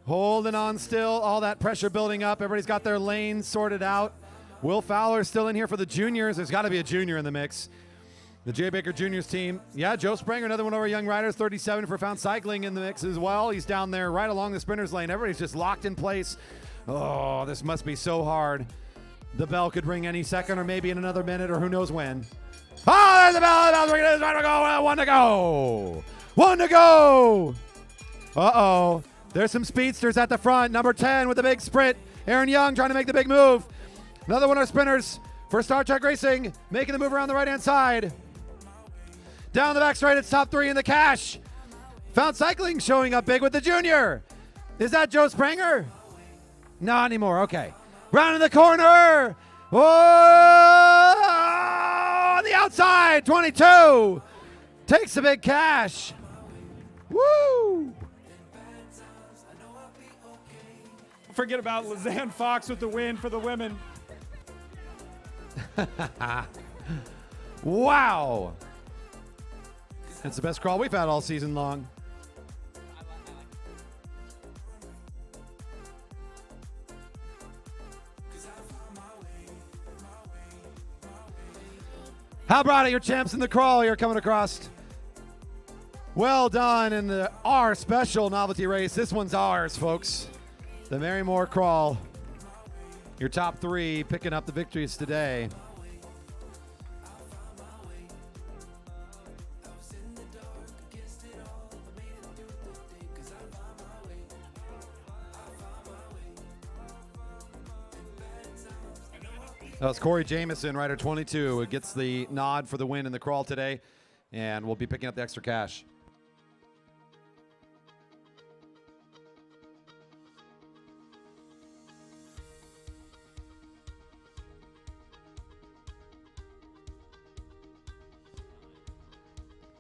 Holding on still. All that pressure building up. Everybody's got their lanes sorted out. Will Fowler's still in here for the juniors. There's got to be a junior in the mix. The Jay Baker Juniors team. Yeah, Joe Spranger, another one of our young riders, 37 for Found Cycling in the mix as well. He's down there right along the sprinters lane. Everybody's just locked in place. Oh, this must be so hard. The bell could ring any second or maybe in another minute or who knows when. Oh, there's the bell. The bell's ringing. There's one to go. One to go. One to go. Uh-oh. There's some speedsters at the front. Number 10 with the big sprint. Aaron Young trying to make the big move. Another one of our sprinters for Star Trek Racing, making the move around the right-hand side. Down the back straight, it's top 3 in the cash. Found Cycling showing up big with the junior. Is that Joe Spranger? Not anymore, okay. Round in the corner. Oh, on the outside, 22. Takes the big cash. Woo! Forget about Lizanne Fox with the win for the women. Wow. That's the best crawl we've had all season long. How about it, your champs in the crawl here coming across. Well done in the R special novelty race. This one's ours, folks. The Marymoor Crawl. Your top 3 picking up the victories today. That was Corey Jamieson, rider 22, who gets the nod for the win in the crawl today, and we'll be picking up the extra cash.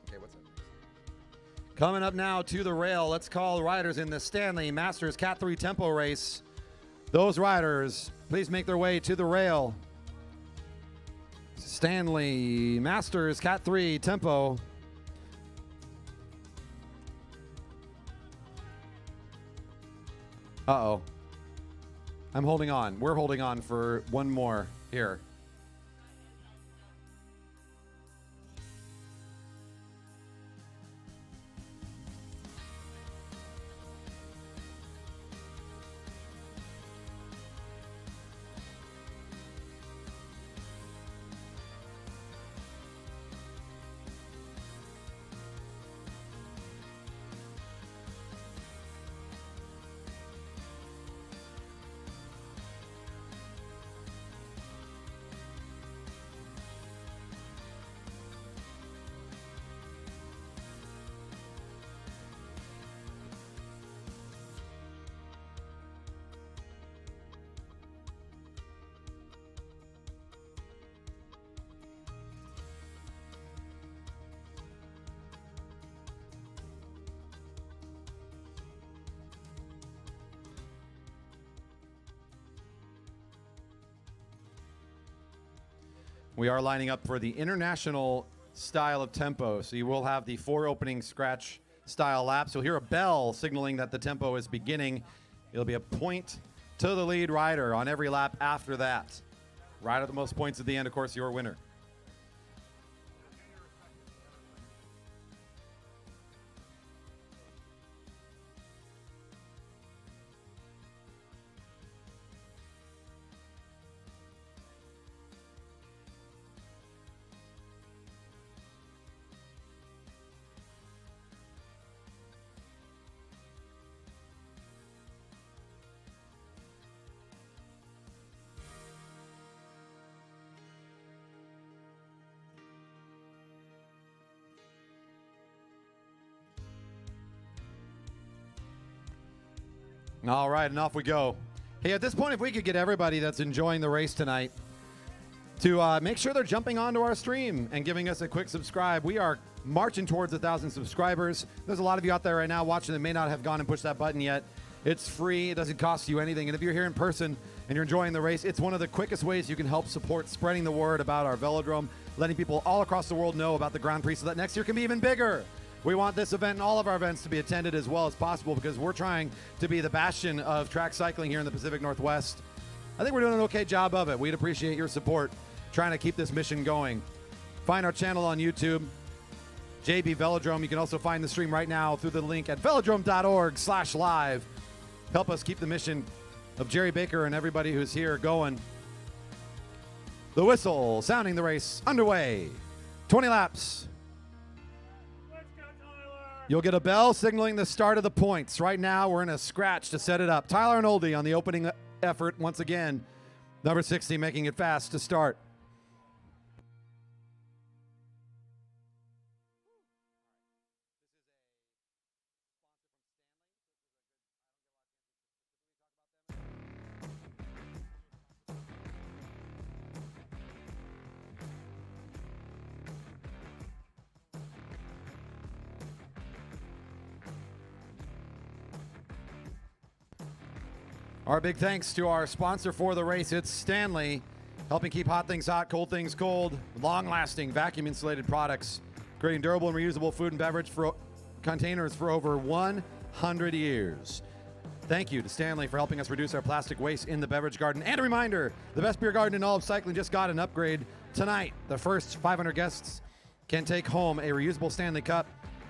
Okay, what's up next? Coming up now to the rail, let's call riders in the Stanley Masters Cat 3 Tempo race. Those riders, please make their way to the rail. Stanley Masters Cat 3 Tempo. Uh-oh. I'm holding on. We're holding on for one more here. We are lining up for the international style of tempo. So you will have the 4 opening scratch style laps. You'll hear a bell signaling that the tempo is beginning. It'll be a point to the lead rider on every lap after that. Rider with the most points at the end, of course, your winner. All right, and off we go. Hey, at this point, if we could get everybody that's enjoying the race tonight to make sure they're jumping onto our stream and giving us a quick subscribe. We are marching towards 1,000 subscribers. There's a lot of you out there right now watching that may not have gone and pushed that button yet. It's free. It doesn't cost you anything. And if you're here in person and you're enjoying the race, it's one of the quickest ways you can help support spreading the word about our Velodrome, letting people all across the world know about the Grand Prix so that next year can be even bigger. We want this event and all of our events to be attended as well as possible because we're trying to be the bastion of track cycling here in the Pacific Northwest. I think we're doing an okay job of it. We'd appreciate your support trying to keep this mission going. Find our channel on YouTube, JB Velodrome. You can also find the stream right now through the link at velodrome.org/live. Help us keep the mission of Jerry Baker and everybody who's here going. The whistle sounding the race underway. 20 laps. You'll get a bell signaling the start of the points. Right now, we're in a scratch to set it up. Tyler and Oldie on the opening effort once again. Number 60 making it fast to start. Our big thanks to our sponsor for the race. It's Stanley, helping keep hot things hot, cold things cold, long-lasting vacuum-insulated products, creating durable and reusable food and beverage containers for over 100 years. Thank you to Stanley for helping us reduce our plastic waste in the beverage garden. And a reminder, the best beer garden in all of cycling just got an upgrade tonight. The first 500 guests can take home a reusable Stanley cup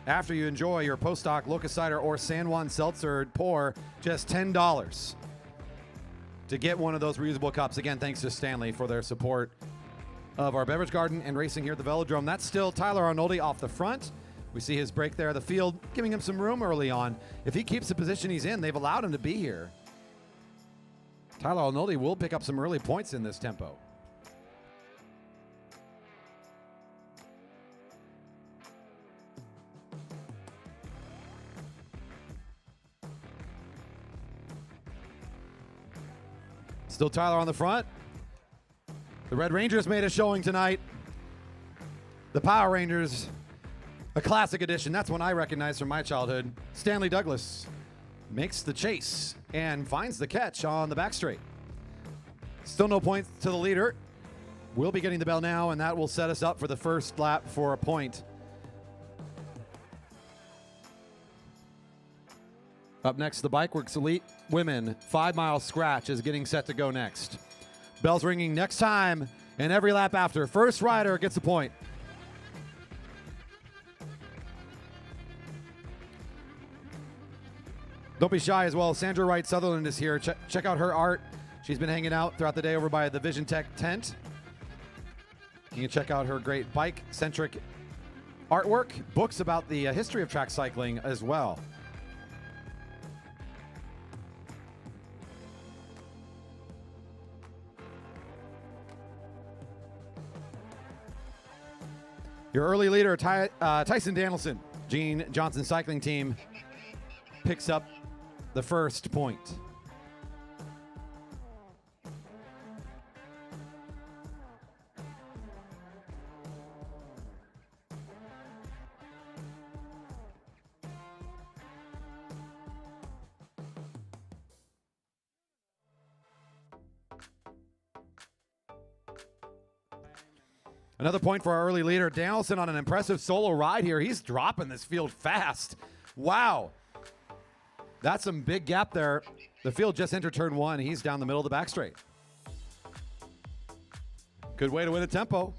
after you enjoy your post-stock Locust Cider or San Juan Seltzer pour, just $10. To get one of those reusable cups. Again, thanks to Stanley for their support of our beverage garden and racing here at the Velodrome. That's still Tyler Arnoldi off the front. We see his break there. The field giving him some room early on. If he keeps the position he's in, they've allowed him to be here. Tyler Arnoldi will pick up some early points in this tempo. Still Tyler on the front. The Red Rangers made a showing tonight. The Power Rangers, a classic edition. That's one I recognize from my childhood. Stanley Douglas makes the chase and finds the catch on the back straight. Still no points to the leader. We'll be getting the bell now, and that will set us up for the first lap for a point. Up next, the BikeWorks Elite Women 5-mile scratch is getting set to go next. Bells ringing next time and every lap after. First rider gets a point. Don't be shy as well. Sandra Wright Sutherland is here. Check out her art. She's been hanging out throughout the day over by the Vision Tech tent. You can check out her great bike-centric artwork, books about the history of track cycling as well. Your early leader, Tyson Danielson, Gene Johnson Cycling Team, picks up the first point. Another point for our early leader, Danielson, on an impressive solo ride here. He's dropping this field fast. Wow. That's some big gap there. The field just entered turn 1. He's down the middle of the back straight. Good way to win a tempo.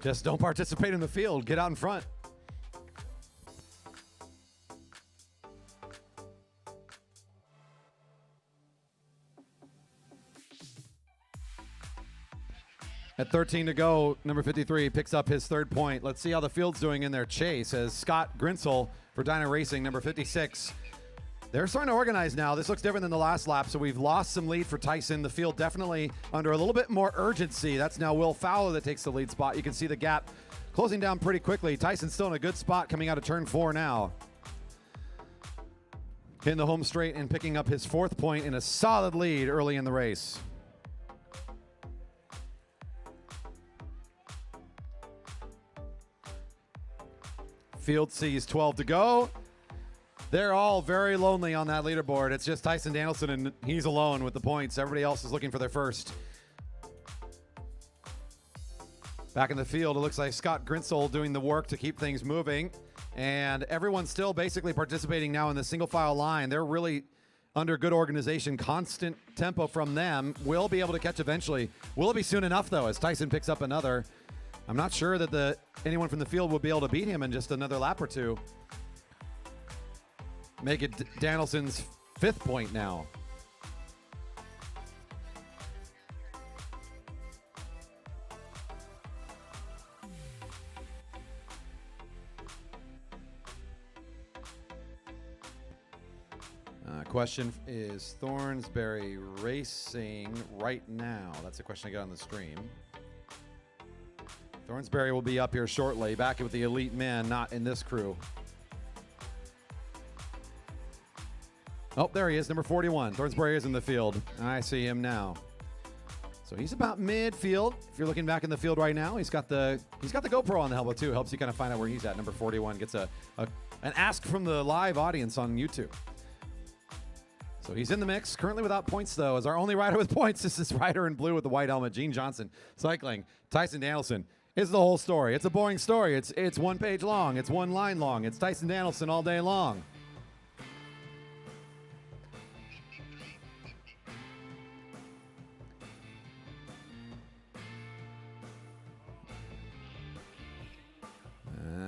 Just don't participate in the field. Get out in front. At 13 to go, number 53 picks up his 3rd point. Let's see how the field's doing in their chase as Scott Grinsel for Dyna Racing, number 56. They're starting to organize now. This looks different than the last lap, so we've lost some lead for Tyson. The field definitely under a little bit more urgency. That's now Will Fowler that takes the lead spot. You can see the gap closing down pretty quickly. Tyson's still in a good spot coming out of turn 4 now. Hitting the home straight and picking up his 4th point in a solid lead early in the race. Field sees 12 to go. They're all very lonely on that leaderboard. It's just Tyson Danielson, and he's alone with the points. Everybody else is looking for their first. Back in the field, it looks like Scott Grinsel doing the work to keep things moving. And everyone's still basically participating now in the single file line. They're really under good organization, constant tempo from them. Will be able to catch eventually. Will it be soon enough, though, as Tyson picks up another? I'm not sure that anyone from the field will be able to beat him in just another lap or two. Make it Danielson's 5th point now. Question is Thornsberry racing right now? That's the question I got on the stream. Thornsberry will be up here shortly, back with the elite men, not in this crew. Oh, there he is, number 41. Thornsberry is in the field. I see him now. So he's about midfield. If you're looking back in the field right now, he's got the GoPro on the helmet too. Helps you kind of find out where he's at. Number 41 gets an ask from the live audience on YouTube. So he's in the mix. Currently without points though. As our only rider with points is this rider in blue with the white helmet, Gene Johnson, cycling. Tyson Danielson is the whole story. It's a boring story. It's 1 page long. It's 1 line long. It's Tyson Danielson all day long.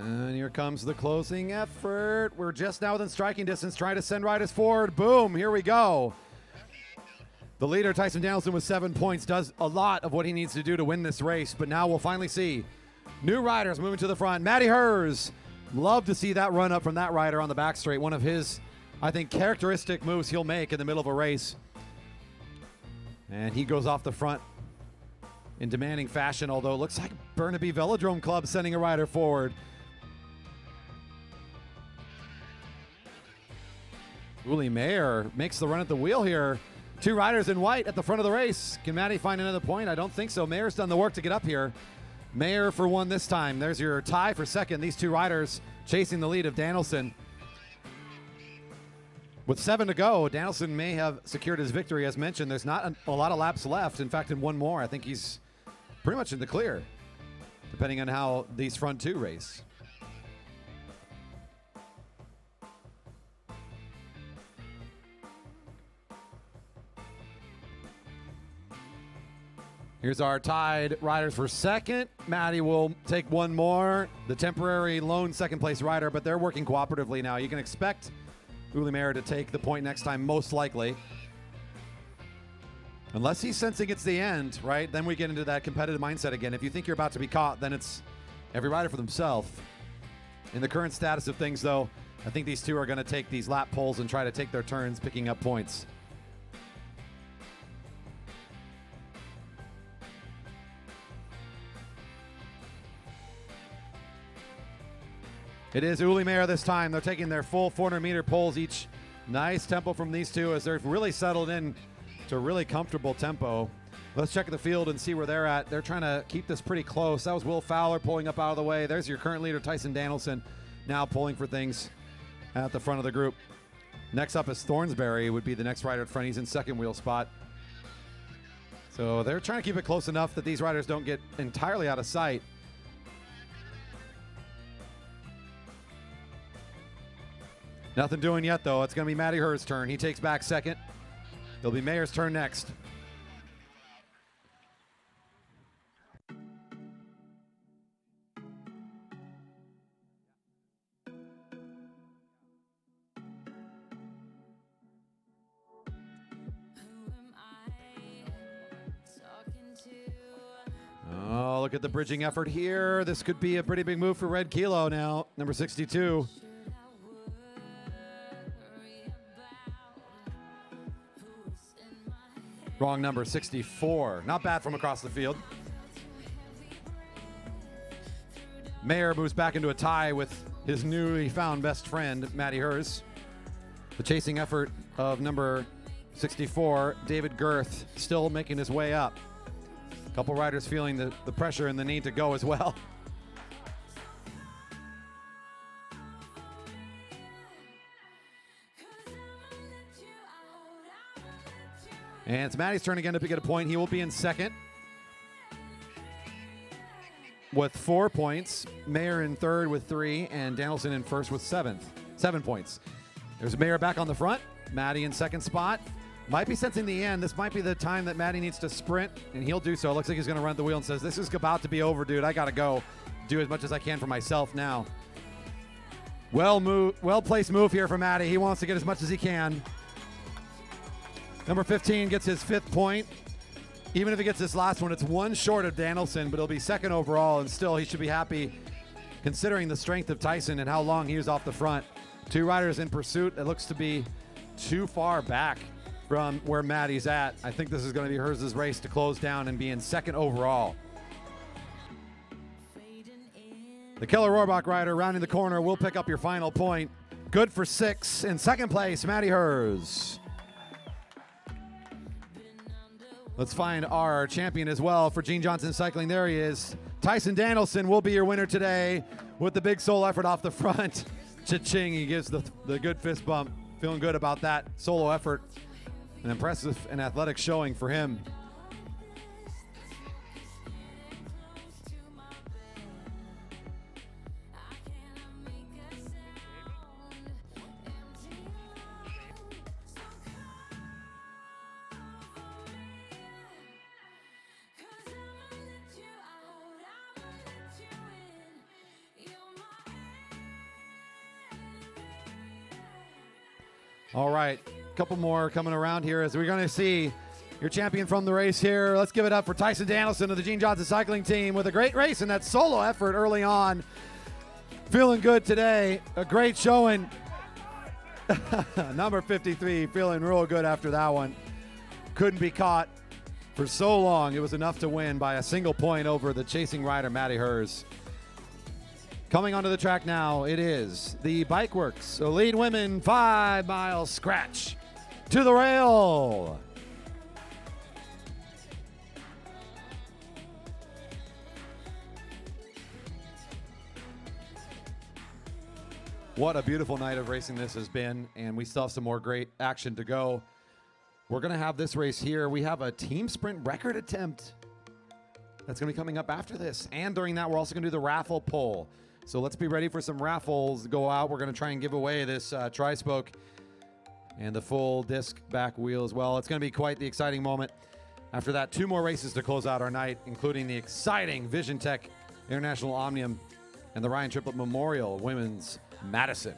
And here comes the closing effort. We're just now within striking distance, trying to send riders forward. Boom, here we go. The leader, Tyson Danielson, with 7 points, does a lot of what he needs to do to win this race, but now we'll finally see new riders moving to the front. Matty Hers, love to see that run up from that rider on the back straight. One of his, I think, characteristic moves he'll make in the middle of a race. And he goes off the front in demanding fashion, although it looks like Burnaby Velodrome Club sending a rider forward. Uli Mayer makes the run at the wheel here. 2 riders in white at the front of the race. Can Matty find another point? I don't think so. Mayer's done the work to get up here. Mayer for 1 this time. There's your tie for 2nd. These 2 riders chasing the lead of Danielson. With 7 to go, Danielson may have secured his victory. As mentioned, there's not a lot of laps left. In fact, in 1 more, I think he's pretty much in the clear, depending on how these front 2 race. Here's our tied riders for 2nd. Matty will take 1 more. The temporary lone 2nd place rider, but they're working cooperatively now. You can expect Uli Mayer to take the point next time, most likely. Unless he's sensing it's the end, right? Then we get into that competitive mindset again. If you think you're about to be caught, then it's every rider for themselves. In the current status of things, though, I think these 2 are going to take these lap pulls and try to take their turns picking up points. It is Uli Mayer this time. They're taking their full 400-meter pulls each. Nice tempo from these 2 as they're really settled in to really comfortable tempo. Let's check the field and see where they're at. They're trying to keep this pretty close. That was Will Fowler pulling up out of the way. There's your current leader, Tyson Danielson, now pulling for things at the front of the group. Next up is Thornsberry, would be the next rider at front. He's in 2nd wheel spot. So they're trying to keep it close enough that these riders don't get entirely out of sight. Nothing doing yet, though. It's going to be Matty Hur's turn. He takes back second. It'll be Mayer's turn next. Oh, look at the bridging effort here. This could be a pretty big move for Red Kilo now, number 62. Wrong number, 64. Not bad from across the field. Mayer moves back into a tie with his newly found best friend, Matty Hurs. The chasing effort of number 64, David Girth, still making his way up. A couple riders feeling the pressure and the need to go as well. And it's Matty's turn again to pick at a point. He will be in second with 4 points. Mayer in third with 3, and Danielson in first with 7 points. There's Mayer back on the front. Matty in second spot. Might be sensing the end. This might be the time that Matty needs to sprint, and he'll do so. It looks like he's going to run the wheel and says, this is about to be over, dude. I got to go do as much as I can for myself now. Well-placed move here for Matty. He wants to get as much as he can. Number 15 gets his 5th point. Even if he gets this last one, it's one short of Danielson, but he'll be second overall, and still he should be happy considering the strength of Tyson and how long he was off the front. 2 riders in pursuit. It looks to be too far back from where Matty's at. I think this is going to be Hurs' race to close down and be in second overall. The Keller Rohrbach rider rounding the corner will pick up your final point. Good for 6. In second place, Matty Hurs. Let's find our champion as well for Gene Johnson Cycling. There he is. Tyson Danielson will be your winner today with the big solo effort off the front. Cha-ching, he gives the good fist bump. Feeling good about that solo effort. An impressive and athletic showing for him. All right, a couple more coming around here as we're going to see your champion from the race here. Let's give it up for Tyson Danielson of the Gene Johnson Cycling Team with a great race and that solo effort early on. Feeling good today. A great showing. Number 53 feeling real good after that one. Couldn't be caught for so long. It was enough to win by a single point over the chasing rider, Matty Hurs. Coming onto the track now, it is the BikeWorks Elite Women 5-mile scratch to the rail. What a beautiful night of racing this has been, and we still have some more great action to go. We're going to have this race here. We have a team sprint record attempt that's going to be coming up after this, and during that, we're also going to do the raffle poll. So let's be ready for some raffles to go out. We're going to try and give away this tri-spoke and the full disc back wheel as well. It's going to be quite the exciting moment. After that, 2 more races to close out our night, including the exciting Vision Tech International Omnium and the Ryan Triplett Memorial Women's Madison.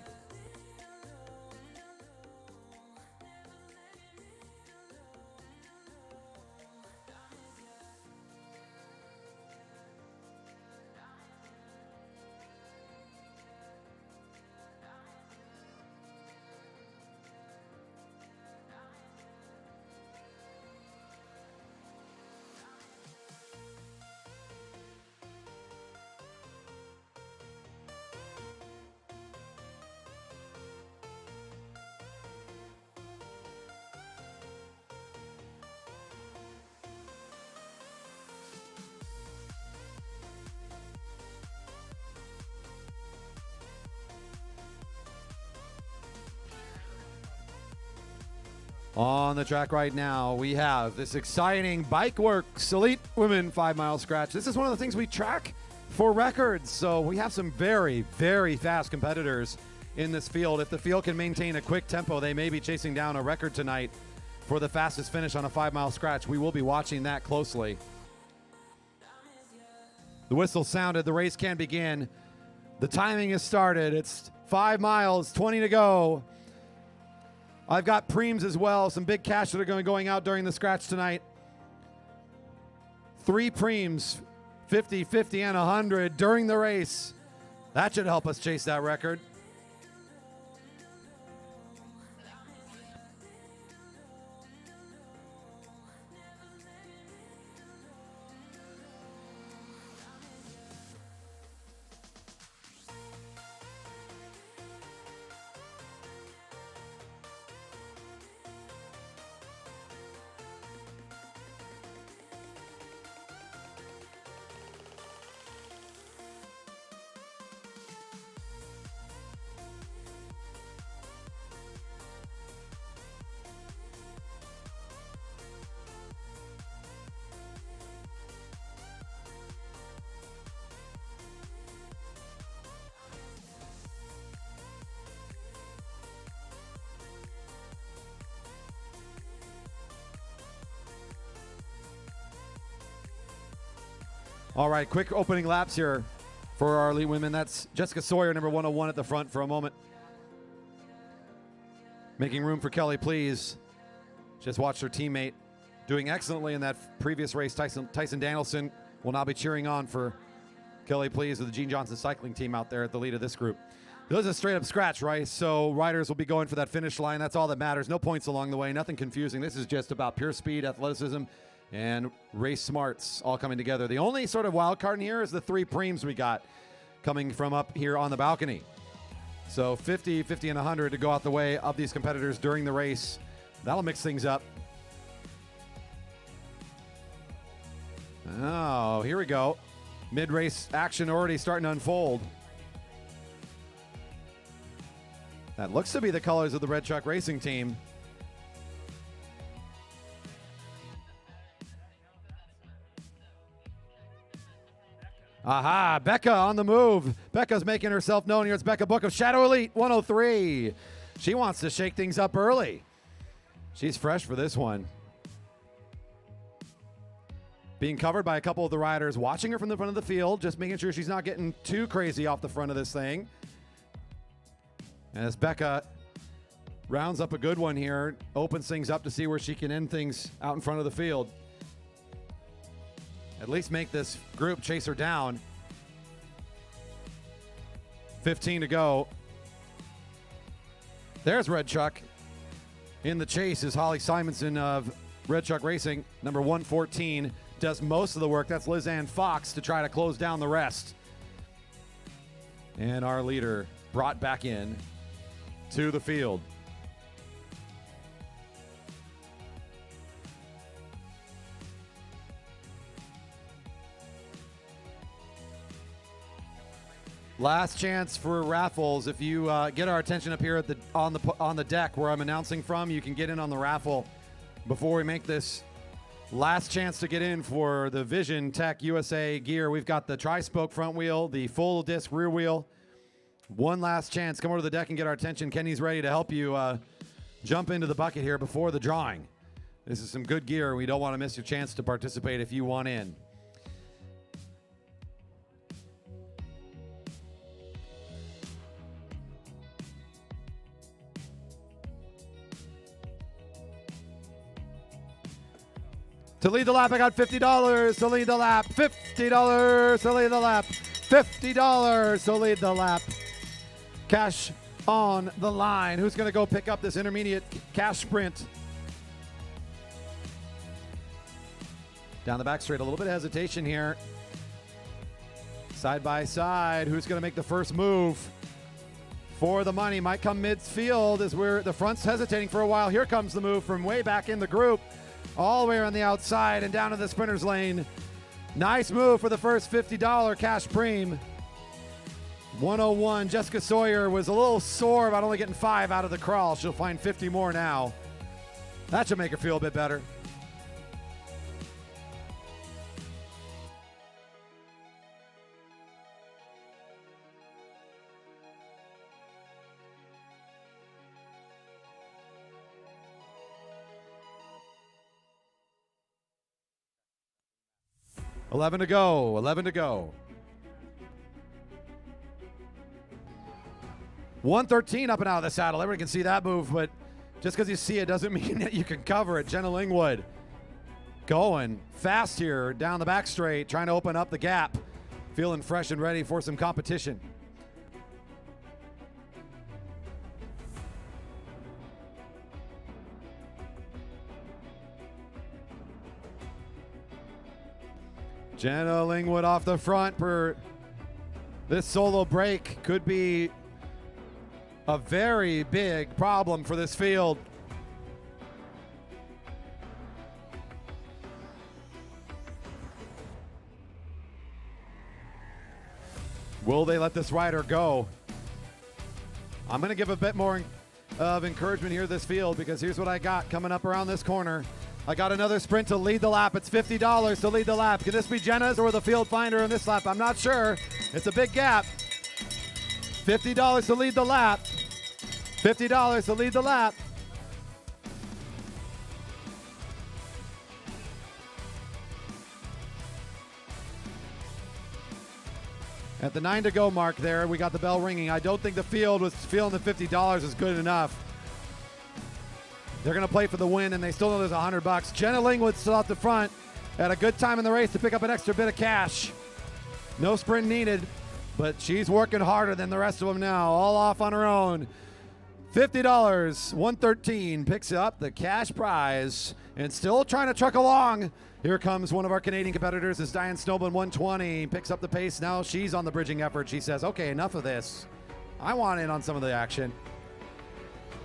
On the track right now, we have this exciting BikeWorks Elite Women 5-mile scratch. This is one of the things we track for records. So we have some very, very fast competitors in this field. If the field can maintain a quick tempo, they may be chasing down a record tonight for the fastest finish on a 5-mile scratch. We will be watching that closely. The whistle sounded. The race can begin. The timing has started. It's 5 miles, 20 to go. I've got preems as well, some big cash that are going out during the scratch tonight. 3 preems, 50, 50, and 100 during the race. That should help us chase that record. All right, quick opening laps here for our elite women. That's Jessica Sawyer, number 101 at the front for a moment. Making room for Kelly, please. Just watched her teammate doing excellently in that previous race. Tyson Danielson will now be cheering on for Kelly, please, with the Gene Johnson cycling team out there at the lead of this group. This is a straight-up scratch race, so riders will be going for that finish line. That's all that matters. No points along the way, nothing confusing. This is just about pure speed, athleticism, and race smarts all coming together. The only sort of wild card in here is the 3 preems we got coming from up here on the balcony. So 50, 50, and 100 to go out the way of these competitors during the race. That'll mix things up. Oh, here we go. Mid-race action already starting to unfold. That looks to be the colors of the Red Truck Racing team. Aha, Becca on the move. Becca's making herself known here. It's Becca Book of Shadow Elite 103. She wants to shake things up early. She's fresh for this one. Being covered by a couple of the riders, watching her from the front of the field, just making sure she's not getting too crazy off the front of this thing. And as Becca rounds up a good one here, opens things up to see where she can end things out in front of the field. At least make this group chase her down. 15 to go. There's Red Truck. In the chase is Holly Simonson of Red Truck Racing, number 114. Does most of the work. That's Liz Ann Fox to try to close down the rest. And our leader brought back in to the field. Last chance for raffles. If you get our attention up here at on the deck where I'm announcing from, you can get in on the raffle before we make this last chance to get in for the Vision Tech USA gear. We've got the tri-spoke front wheel, the full disc rear wheel. One last chance. Come over to the deck and get our attention. Kenny's ready to help you jump into the bucket here before the drawing. This is some good gear. We don't want to miss your chance to participate if you want in. To lead the lap, I got $50 to lead the lap. $50 to lead the lap. $50 to lead the lap. Cash on the line. Who's going to go pick up this intermediate cash sprint? Down the back straight, a little bit of hesitation here. Side by side, who's going to make the first move for the money? Might come midfield as the front's hesitating for a while. Here comes the move from way back in the group. All the way on the outside and down to the sprinter's lane. Nice move for the first $50 cash preem. 101. Jessica Sawyer was a little sore about only getting 5 out of the crawl. She'll find 50 more now. That should make her feel a bit better. 11 to go. 11 to go. 113 up and out of the saddle. Everyone can see that move, but just because you see it doesn't mean that you can cover it. Jenna Lingwood going fast here down the back straight, trying to open up the gap. Feeling fresh and ready for some competition. Jenna Lingwood off the front for this solo break. Could be a very big problem for this field. Will they let this rider go? I'm going to give a bit more of encouragement here to this field, because here's what I got coming up around this corner. I got another sprint to lead the lap. It's $50 to lead the lap. Can this be Jenna's or the field finder in this lap? I'm not sure. It's a big gap. $50 to lead the lap. $50 to lead the lap. At the 9 to go mark there, we got the bell ringing. I don't think the field was feeling the $50 is good enough. They're going to play for the win, and they still know there's $100. Jenna Lingwood still out the front at a good time in the race to pick up an extra bit of cash. No sprint needed, but she's working harder than the rest of them now, all off on her own. $50, 113 picks up the cash prize and still trying to truck along. Here comes one of our Canadian competitors, is Diane Snowman, 120, picks up the pace. Now she's on the bridging effort. She says, okay, enough of this. I want in on some of the action.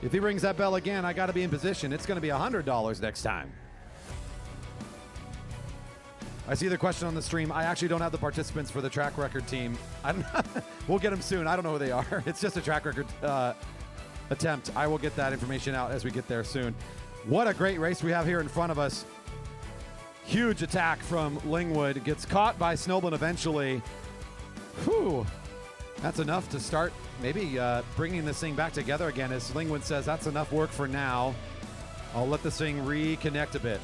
If he rings that bell again, I got to be in position. It's going to be $100 next time. I see the question on the stream. I actually don't have the participants for the track record team. We'll get them soon. I don't know who they are. It's just a track record attempt. I will get that information out as we get there soon. What a great race we have here in front of us. Huge attack from Lingwood. Gets caught by Snowman eventually. Whew. That's enough to start maybe bringing this thing back together again. As Lingwood says, that's enough work for now. I'll let this thing reconnect a bit.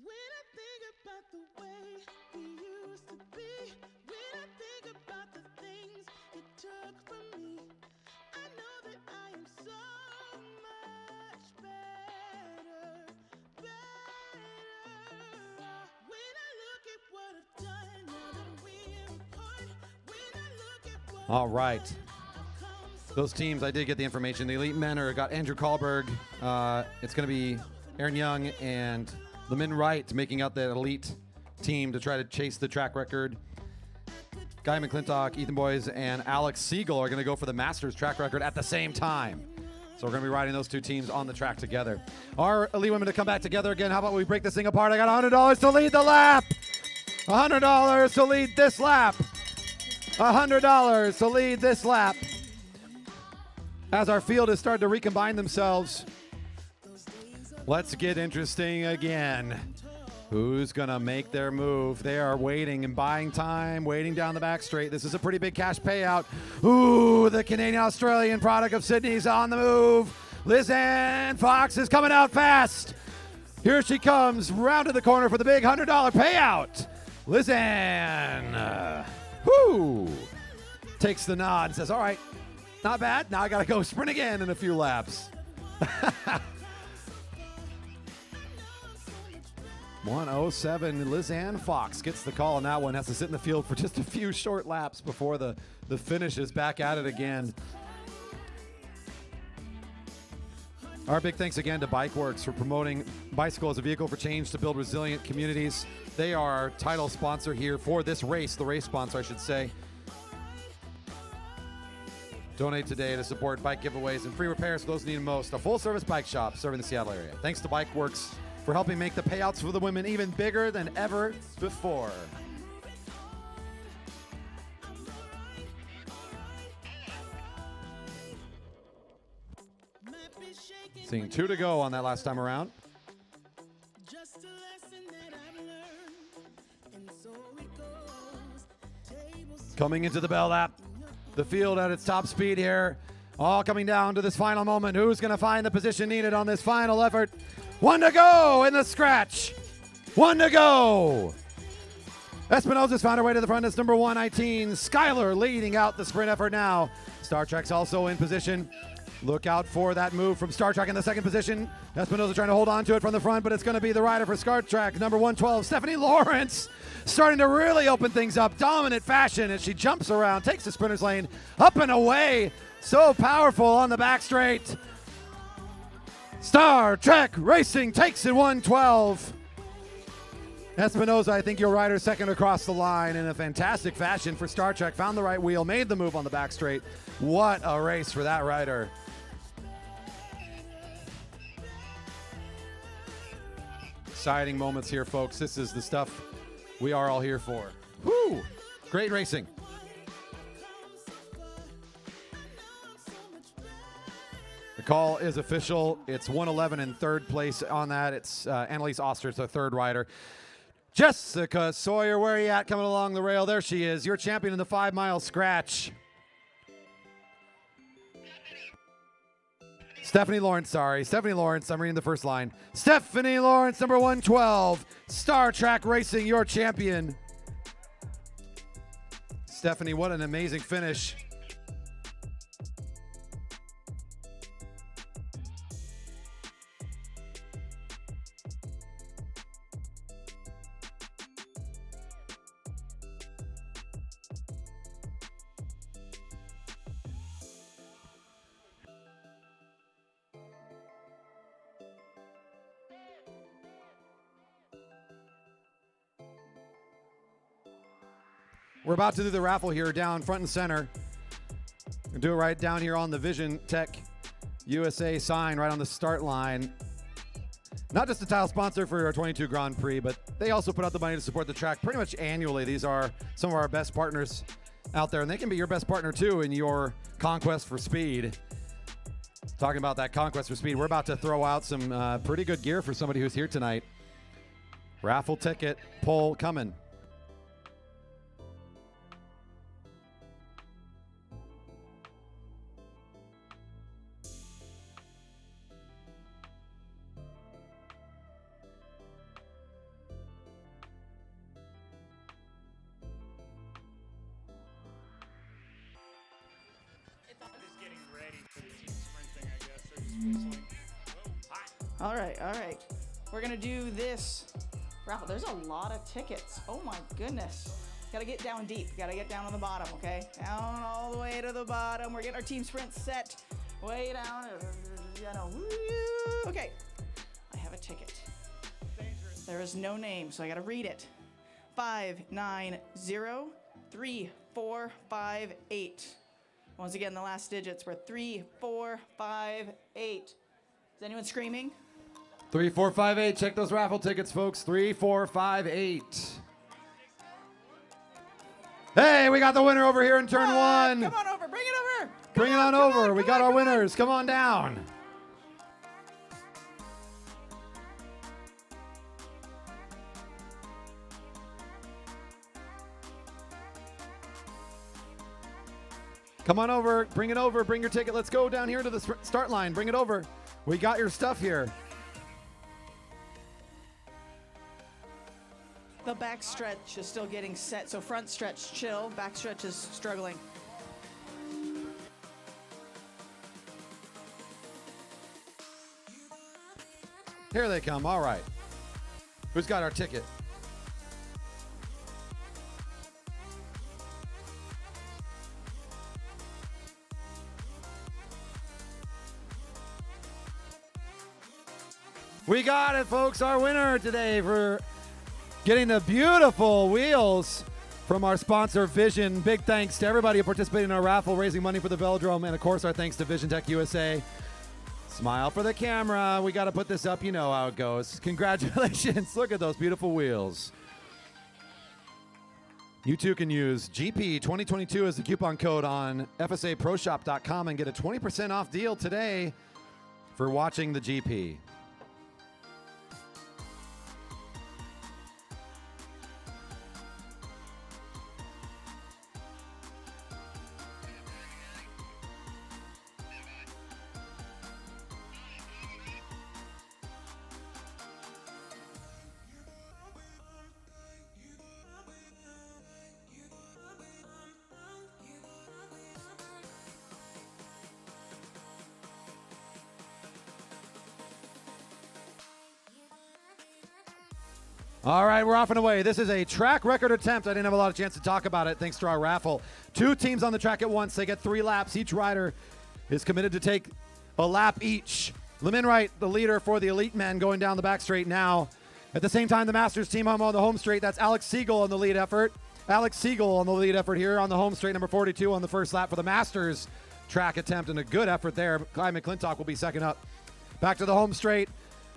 When I think about the way we used to be, when I think about the things you took from me, I know that I am so much better. When I look at what I've done now that we're apart, when I look at what All right. Those teams, I did get the information. The elite men got Andrew Kahlberg. It's going to be Aaron Young and Lemin Wright making out that elite team to try to chase the track record. Guy McClintock, Ethan Boys, and Alex Seigel are going to go for the Masters track record at the same time. So we're going to be riding those two teams on the track together. Our elite women to come back together again. How about we break this thing apart? I got $100 to lead the lap. $100 to lead this lap. $100 to lead this lap. As our field has started to recombine themselves, let's get interesting again. Who's going to make their move? They are waiting and buying time, waiting down the back straight. This is a pretty big cash payout. Ooh, the Canadian-Australian product of Sydney's on the move. Lisanne Fox is coming out fast. Here she comes, round to the corner for the big $100 payout. Lisanne, takes the nod and says, all right, not bad. Now I got to go sprint again in a few laps. 107, Lisanne Fox gets the call on that one. Has to sit in the field for just a few short laps before the finish is back at it again. Our big thanks again to BikeWorks for promoting bicycle as a vehicle for change to build resilient communities. They are our title sponsor here for this race, the race sponsor, I should say. Donate today to support bike giveaways and free repairs for those who need them most. A full-service bike shop serving the Seattle area. Thanks to BikeWorks for helping make the payouts for the women even bigger than ever before. Seeing 2 to go on that last time around. Coming into the bell lap. The field at its top speed here. All coming down to this final moment. Who's going to find the position needed on this final effort? 1 to go in the scratch. 1 to go. Espinosa's found her way to the front. It's number 119. Skylar leading out the sprint effort now. Star Trek's also in position. Look out for that move from Star Trek in the second position. Espinosa trying to hold on to it from the front, but it's going to be the rider for Star Trek, number 112, Stephanie Lawrence, starting to really open things up. Dominant fashion as she jumps around, takes the sprinter's lane, up and away. So powerful on the back straight. Star Trek Racing takes it 112. Espinosa, I think your rider second across the line in a fantastic fashion for Star Trek. Found the right wheel, made the move on the back straight. What a race for that rider. Exciting moments here, folks. This is the stuff we are all here for. Woo! Great racing. The call is official. It's 111 in third place on that. It's Annalise Oster's the third rider. Jessica Sawyer, where are you at coming along the rail? There she is, your champion in the 5 mile scratch. Stephanie Lawrence, I'm reading the first line. Stephanie Lawrence, number 112. Star Trek Racing, your champion. Stephanie, what an amazing finish. We're about to do the raffle here down front and center. We'll do it right down here on the Vision Tech USA sign right on the start line. Not just a title sponsor for our 22 Grand Prix, but they also put out the money to support the track pretty much annually. These are some of our best partners out there, and they can be your best partner too in your conquest for speed. Talking about that conquest for speed, we're about to throw out some pretty good gear for somebody who's here tonight. Raffle ticket pull coming. All right. We're gonna do this raffle. There's a lot of tickets. Oh my goodness. Gotta get down deep. Gotta get down on the bottom, okay? Down all the way to the bottom. We're getting our team sprint set. Way down. Okay. I have a ticket. There is no name, so I gotta read it. 590345 Once again, the last digits were 3458. Is anyone screaming? 3458. Check those raffle tickets, folks. 3458. Hey, we got the winner over here in turn one. Come on over. Bring it over. Bring it on over. We got our winners. Come on down. Come on over. Bring it over. Bring your ticket. Let's go down here to the start line. Bring it over. We got your stuff here. The back stretch is still getting set, so front stretch chill, back stretch is struggling. Here they come. All right. Who's got our ticket? We got it, folks. Our winner today for getting the beautiful wheels from our sponsor, Vision. Big thanks to everybody who participated in our raffle, raising money for the Velodrome. And, of course, our thanks to Vision Tech USA. Smile for the camera. We got to put this up. You know how it goes. Congratulations. Look at those beautiful wheels. You too can use GP 2022 as the coupon code on FSAProshop.com and get a 20% off deal today for watching the GP. All right, we're off and away. This is a track record attempt. I didn't have a lot of chance to talk about it thanks to our raffle. 2 teams on the track at once. They get 3 laps. Each rider is committed to take a lap each. Leminwright, the leader for the elite men, going down the back straight now. At the same time, the Masters team on the home straight. That's Alex Seigel on the lead effort. Alex Seigel on the lead effort here on the home straight, number 42 on the first lap for the Masters track attempt, and a good effort there. Guy McClintock will be second up. Back to the home straight.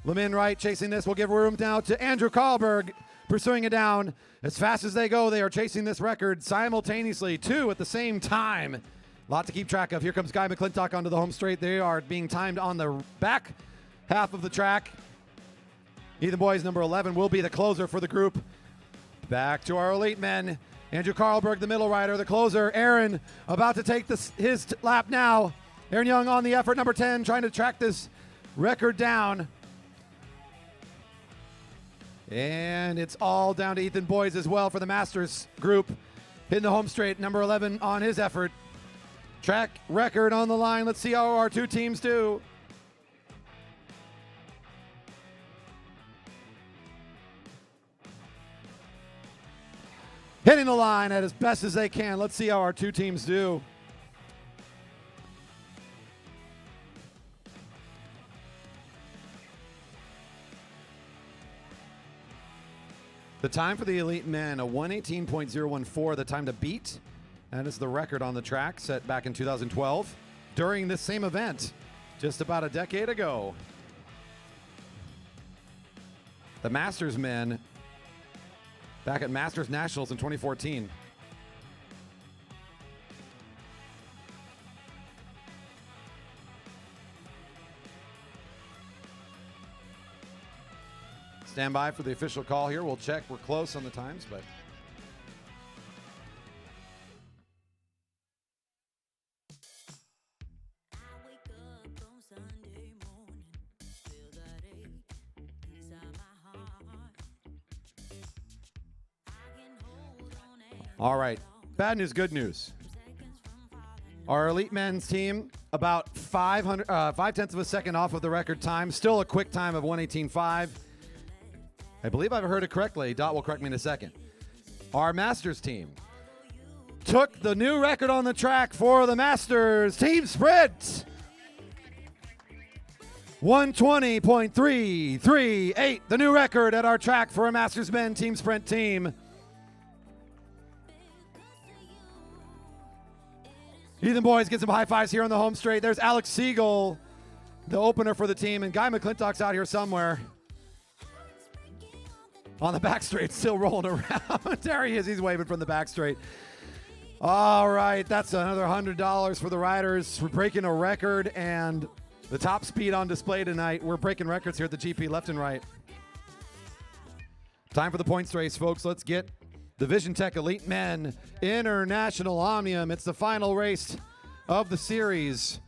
Leminwright chasing this. We'll give room now to Andrew Karlberg, pursuing it down. As fast as they go, they are chasing this record simultaneously, 2 at the same time. A lot to keep track of. Here comes Guy McClintock onto the home straight. They are being timed on the back half of the track. Ethan Boys, number 11, will be the closer for the group. Back to our elite men. Andrew Karlberg, the middle rider, the closer. Aaron about to take his lap now. Aaron Young on the effort, number 10, trying to track this record down. And it's all down to Ethan Boys as well for the Masters group. Hitting the home straight, number 11 on his effort. Track record on the line. Let's see how our 2 teams do. Hitting the line at as best as they can. Let's see how our 2 teams do. The time for the elite men, a 1:18.014, the time to beat. That is the record on the track set back in 2012 during this same event just about a decade ago. The Masters men back at Masters Nationals in 2014. Stand by for the official call here. We'll check. We're close on the times, but all right. Bad news, good news. Our elite men's team about 5/10 of a second off of the record time. Still a quick time of 1:18.5. I believe I've heard it correctly. Dot will correct me in a second. Our Masters team took the new record on the track for the Masters team sprint. 1:20.338, the new record at our track for a Masters men team sprint team. Ethan Boys get some high fives here on the home straight. There's Alex Seigel, the opener for the team, and Guy McClintock's out here somewhere. On the back straight, still rolling around. There he is. He's waving from the back straight. All right, that's another $100 for the riders. We're breaking a record, and the top speed on display tonight. We're breaking records here at the GP left and right. Time for the points race, folks. Let's get the Vision Tech Elite Men International Omnium. It's the final race of the series.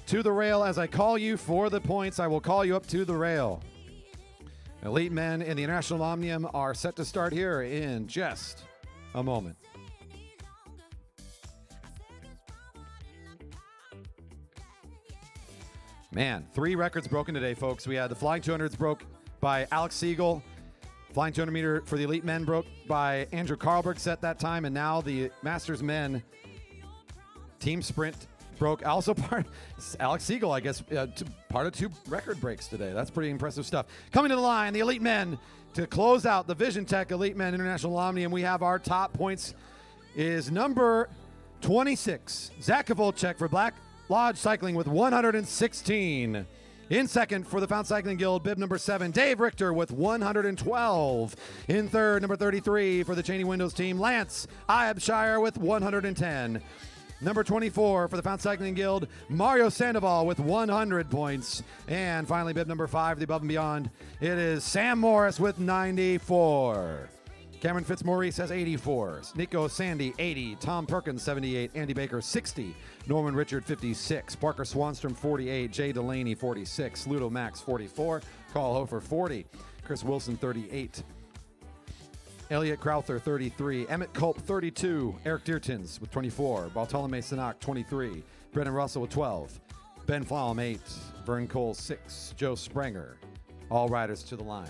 To the rail. As I call you for the points, I will call you up to the rail. Elite men in the International Omnium are set to start here in just a moment. Man, 3 records broken today, folks. We had the Flying 200s broke by Alex Seigel. Flying 200 meter for the elite men broke by Andrew Karlberg set that time. And now the Masters men team sprint broke also Alex Seigel, I guess, part of 2 record breaks today. That's pretty impressive stuff. Coming to the line, the Elite Men to close out the Vision Tech Elite Men International Omnium. We have our top points is number 26, Zak Kovalcic for Black Lodge Cycling with 116. In second for the Fountain Cycling Guild, bib number 7, Dave Richter with 112. In third, number 33 for the Cheney Windows team, Lance Abshire with 110. Number 24 for the Fountain Cycling Guild, Mario Sandoval with 100 points. And finally, bib number 5, the Above and Beyond, it is Sam Morris with 94. Cameron Fitzmaurice has 84. Nico Sandy, 80. Tom Perkins, 78. Andy Baker, 60. Norman Richard, 56. Parker Swanstrom, 48. Jay Delaney, 46. Ludo Max, 44. Carl Hofer, 40. Chris Wilson, 38. Elliot Crowther, 33. Emmett Culp, 32. Eric Deertons with 24. Bartolome Sinak, 23. Brendan Russell with 12. Ben Flom, 8. Vern Cole, 6. Joe Sprenger. All riders to the line.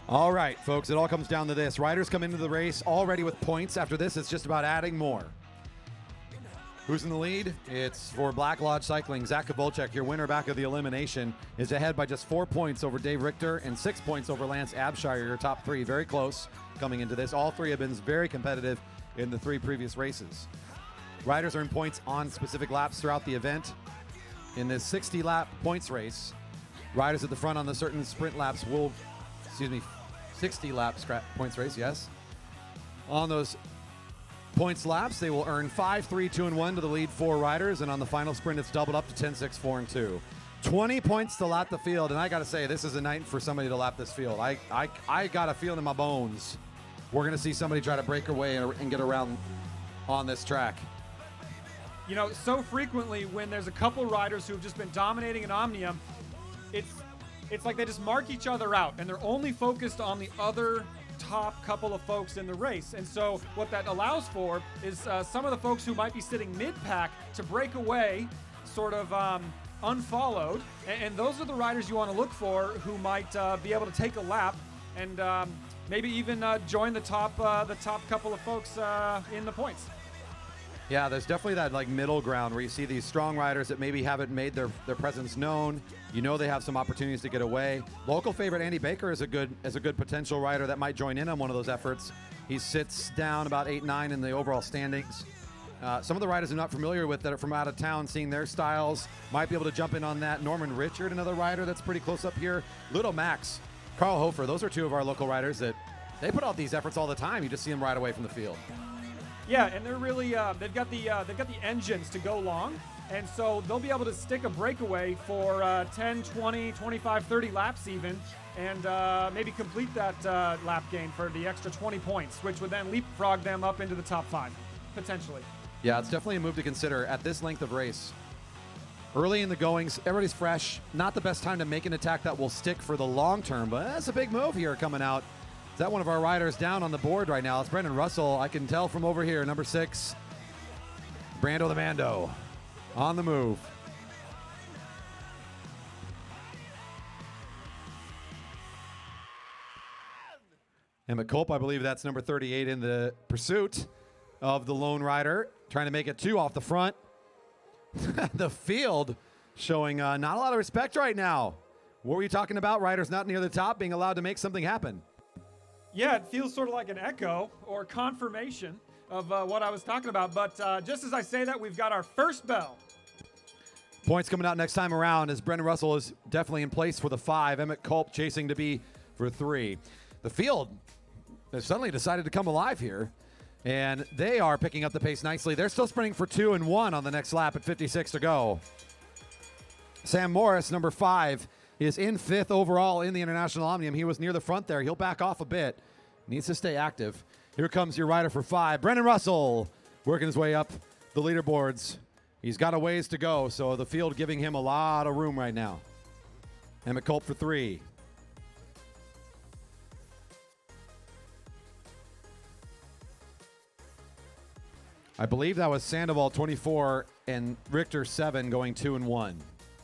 All right, folks, it all comes down to this. Riders come into the race already with points. After this, it's just about adding more. Who's in the lead? It's for Black Lodge Cycling. Zak Kovalcic, your winner back of the elimination, is ahead by just 4 points over Dave Richter and 6 points over Lance Abshire, your top 3. Very close coming into this. All 3 have been very competitive in the 3 previous races. Riders earn points on specific laps throughout the event. In this 60-lap points race, riders at the front on the certain sprint laps will, 60-lap points race, yes. On those points laps, they will earn 5, 3, 2, and 1 to the lead 4 riders, and on the final sprint, it's doubled up to 10, 6, 4, and 2. 20 points to lap the field, and I got to say, this is a night for somebody to lap this field. I got a feeling in my bones we're going to see somebody try to break away and get around on this track. You know, so frequently when there's a couple riders who have just been dominating an Omnium, it's like they just mark each other out, and they're only focused on the other top couple of folks in the race. And so what that allows for is some of the folks who might be sitting mid-pack to break away sort of unfollowed. And those are the riders you want to look for who might be able to take a lap and maybe even join the top couple of folks in the points. Yeah, there's definitely that like middle ground where you see these strong riders that maybe haven't made their presence known. You know they have some opportunities to get away. Local favorite Andy Baker is a good potential rider that might join in on one of those efforts. He sits down about 8-9 in the overall standings. Some of the riders I'm not familiar with that are from out of town, seeing their styles, might be able to jump in on that. Norman Richard, another rider that's pretty close up here. Ludo Max, Carl Hofer, those are 2 of our local riders that they put out these efforts all the time. You just see them right away from the field. Yeah, and they're really they've got the engines to go long, and so they'll be able to stick a breakaway for 10, 20, 25, 30 laps even, and maybe complete that lap gain for the extra 20 points, which would then leapfrog them up into the top 5, potentially. Yeah, it's definitely a move to consider at this length of race. Early in the goings, everybody's fresh. Not the best time to make an attack that will stick for the long term, but that's a big move here coming out. Is that one of our riders down on the board right now? It's Brendan Russell. I can tell from over here, number 6, Brando the Mando, on the move. Emmett Culp, I believe that's number 38 in the pursuit of the lone rider, trying to make it 2 off the front. The field showing not a lot of respect right now. What were you talking about? Riders not near the top being allowed to make something happen. Yeah, it feels sort of like an echo or confirmation of what I was talking about. But just as I say that, we've got our first bell. Points coming out next time around as Brendan Russell is definitely in place for the 5. Emmett Culp chasing to be for 3. The field has suddenly decided to come alive here, and they are picking up the pace nicely. They're still sprinting for 2 and 1 on the next lap at 56 to go. Sam Morris, number 5, is in 5th overall in the International Omnium. He was near the front there. He'll back off a bit. Needs to stay active. Here comes your rider for 5. Brendan Russell working his way up the leaderboards. He's got a ways to go, so the field giving him a lot of room right now. And McClintock for 3. I believe that was Sandoval 24 and Richter 7 going 2 and 1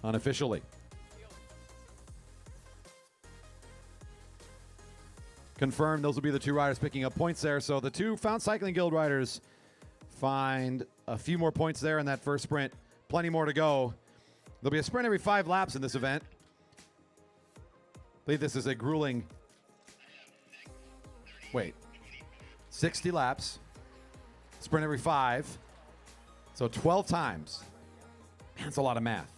unofficially. Confirmed, those will be the 2 riders picking up points there. So the 2 Found Cycling Guild riders find a few more points there in that first sprint. Plenty more to go. There'll be a sprint every 5 laps in this event. I believe this is a grueling, 60 laps. Sprint every 5. So 12 times. Man, that's a lot of math.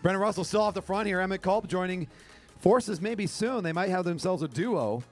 Brendan Russell still off the front here. Emmett Culp joining forces maybe soon. They might have themselves a duo.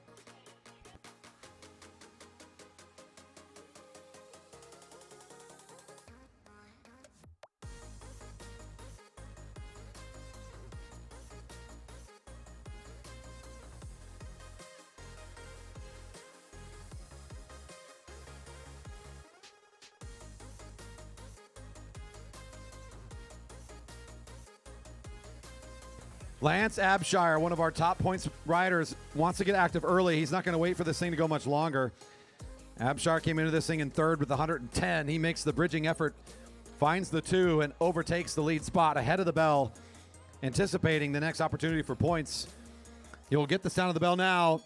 Lance Abshire, one of our top points riders, wants to get active early. He's not going to wait for this thing to go much longer. Abshire came into this thing in 3rd with 110. He makes the bridging effort, finds the 2, and overtakes the lead spot ahead of the bell, anticipating the next opportunity for points. He'll get the sound of the bell now.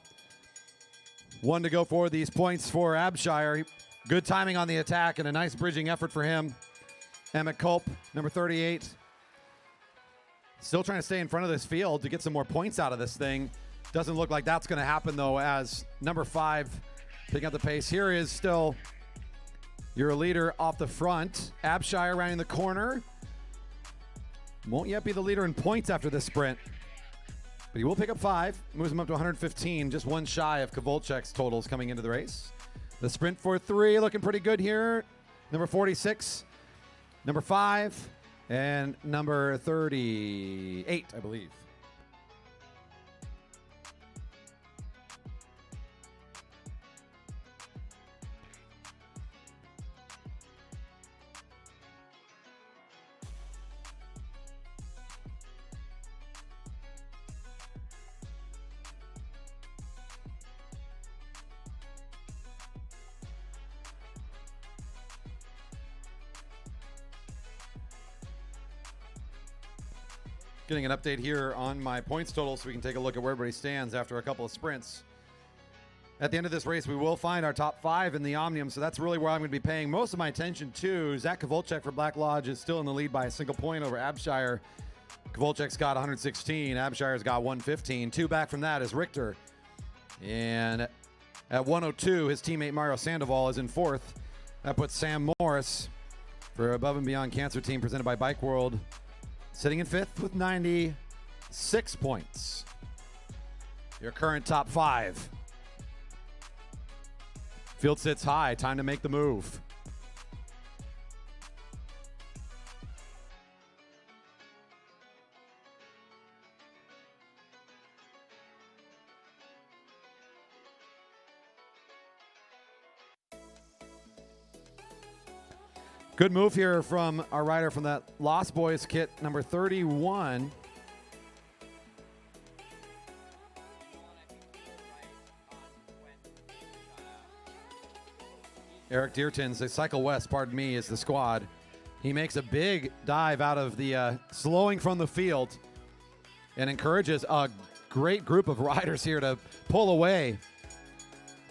1 to go for these points for Abshire. Good timing on the attack and a nice bridging effort for him. Emmett Culp, number 38. Still trying to stay in front of this field to get some more points out of this thing. Doesn't look like that's going to happen, though, as number 5 picking up the pace. Here is still your leader off the front. Abshire rounding the corner. Won't yet be the leader in points after this sprint, but he will pick up 5. Moves him up to 115, just 1 shy of Kovalcic's totals coming into the race. The sprint for 3 looking pretty good here. Number 46, number 5, and number 38, I believe. Getting an update here on my points total so we can take a look at where everybody stands after a couple of sprints. At the end of this race, we will find our top 5 in the Omnium, so that's really where I'm going to be paying most of my attention to. Zak Kovalcic for Black Lodge is still in the lead by a single point over Abshire. Kovalcic's got 116. Abshire's got 115. 2 back from that is Richter. And at 102, his teammate Mario Sandoval is in 4th. That puts Sam Morris for Above and Beyond Cancer Team presented by Bike World sitting in 5th with 96 points. Your current top 5. Field sits high. Time to make the move. Good move here from our rider from that Lost Boys kit, number 31. Eric Deartons, the Cycle West, pardon me, is the squad. He makes a big dive out of the slowing from the field and encourages a great group of riders here to pull away.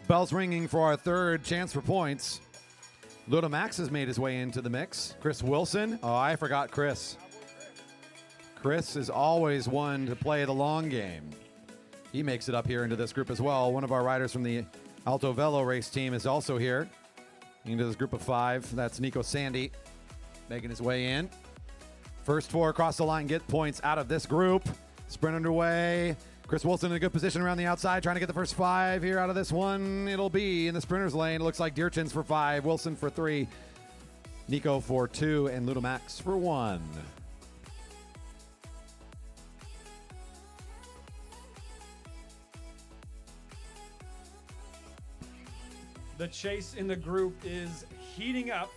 Bells ringing for our 3rd chance for points. Ludo Max has made his way into the mix. Chris Wilson. Oh, I forgot Chris. Chris is always one to play the long game. He makes it up here into this group as well. One of our riders from the Alto Velo race team is also here. into this group of 5. That's Nico Sandy making his way in. First 4 across the line get points out of this group. Sprint underway. Chris Wilson in a good position around the outside, trying to get the first 5 here out of this one. It'll be in the sprinters lane. It looks like Dierchens for 5, Wilson for 3, Nico for 2, and Ludomax for 1. The chase in the group is heating up,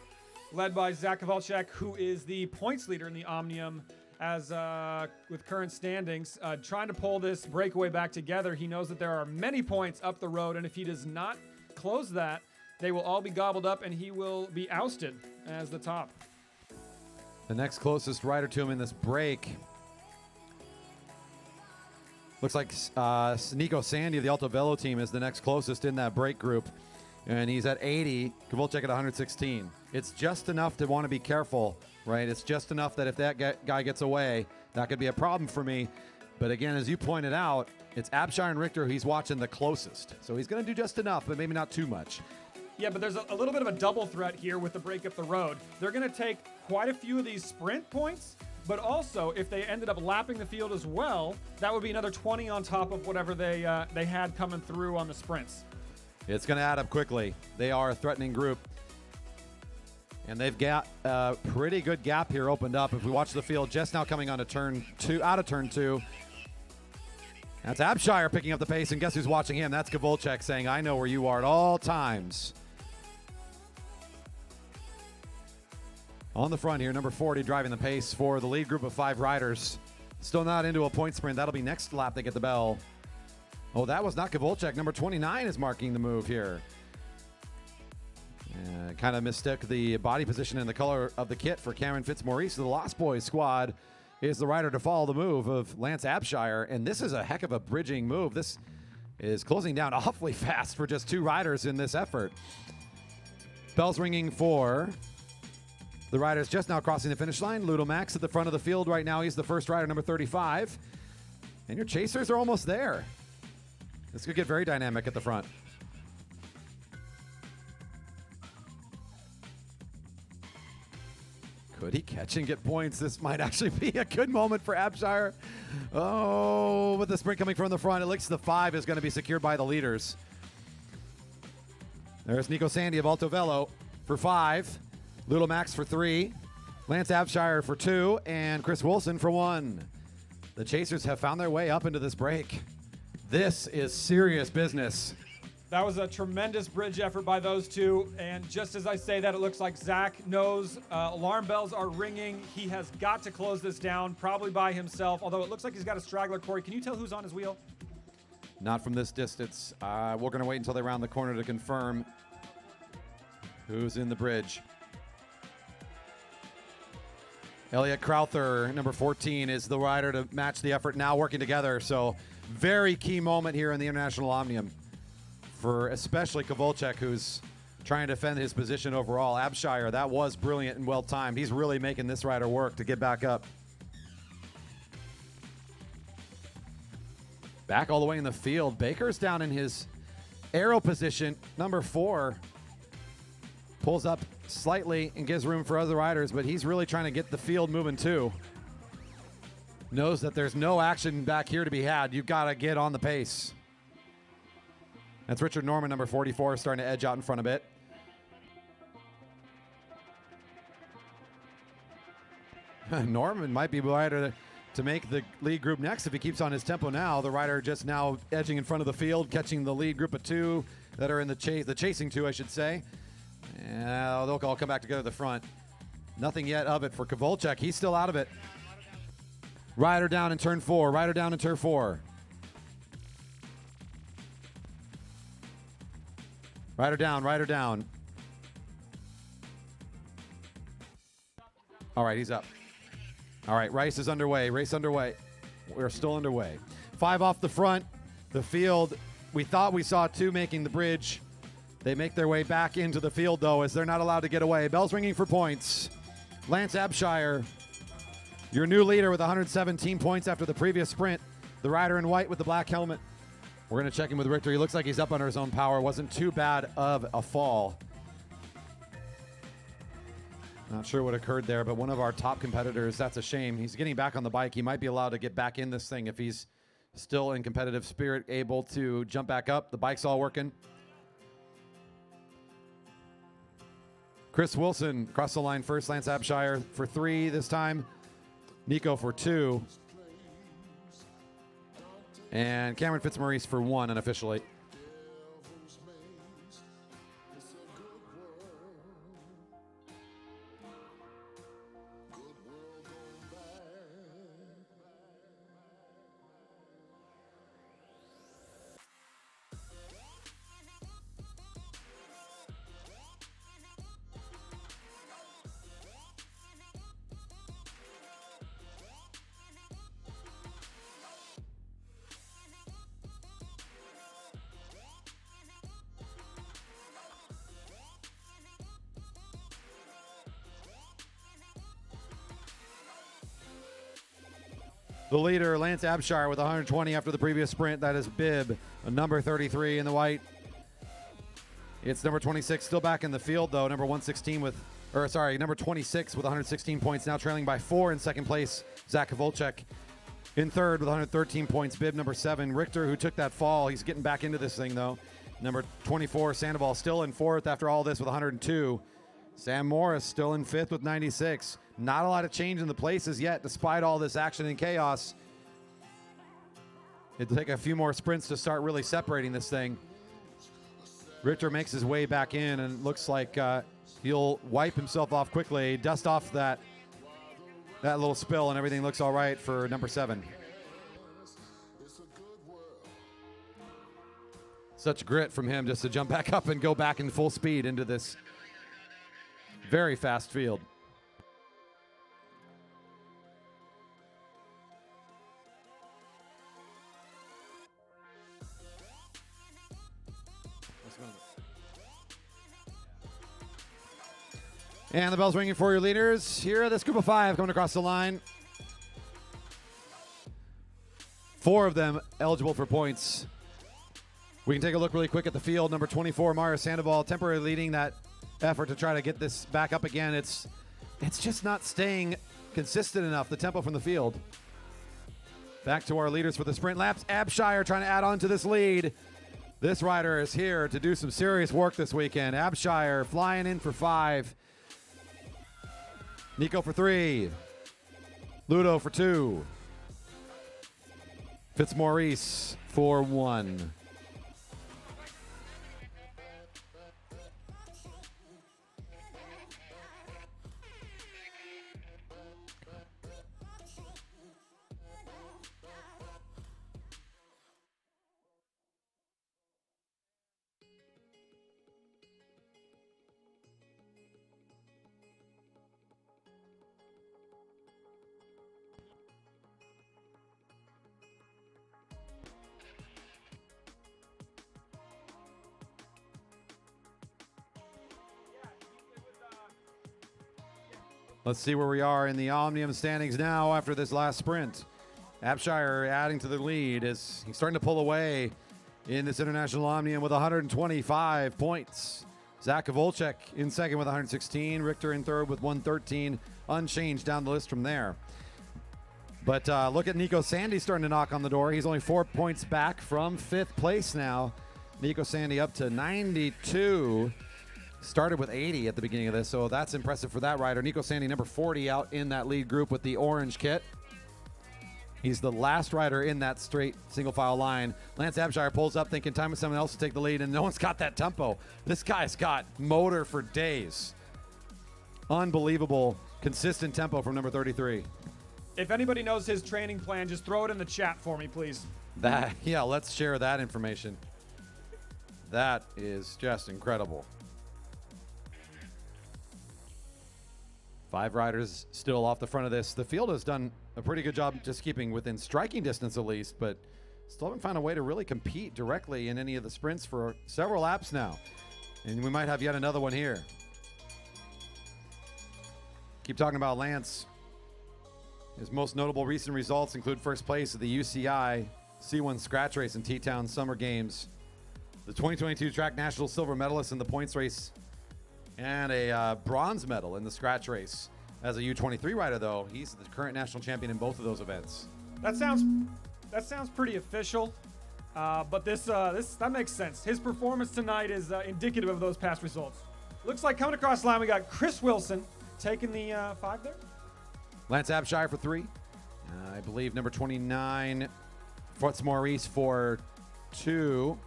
led by Zak Kovalcic, who is the points leader in the Omnium as with current standings, trying to pull this breakaway back together. He knows that there are many points up the road, and if he does not close that, they will all be gobbled up, and he will be ousted as the top. The next closest rider to him in this break looks like Nico Sandy of the Alto Velo team is the next closest in that break group. And he's at 80, Kovalcic at 116. It's just enough to want to be careful, right? It's just enough that if that guy gets away, that could be a problem for me. But again, as you pointed out, it's Abshire and Richter he's watching the closest. So he's going to do just enough, but maybe not too much. Yeah, but there's a little bit of a double threat here with the break up the road. They're going to take quite a few of these sprint points, but also if they ended up lapping the field as well, that would be another 20 on top of whatever they had coming through on the sprints. It's going to add up quickly. They are a threatening group. And they've got a pretty good gap here opened up. If we watch the field just now coming on to turn 2, out of turn 2. That's Abshire picking up the pace, and guess who's watching him? That's Kovalcic saying, I know where you are at all times. On the front here, number 40 driving the pace for the lead group of 5 riders. Still not into a point sprint. That'll be next lap they get the bell. Oh, that was not Kovalcic. Number 29 is marking the move here. Kind of mistook the body position and the color of the kit for Cameron Fitzmaurice. The Lost Boys squad is the rider to follow the move of Lance Abshire, and this is a heck of a bridging move. This is closing down awfully fast for just 2 riders in this effort. Bells ringing for the riders just now crossing the finish line. Ludomax at the front of the field right now. He's the first rider, number 35. And your chasers are almost there. This could get very dynamic at the front. Could he catch and get points? This might actually be a good moment for Abshire. Oh, with the sprint coming from the front, it looks the 5 is going to be secured by the leaders. There's Nico Sandy of Alto Velo for 5, Ludomax for 3, Lance Abshire for 2, and Chris Wilson for 1. The chasers have found their way up into this break. This is serious business. That was a tremendous bridge effort by those 2. And just as I say that, it looks like Zak knows alarm bells are ringing. He has got to close this down, probably by himself, although it looks like he's got a straggler. Corey, can you tell who's on his wheel? Not from this distance. We're going to wait until they round the corner to confirm who's in the bridge. Elliot Crowther, number 14, is the rider to match the effort, now working together. So very key moment here in the International Omnium for especially Kovalcic, who's trying to defend his position overall. Abshire, that was brilliant and well-timed. He's really making this rider work to get back up. Back all the way in the field. Baker's down in his arrow position. Number 4 pulls up slightly and gives room for other riders, but he's really trying to get the field moving too. Knows that there's no action back here to be had. You've got to get on the pace. That's Richard Norman, number 44, starting to edge out in front a bit. Norman might be the rider to make the lead group next if he keeps on his tempo now. The rider just now edging in front of the field, catching the lead group of 2 that are in the chasing 2, I should say. And they'll all come back together at the front. Nothing yet of it for Kovalcic. He's still out of it. Rider down in turn 4. Rider down in turn 4. Rider down, rider down. All right, he's up. All right, race is underway. Race underway. We're still underway. 5 off the front. The field, we thought we saw 2 making the bridge. They make their way back into the field, though, as they're not allowed to get away. Bells ringing for points. Lance Abshire, your new leader with 117 points after the previous sprint. The rider in white with the black helmet. We're going to check in with Richter. He looks like he's up under his own power. Wasn't too bad of a fall. Not sure what occurred there, but one of our top competitors, that's a shame. He's getting back on the bike. He might be allowed to get back in this thing if he's still in competitive spirit, able to jump back up. The bike's all working. Chris Wilson across the line first. Lance Abshire for 3 this time. Nico for 2. And Cameron Fitzmaurice for 1 unofficially. The leader, Lance Abshire, with 120 after the previous sprint. That is Bib, a number 33 in the white. It's number 26, still back in the field, though. Number 116 with, or sorry, number 26 with 116 points, now trailing by 4 in second place. Zak Kovalcic in third with 113 points. Bib, number 7. Richter, who took that fall, he's getting back into this thing, though. Number 24, Sandoval, still in fourth after all this with 102. Sam Morris still in fifth with 96. Not a lot of change in the places yet, despite all this action and chaos. It'll take a few more sprints to start really separating this thing. Richter makes his way back in, and it looks like he'll wipe himself off quickly, dust off that little spill, and everything looks all right for number 7. Such grit from him just to jump back up and go back in full speed into this very fast field. And the bell's ringing for your leaders. Here are this group of 5 coming across the line. 4 of them eligible for points. We can take a look really quick at the field. Number 24, Mario Sandoval, temporarily leading that effort to try to get this back up again. It's just not staying consistent enough, the tempo from the field. Back to our leaders for the sprint laps. Abshire trying to add on to this lead. This rider is here to do some serious work this weekend. Abshire flying in for 5. Nico for 3. Ludo for 2. Fitzmaurice for 1. Let's see where we are in the Omnium standings now after this last sprint. Abshire adding to the lead as he's starting to pull away in this International Omnium with 125 points. Zak Kovalcic in second with 116. Richter in third with 113. Unchanged down the list from there. But look at Nico Sandy starting to knock on the door. He's only 4 points back from 5th place now. Nico Sandy up to 92. Started with 80 at the beginning of this, so that's impressive for that rider. Nico Sandy, number 40, out in that lead group with the orange kit. He's the last rider in that straight single file line. Lance Abshire pulls up thinking time for someone else to take the lead, and no one's got that tempo. This guy's got motor for days. Unbelievable, consistent tempo from number 33. If anybody knows his training plan, just throw it in the chat for me, please. Yeah, let's share that information. That is just incredible. 5 riders still off the front of this. The field has done a pretty good job just keeping within striking distance at least, but still haven't found a way to really compete directly in any of the sprints for several laps now. And we might have yet another one here. Keep talking about Lance. His most notable recent results include first place at the UCI C1 Scratch Race in T-Town Summer Games, the 2022 Track National Silver Medalist in the points race and a bronze medal in the scratch race. As a U23 rider, though, he's the current national champion in both of those events. That sounds pretty official, but that makes sense. His performance tonight is indicative of those past results. Looks like coming across the line, we got Chris Wilson taking the 5 there. Lance Abshire for 3. I believe number 29, Maurice for 2.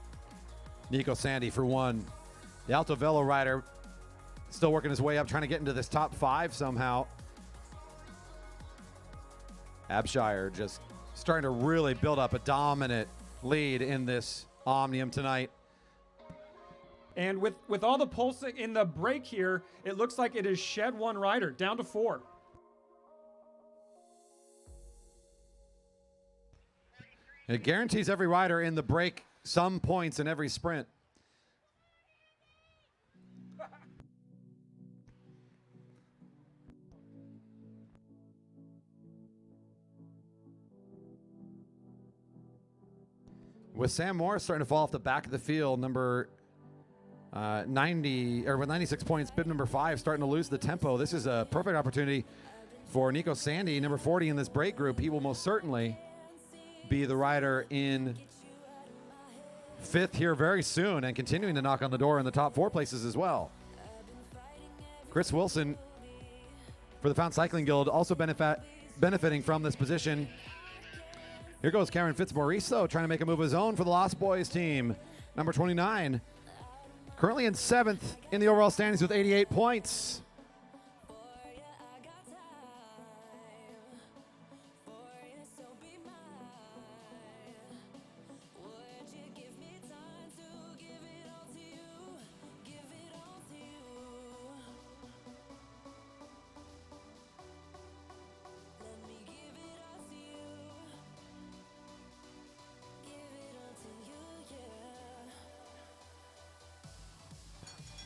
Nico Sandy for 1. The Alto Velo rider still working his way up, trying to get into this top 5 somehow. Abshire just starting to really build up a dominant lead in this Omnium tonight. And with all the pulsing in the break here, it looks like it has shed 1 rider, down to 4. It guarantees every rider in the break some points in every sprint. With Sam Morris starting to fall off the back of the field, number 90 or with 96 points, bib number 5 starting to lose the tempo. This is a perfect opportunity for Nico Sandy, number 40 in this break group. He will most certainly be the rider in 5th here very soon and continuing to knock on the door in the top 4 places as well. Chris Wilson for the Fountain Cycling Guild also benefiting from this position. Here goes Keirin Fitzmaurice, though, trying to make a move of his own for the Lost Boys team. Number 29, currently in 7th in the overall standings with 88 points.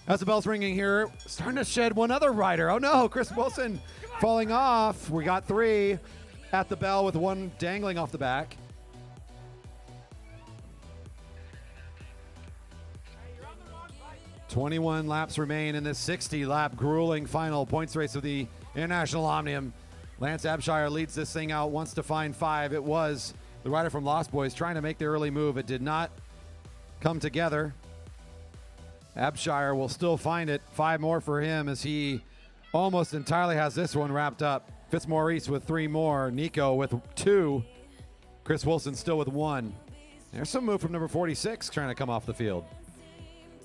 As the bell's ringing here, starting to shed one other rider. Oh no, Chris Wilson falling off. We got 3 at the bell with 1 dangling off the back. "21 laps remain in this 60-lap grueling final points race of the International Omnium. Lance Abshire leads this thing out, wants to find 5. It was the rider from Lost Boys trying to make the early move. It did not come together. Abshire will still find it. 5 more for him as he almost entirely has this one wrapped up. Fitzmaurice with 3 more. Nico with 2. Chris Wilson still with 1. There's some move from number 46 trying to come off the field.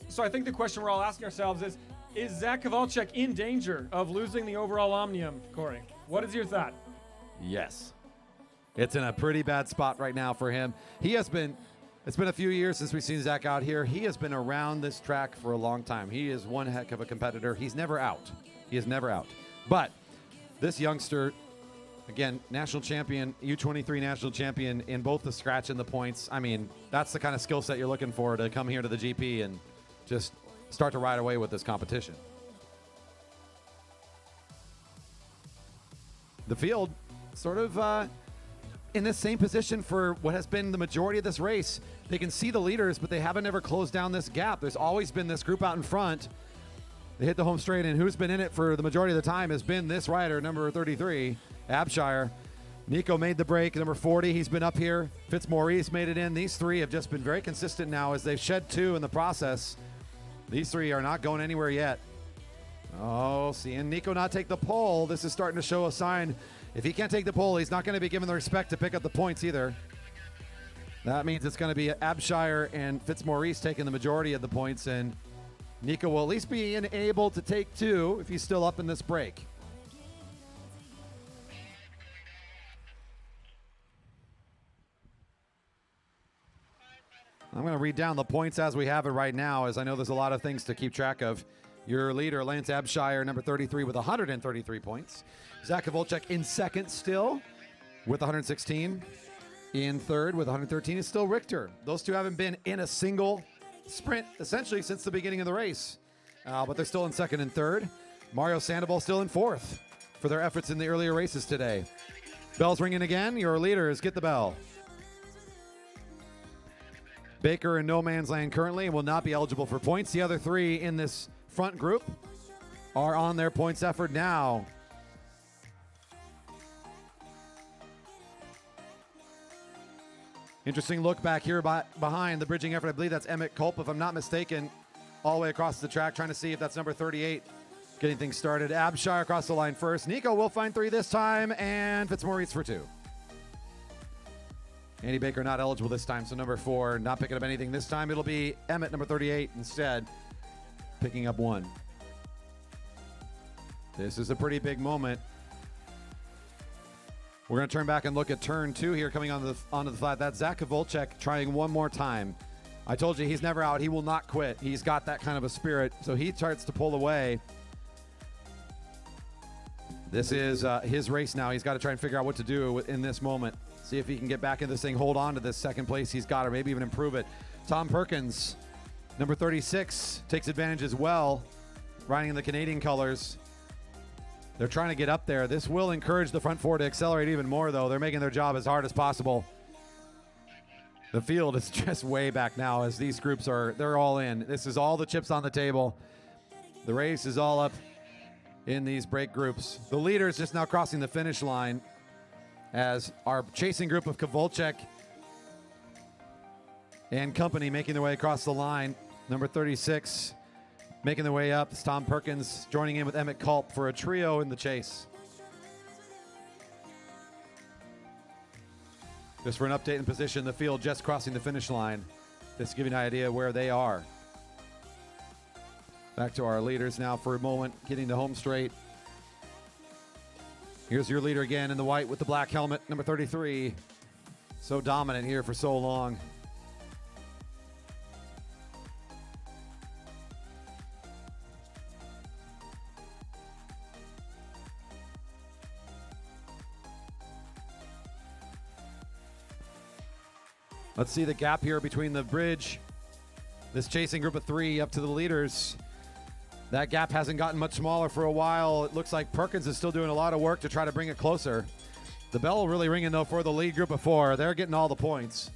So I think the question we're all asking ourselves is Zak Kovalcic in danger of losing the overall Omnium, Corey? What is your thought? Yes. It's in a pretty bad spot right now for him. It's been a few years since we've seen Zak out here. He has been around this track for a long time. He is one heck of a competitor. He's never out. He is never out. But this youngster, again, national champion, U23 national champion in both the scratch and the points. I mean, that's the kind of skill set you're looking for to come here to the GP and just start to ride away with this competition. The field sort of in this same position for what has been the majority of this race. They can see the leaders, but they haven't ever closed down this gap. There's always been this group out in front. They hit the home straight, and who's been in it for the majority of the time has been this rider, number 33, Abshire. Nico made the break, number 40. He's been up here. Fitzmaurice made it in. These 3 have just been very consistent now as they've shed 2 in the process. These 3 are not going anywhere yet. Oh, seeing Nico not take the pole, this is starting to show a sign. If he can't take the pole, he's not going to be given the respect to pick up the points either. That means it's going to be Abshire and Fitzmaurice taking the majority of the points, and Nico will at least be able to take 2 if he's still up in this break. I'm going to read down the points as we have it right now, as I know there's a lot of things to keep track of. Your leader, Lance Abshire, number 33 with 133 points. Zak Kovalcic in 2nd still with 116. In 3rd with 113 is still Richter. Those 2 haven't been in a single sprint essentially since the beginning of the race, but they're still in 2nd and 3rd. Mario Sandoval still in 4th for their efforts in the earlier races today. Bell's ringing again. Your leaders get the bell. Baker in no man's land currently and will not be eligible for points. The other 3 in this front group are on their points effort now. Interesting look back here behind the bridging effort. I believe that's Emmett Culp, if I'm not mistaken, all the way across the track, trying to see if that's number 38 getting things started. Abshire across the line first. Nico will find 3 this time, and Fitzmaurice for 2. Andy Baker not eligible this time, so number 4 not picking up anything this time. It'll be Emmett, number 38, instead, picking up 1. This is a pretty big moment. We're going to turn back and look at turn 2 here coming onto the flat. That's Zak Kovalcic trying one more time. I told you he's never out. He will not quit. He's got that kind of a spirit, so he starts to pull away. This is his race now. He's got to try and figure out what to do in this moment. See if he can get back in this thing, hold on to this second place he's got, or maybe even improve it. Tom Perkins, number 36, takes advantage as well, riding in the Canadian colors. They're trying to get up there. This will encourage the front 4 to accelerate even more, though. They're making their job as hard as possible. The field is just way back now as these groups they're all in. This is all the chips on the table. The race is all up in these break groups. The leader is just now crossing the finish line as our chasing group of Kovalcic and company making their way across the line. Number 36 making their way up. It's Tom Perkins joining in with Emmett Culp for a trio in the chase. Just for an update in position, the field just crossing the finish line. Just to give you an idea where they are. Back to our leaders now for a moment, getting the home straight. Here's your leader again in the white with the black helmet, number 33. So dominant here for so long. Let's see the gap here between the bridge, this chasing group of 3 up to the leaders. That gap hasn't gotten much smaller for a while. It looks like Perkins is still doing a lot of work to try to bring it closer. The bell really ringing, though, for the lead group of 4. They're getting all the points.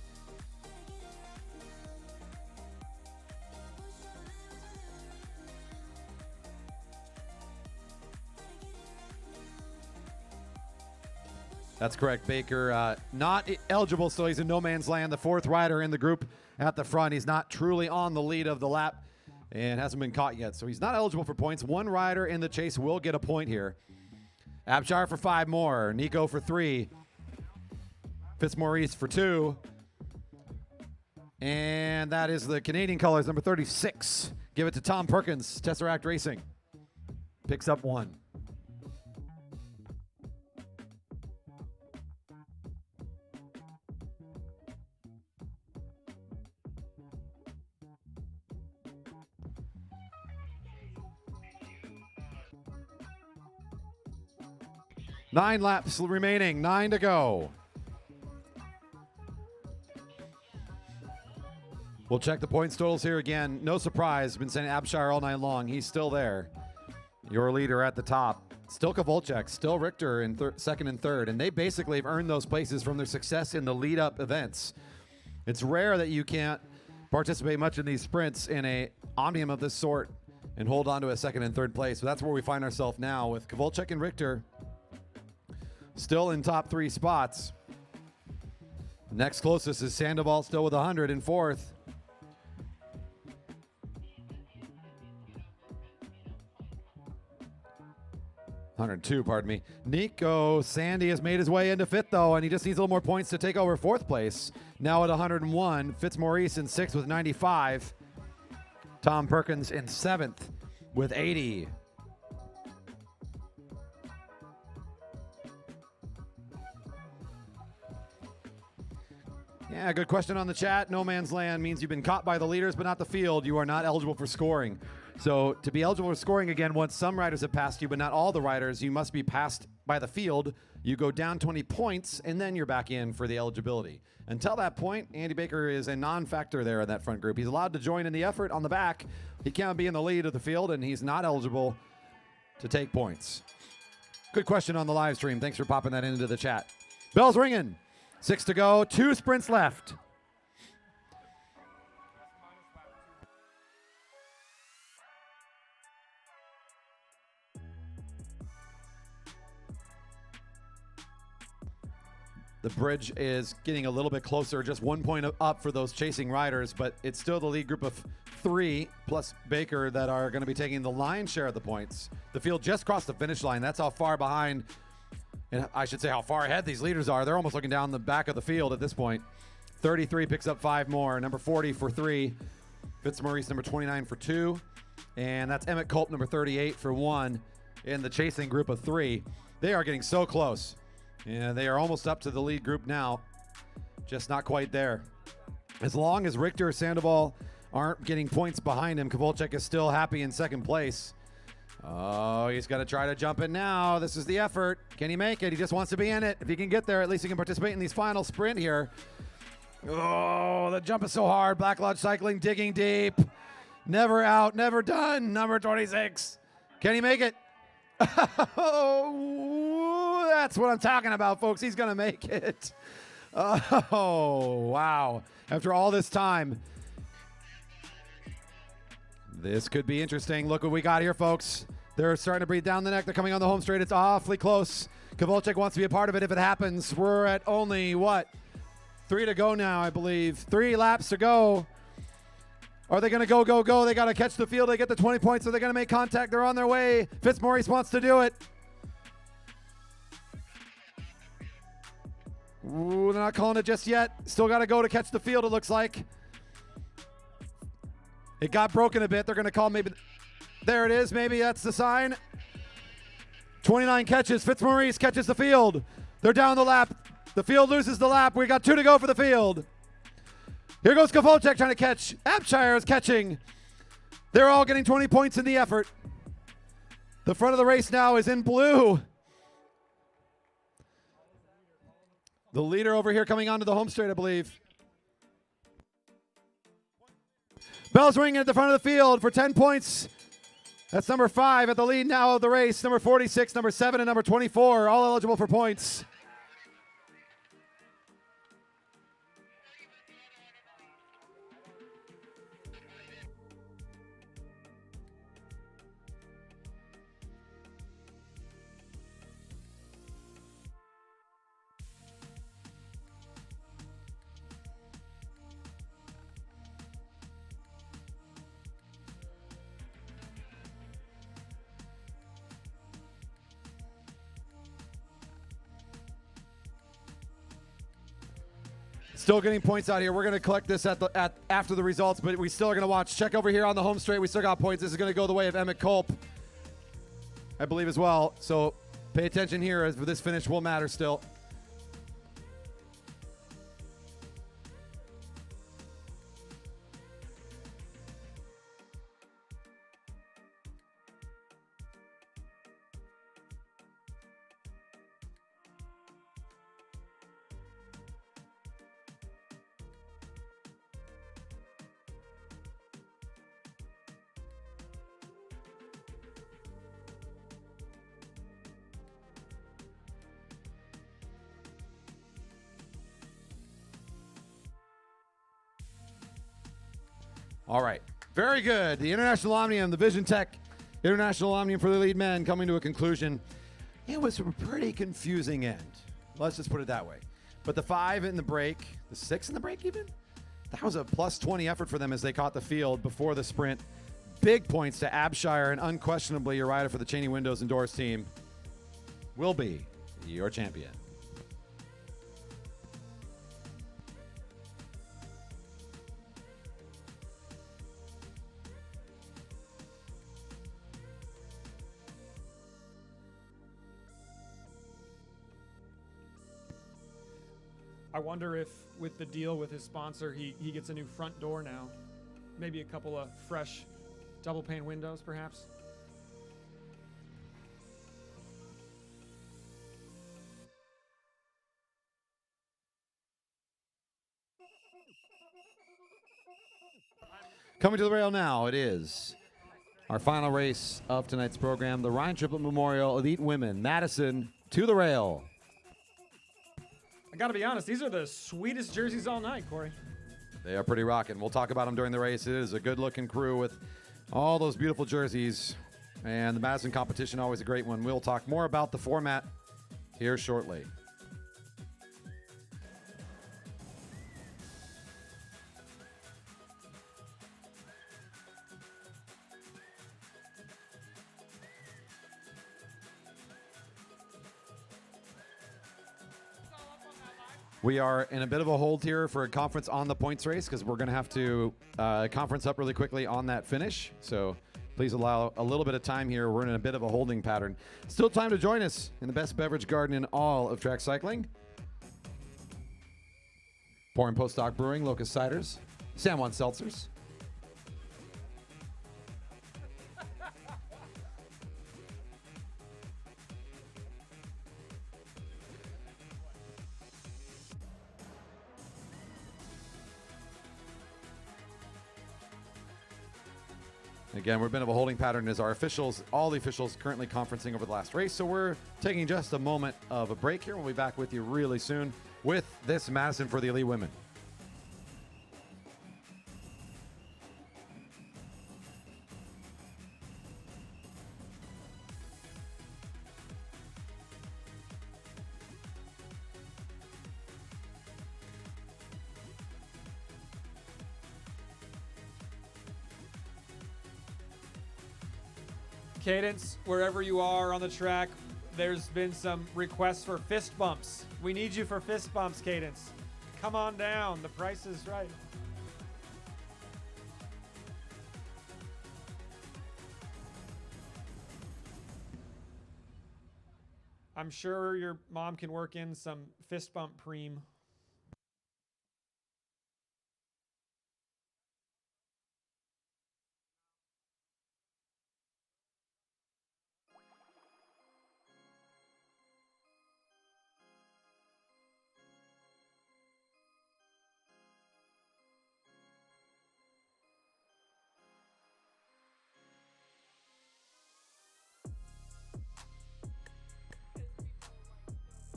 That's correct. Baker not eligible, so he's in no man's land. The 4th rider in the group at the front. He's not truly on the lead of the lap and hasn't been caught yet, so he's not eligible for points. 1 rider in the chase will get a point here. Abshire for 5 more. Nico for 3. Fitzmaurice for 2. And that is the Canadian colors, number 36. Give it to Tom Perkins, Tesseract Racing. Picks up 1. Nine laps remaining, 9 to go. We'll check the points totals here again. No surprise, been saying Abshire all night long. He's still there. Your leader at the top. Still Kovalcic, still Richter in 2nd and 3rd. And they basically have earned those places from their success in the lead-up events. It's rare that you can't participate much in these sprints in a Omnium of this sort and hold on to a 2nd and 3rd place. So that's where we find ourselves now with Kovalcic and Richter still in top 3 spots. Next closest is Sandoval, still with 100 in 4th. $102, pardon me. Nico Sandy has made his way into 5th, though, and he just needs a little more points to take over 4th place. Now at 101. Fitzmaurice in 6th with 95. Tom Perkins in 7th with 80. Yeah, good question on the chat. No man's land means you've been caught by the leaders, but not the field. You are not eligible for scoring. So to be eligible for scoring again, once some riders have passed you, but not all the riders, you must be passed by the field. You go down 20 points, and then you're back in for the eligibility. Until that point, Andy Baker is a non-factor there in that front group. He's allowed to join in the effort on the back. He can't be in the lead of the field, and he's not eligible to take points. Good question on the live stream. Thanks for popping that into the chat. Bell's ringing. 6 to go. 2 sprints left. The bridge is getting a little bit closer, just 1 point up for those chasing riders, but it's still the lead group of 3 plus Baker that are going to be taking the lion's share of the points. The field just crossed the finish line. That's how far behind, and I should say how far ahead these leaders are. They're almost looking down the back of the field at this point. 33 picks up 5 more. Number 40 for 3. Fitzmaurice, number 29 for 2. And that's Emmett Culp, number 38 for 1 in the chasing group of 3. They are getting so close. And they are almost up to the lead group now. Just not quite there. As long as Richter or Sandoval aren't getting points behind him, Kovalcic is still happy in second place. Oh, he's got to try to jump in now. This is the effort. Can he make it? He just wants to be in it. If he can get there, at least he can participate in these final sprint here. Oh, the jump is so hard. Black Lodge Cycling digging deep. Never out, never done. Number 26. Can he make it? Oh, that's what I'm talking about, folks. He's going to make it. Oh, wow. After all this time. This could be interesting. Look what we got here, folks. They're starting to breathe down the neck. They're coming on the home straight. It's awfully close. Kovalcic wants to be a part of it if it happens. We're at only, 3 to go now, I believe. 3 laps to go. Are they going to go? They got to catch the field. They get the 20 points. Are they going to make contact? They're on their way. Fitzmaurice wants to do it. Ooh, they're not calling it just yet. Still got to go to catch the field, it looks like. It got broken a bit. They're going to call maybe. There it is. Maybe that's the sign. 29 catches. Fitzmaurice catches the field. They're down the lap. The field loses the lap. We got 2 to go for the field. Here goes Kovalcic trying to catch. Abshire is catching. They're all getting 20 points in the effort. The front of the race now is in blue. The leader over here coming onto the home straight, I believe. Bell's ringing at the front of the field for 10 points. That's number 5 at the lead now of the race. Number 46, number 7, and number 24, all eligible for points. Still getting points out here. We're going to collect this after the results, but we still are going to watch. Check over here on the home straight. We still got points. This is going to go the way of Emmett Culp, I believe, as well. So pay attention here, as this finish will matter still. All right, very good. The International Omnium, the Vision Tech International Omnium for the lead men coming to a conclusion. It was a pretty confusing end. Let's just put it that way. But the 5 in the break, the 6 in the break even, that was a plus 20 effort for them as they caught the field before the sprint. Big points to Abshire, and unquestionably your rider for the Cheney Windows and Doors team will be your champion. I wonder if with the deal with his sponsor, he gets a new front door now. Maybe a couple of fresh double pane windows, perhaps. Coming to the rail now, it is our final race of tonight's program, the Ryan Triplett Memorial Elite Women. Madison to the rail. I gotta be honest, these are the sweetest jerseys all night, Corey. They are pretty rocking. We'll talk about them during the race. It is a good-looking crew with all those beautiful jerseys. And the Madison competition, always a great one. We'll talk more about the format here shortly. We are in a bit of a hold here for a conference on the points race because we're going to have to conference up really quickly on that finish. So please allow a little bit of time here. We're in a bit of a holding pattern. Still time to join us in the best beverage garden in all of track cycling. Pouring Postdoc Brewing, Locust Ciders, San Juan Seltzers. Again, we're a bit of a holding pattern as our officials, all the officials currently conferencing over the last race. So we're taking just a moment of a break here. We'll be back with you really soon with this Madison for the Elite Women. Cadence, wherever you are on the track, there's been some requests for fist bumps. We need you for fist bumps, Cadence. Come on down. The price is right. I'm sure your mom can work in some fist bump preem.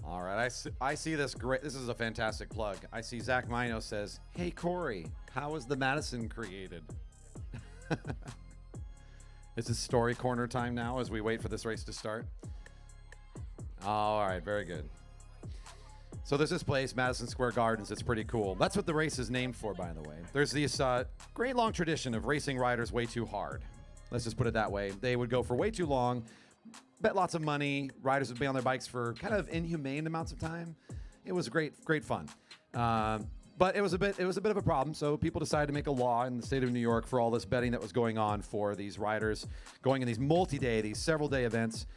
All right, I see this great. This is a fantastic plug. I see Zach Mino says, "Hey Corey, how was the Madison created?" It's a story corner time now as we wait for this race to start. All right, very good. So there's this place, Madison Square Gardens. It's pretty cool. That's what the race is named for, by the way. There's this great long tradition of racing riders way too hard. Let's just put it that way. They would go for way too long. Bet lots of money. Riders would be on their bikes for kind of inhumane amounts of time. It was great fun. But it was a bit of a problem. So people decided to make a law in the state of New York for all this betting that was going on for these riders going in these multi-day, these several-day events.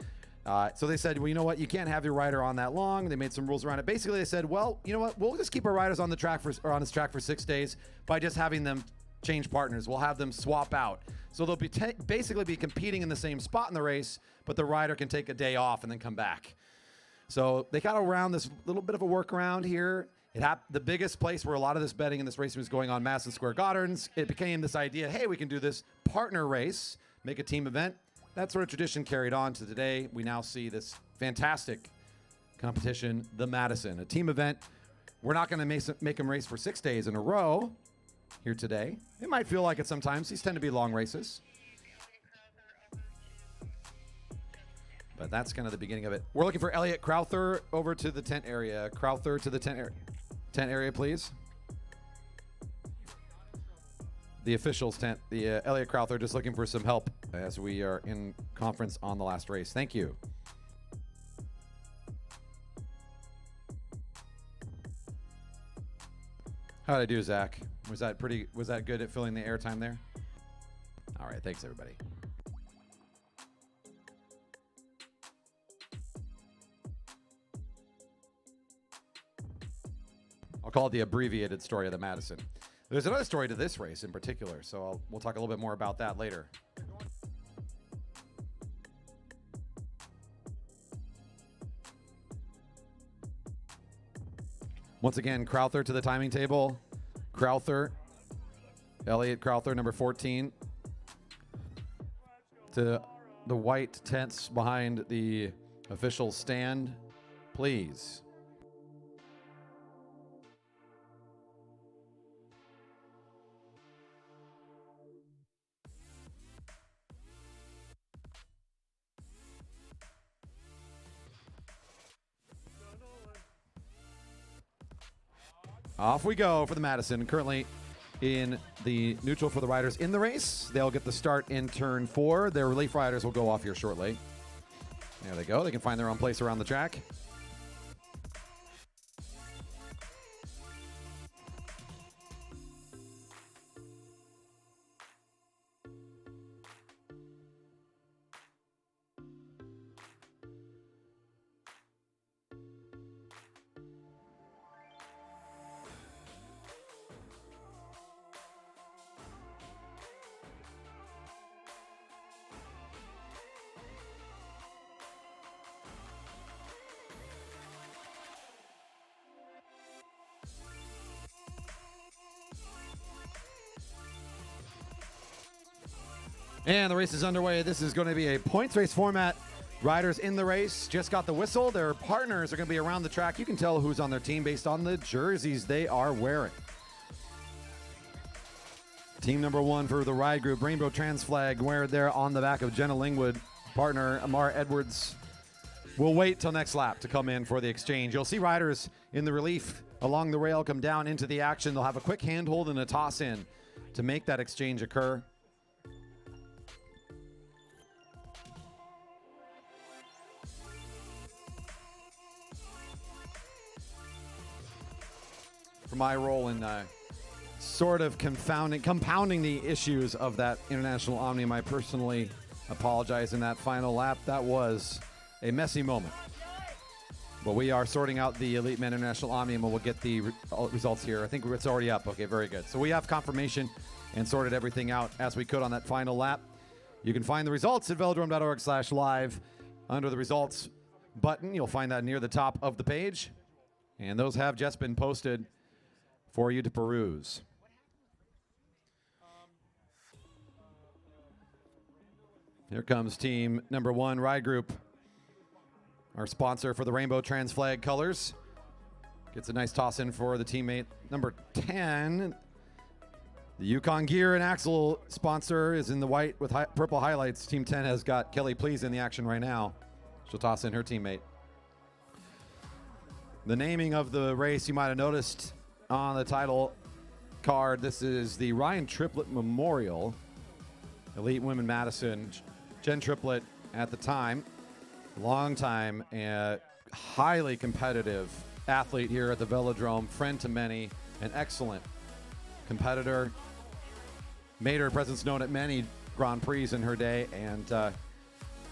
So they said, well, you know what? You can't have your rider on that long. They made some rules around it. Basically, they said, well, you know what? We'll just keep our riders on the track on this track for 6 days by just having them change partners. We'll have them swap out. So they'll be basically be competing in the same spot in the race, but the rider can take a day off and then come back. So they got around this little bit of a workaround here. The biggest place where a lot of this betting and this racing was going on, Madison Square Gardens, it became this idea, hey, we can do this partner race, make a team event. That sort of tradition carried on to today. We now see this fantastic competition, the Madison, a team event. We're not going to make them race for 6 days in a row here today. It might feel like it sometimes. These tend to be long races. But that's kind of the beginning of it. We're looking for Elliot Crowther over to the tent area. Crowther to the tent area, please. The officials tent. The Elliot Crowther just looking for some help as we are in conference on the last race. Thank you. How'd I do, Zach? Was that good at filling the airtime there? All right, thanks everybody. I'll call it the abbreviated story of the Madison. There's another story to this race in particular, so we'll talk a little bit more about that later. Once again, Crowther to the timing table. Crowther, Elliot Crowther, number 14. To the white tents behind the official stand, please. Off we go for the Madison. Currently in the neutral for the riders in the race. They'll get the start in turn 4. Their relief riders will go off here shortly. There they go. They can find their own place around the track. And the race is underway. This is going to be a points race format. Riders in the race just got the whistle. Their partners are going to be around the track. You can tell who's on their team based on the jerseys they are wearing. Team number 1 for the ride group, Rainbow Trans flag, wearing there on the back of Jenna Lingwood. Partner Amar Edwards will wait till next lap to come in for the exchange. You'll see riders in the relief along the rail come down into the action. They'll have a quick handhold and a toss in to make that exchange occur. For my role in sort of compounding the issues of that International Omnium, I personally apologize in that final lap. That was a messy moment. But we are sorting out the Elite Men International Omnium, and we'll get the results here. I think it's already up. Okay, very good. So we have confirmation and sorted everything out as we could on that final lap. You can find the results at velodrome.org/live. Under the results button, you'll find that near the top of the page. And those have just been posted for you to peruse. Here comes team number 1, Ride Group. Our sponsor for the Rainbow Trans flag colors. Gets a nice toss in for the teammate number 10. The Yukon Gear and Axle sponsor is in the white with purple highlights. Team 10 has got Kelly Please in the action right now. She'll toss in her teammate. The naming of the race, you might have noticed on the title card, this is the Ryan Triplett Memorial. Elite Women Madison. Jen Triplett at the time, long time and highly competitive athlete here at the Velodrome, friend to many, an excellent competitor. Made her presence known at many Grand Prix in her day, and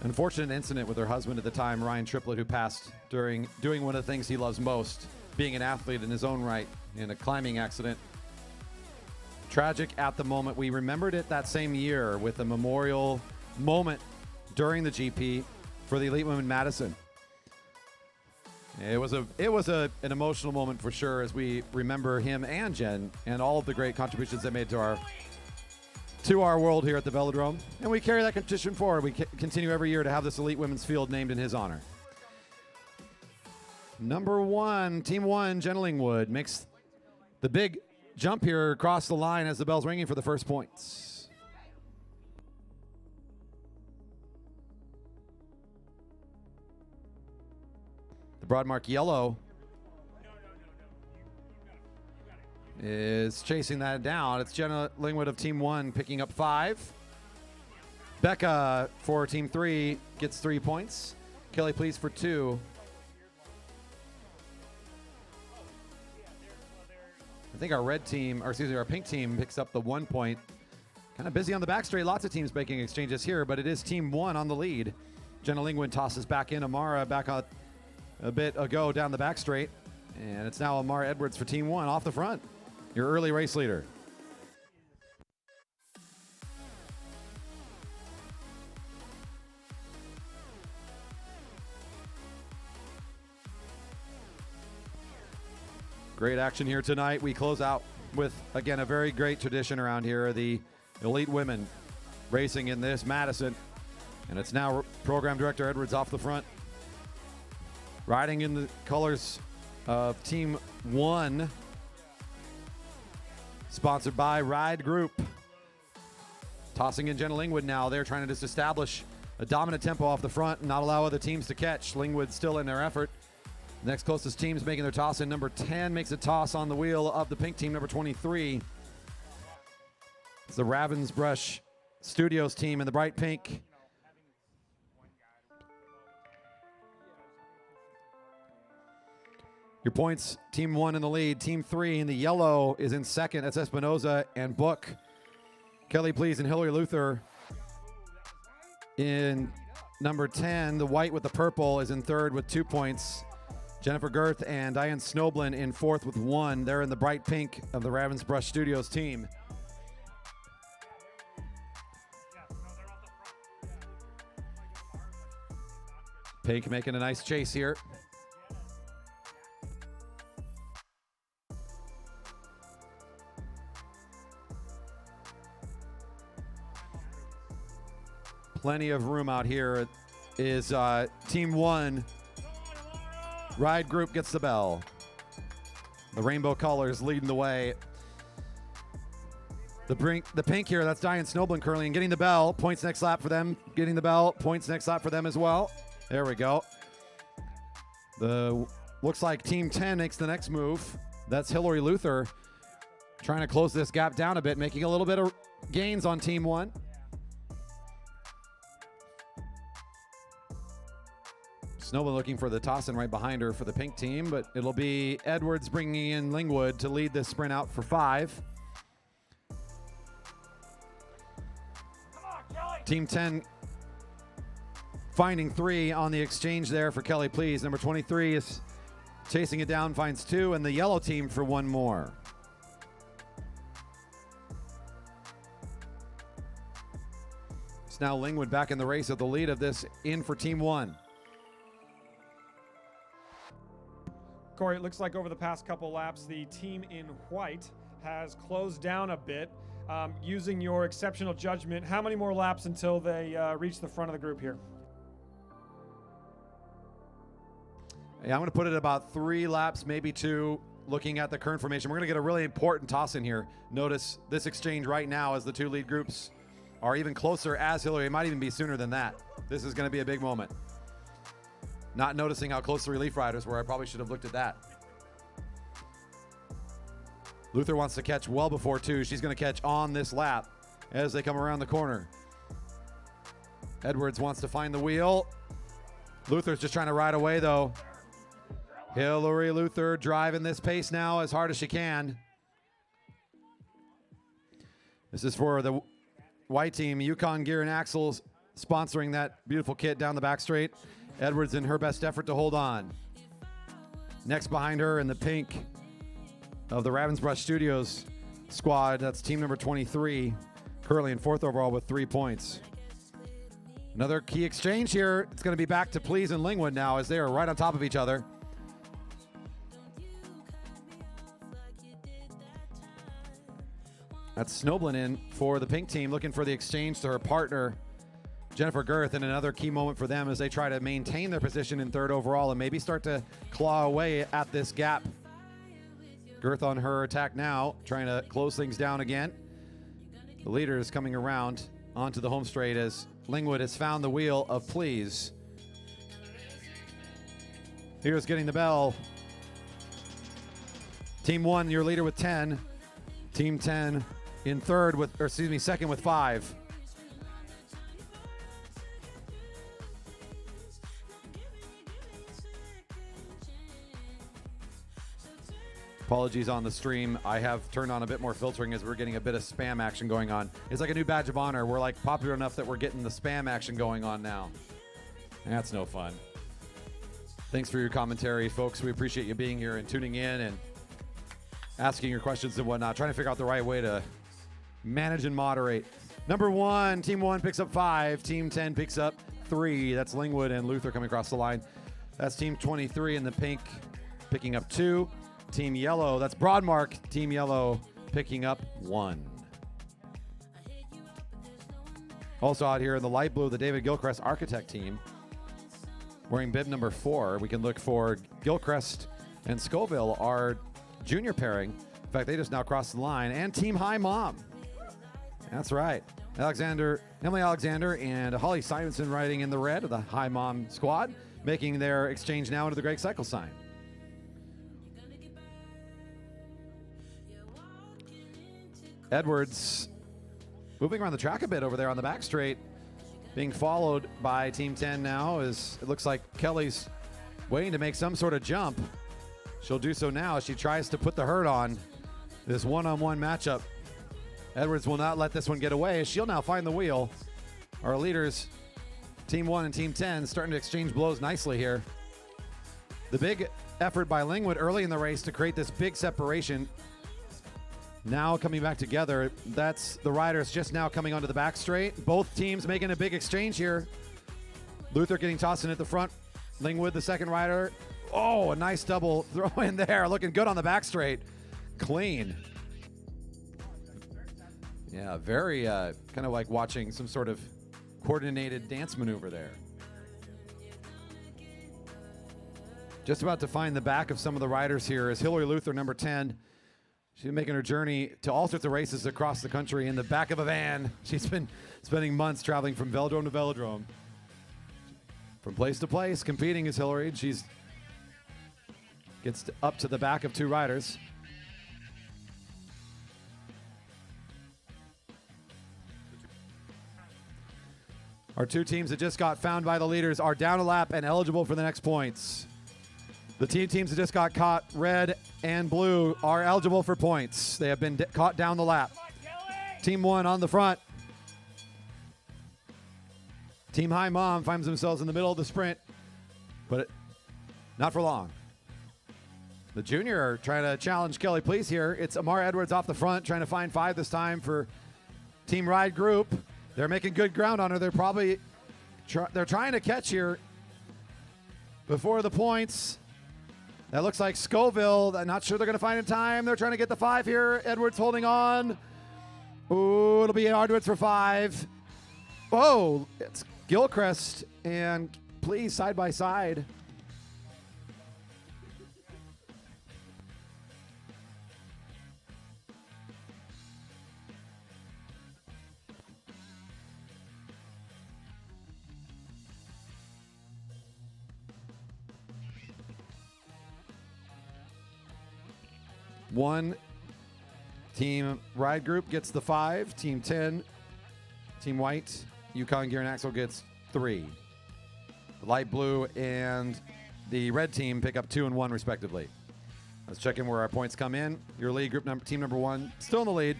unfortunate incident with her husband at the time, Ryan Triplett, who passed during doing one of the things he loves most, being an athlete in his own right, in a climbing accident. Tragic at the moment. We remembered it that same year with a memorial moment during the GP for the Elite Women Madison. It was an emotional moment for sure as we remember him and Jen and all of the great contributions they made to our world here at the Velodrome. And we carry that tradition forward. We continue every year to have this Elite Women's Field named in his honor. Number 1, Team 1, Jenna Lingwood makes the big jump here across the line as the bell's ringing for the first points. The Broadmark yellow is chasing that down. It's Jenna Lingwood of Team 1 picking up 5. Becca for Team 3 gets 3 points. Kelly Please for 2. I think our our pink team picks up the 1 point. Kind of busy on the back straight. Lots of teams making exchanges here, but it is Team 1 on the lead. Jenna Lingwood tosses back in. Amara back out a bit ago down the back straight. And it's now Amara Edwards for Team 1 off the front. Your early race leader. Great action here tonight. We close out with, again, a very great tradition around here, the Elite Women racing in this Madison. And it's now Program Director Edwards off the front, riding in the colors of Team 1, sponsored by Ride Group. Tossing in Jenna Lingwood now. They're trying to just establish a dominant tempo off the front and not allow other teams to catch. Lingwood still in their effort. Next closest team's making their toss in. Number 10 makes a toss on the wheel of the pink team, number 23. It's the Ravensbrush Studios team in the bright pink. Your points, Team 1 in the lead. Team 3 in the yellow is in second. That's Espinoza and Book. Kelly Please and Hillary Luther in number 10. The white with the purple is in third with 2 points. Jennifer Girth and Diane Snoblin in fourth with 1. They're in the bright pink of the Ravensbrush Studios team. Pink making a nice chase here. Plenty of room out here. Is Team 1 ride group gets the bell. The rainbow colors leading the way. The pink here, that's Diane Snoblin currently, and getting the bell. Points next lap for them. Getting the bell. Points next lap for them as well. There we go. Looks like Team 10 makes the next move. That's Hillary Luther trying to close this gap down a bit, making a little bit of gains on Team 1. Snoblin looking for the toss-in right behind her for the pink team, but it'll be Edwards bringing in Lingwood to lead this sprint out for 5. Team 10 finding 3 on the exchange there for Kelly, please. Number 23 is chasing it down, finds 2, and the yellow team for 1 more. It's now Lingwood back in the race at the lead of this in for Team 1. Corey, it looks like over the past couple laps, the team in white has closed down a bit. Using your exceptional judgment, how many more laps until they reach the front of the group here? Yeah, I'm going to put it about 3 laps, maybe 2, looking at the current formation. We're going to get a really important toss in here. Notice this exchange right now as the 2 lead groups are even closer as Hillary. It might even be sooner than that. This is going to be a big moment. Not noticing how close the relief riders were. I probably should have looked at that. Luther wants to catch well before 2. She's going to catch on this lap as they come around the corner. Edwards wants to find the wheel. Luther's just trying to ride away, though. Hillary Luther driving this pace now as hard as she can. This is for the white team. Yukon Gear and Axles sponsoring that beautiful kit down the back straight. Edwards in her best effort to hold on. Next behind her in the pink of the Ravensbrück Studios squad, that's team number 23, currently in 4th overall with 3 points. Another key exchange here. It's going to be back to Please and Lingwood now as they are right on top of each other. That's Snoblin in for the pink team, looking for the exchange to her partner, Jennifer Girth, and another key moment for them as they try to maintain their position in 3rd overall and maybe start to claw away at this gap. Girth on her attack now, trying to close things down again. The leader is coming around onto the home straight as Lingwood has found the wheel of Please. Here's getting the bell. Team 1, your leader with 10. Team 10 in 3rd with, or excuse me, 2nd with 5. Apologies on the stream. I have turned on a bit more filtering as we're getting a bit of spam action going on. It's like a new badge of honor. We're like popular enough that we're getting the spam action going on now. That's no fun. Thanks for your commentary, folks. We appreciate you being here and tuning in and asking your questions and whatnot. Trying to figure out the right way to manage and moderate. Number 1, Team 1 picks up 5. Team 10 picks up 3. That's Lingwood and Luther coming across the line. That's Team 23 in the pink picking up 2. Team Yellow, that's Broadmark. Team Yellow picking up 1. Also out here in the light blue, the David Gilchrist Architect team. Wearing bib number 4, we can look for Gilchrist and Scoville, our junior pairing. In fact, they just now crossed the line. And Team High Mom. That's right. Emily Alexander and Holly Simonson riding in the red of the High Mom squad, making their exchange now into the Gregg Cycle sign. Edwards moving around the track a bit over there on the back straight, being followed by Team 10 now as it looks like Kelly's waiting to make some sort of jump. She'll do so now as she tries to put the hurt on this one-on-one matchup. Edwards will not let this one get away as she'll now find the wheel. Our leaders, Team 1 and Team 10, starting to exchange blows nicely here. The big effort by Lingwood early in the race to create this big separation. Now coming back together, that's the riders just now coming onto the back straight. Both teams making a big exchange here. Luther getting tossed in at the front. Lingwood, the second rider. Oh, a nice double throw in there. Looking good on the back straight. Clean. Yeah, very kind of like watching some sort of coordinated dance maneuver there. Just about to find the back of some of the riders here is Hillary Luther, number 10. She's making her journey to all sorts of races across the country in the back of a van. She's been spending months traveling from Velodrome to Velodrome. From place to place, competing is Hillary. She's gets up to the back of 2 riders. Our 2 teams that just got found by the leaders are down a lap and eligible for the next points. The teams that just got caught, red and blue, are eligible for points. They have been caught down the lap. Team 1 on the front. Team High Mom finds themselves in the middle of the sprint, but not for long. The junior are trying to challenge Kelly Please here. It's Amar Edwards off the front, trying to find 5 this time for Team Ride Group. They're making good ground on her. They're probably they're trying to catch here before the points. That looks like Scoville. I'm not sure they're going to find in time. They're trying to get the 5 here. Edwards holding on. Ooh, it'll be Edwards for 5. Whoa, it's Gilchrist and Please side by side. One team ride group gets the 5. Team 10, Team White, Yukon Gear and Axle gets 3. The light blue and the red team pick up 2 and 1 respectively. Let's check in where our points come in. Your lead group team number 1 still in the lead.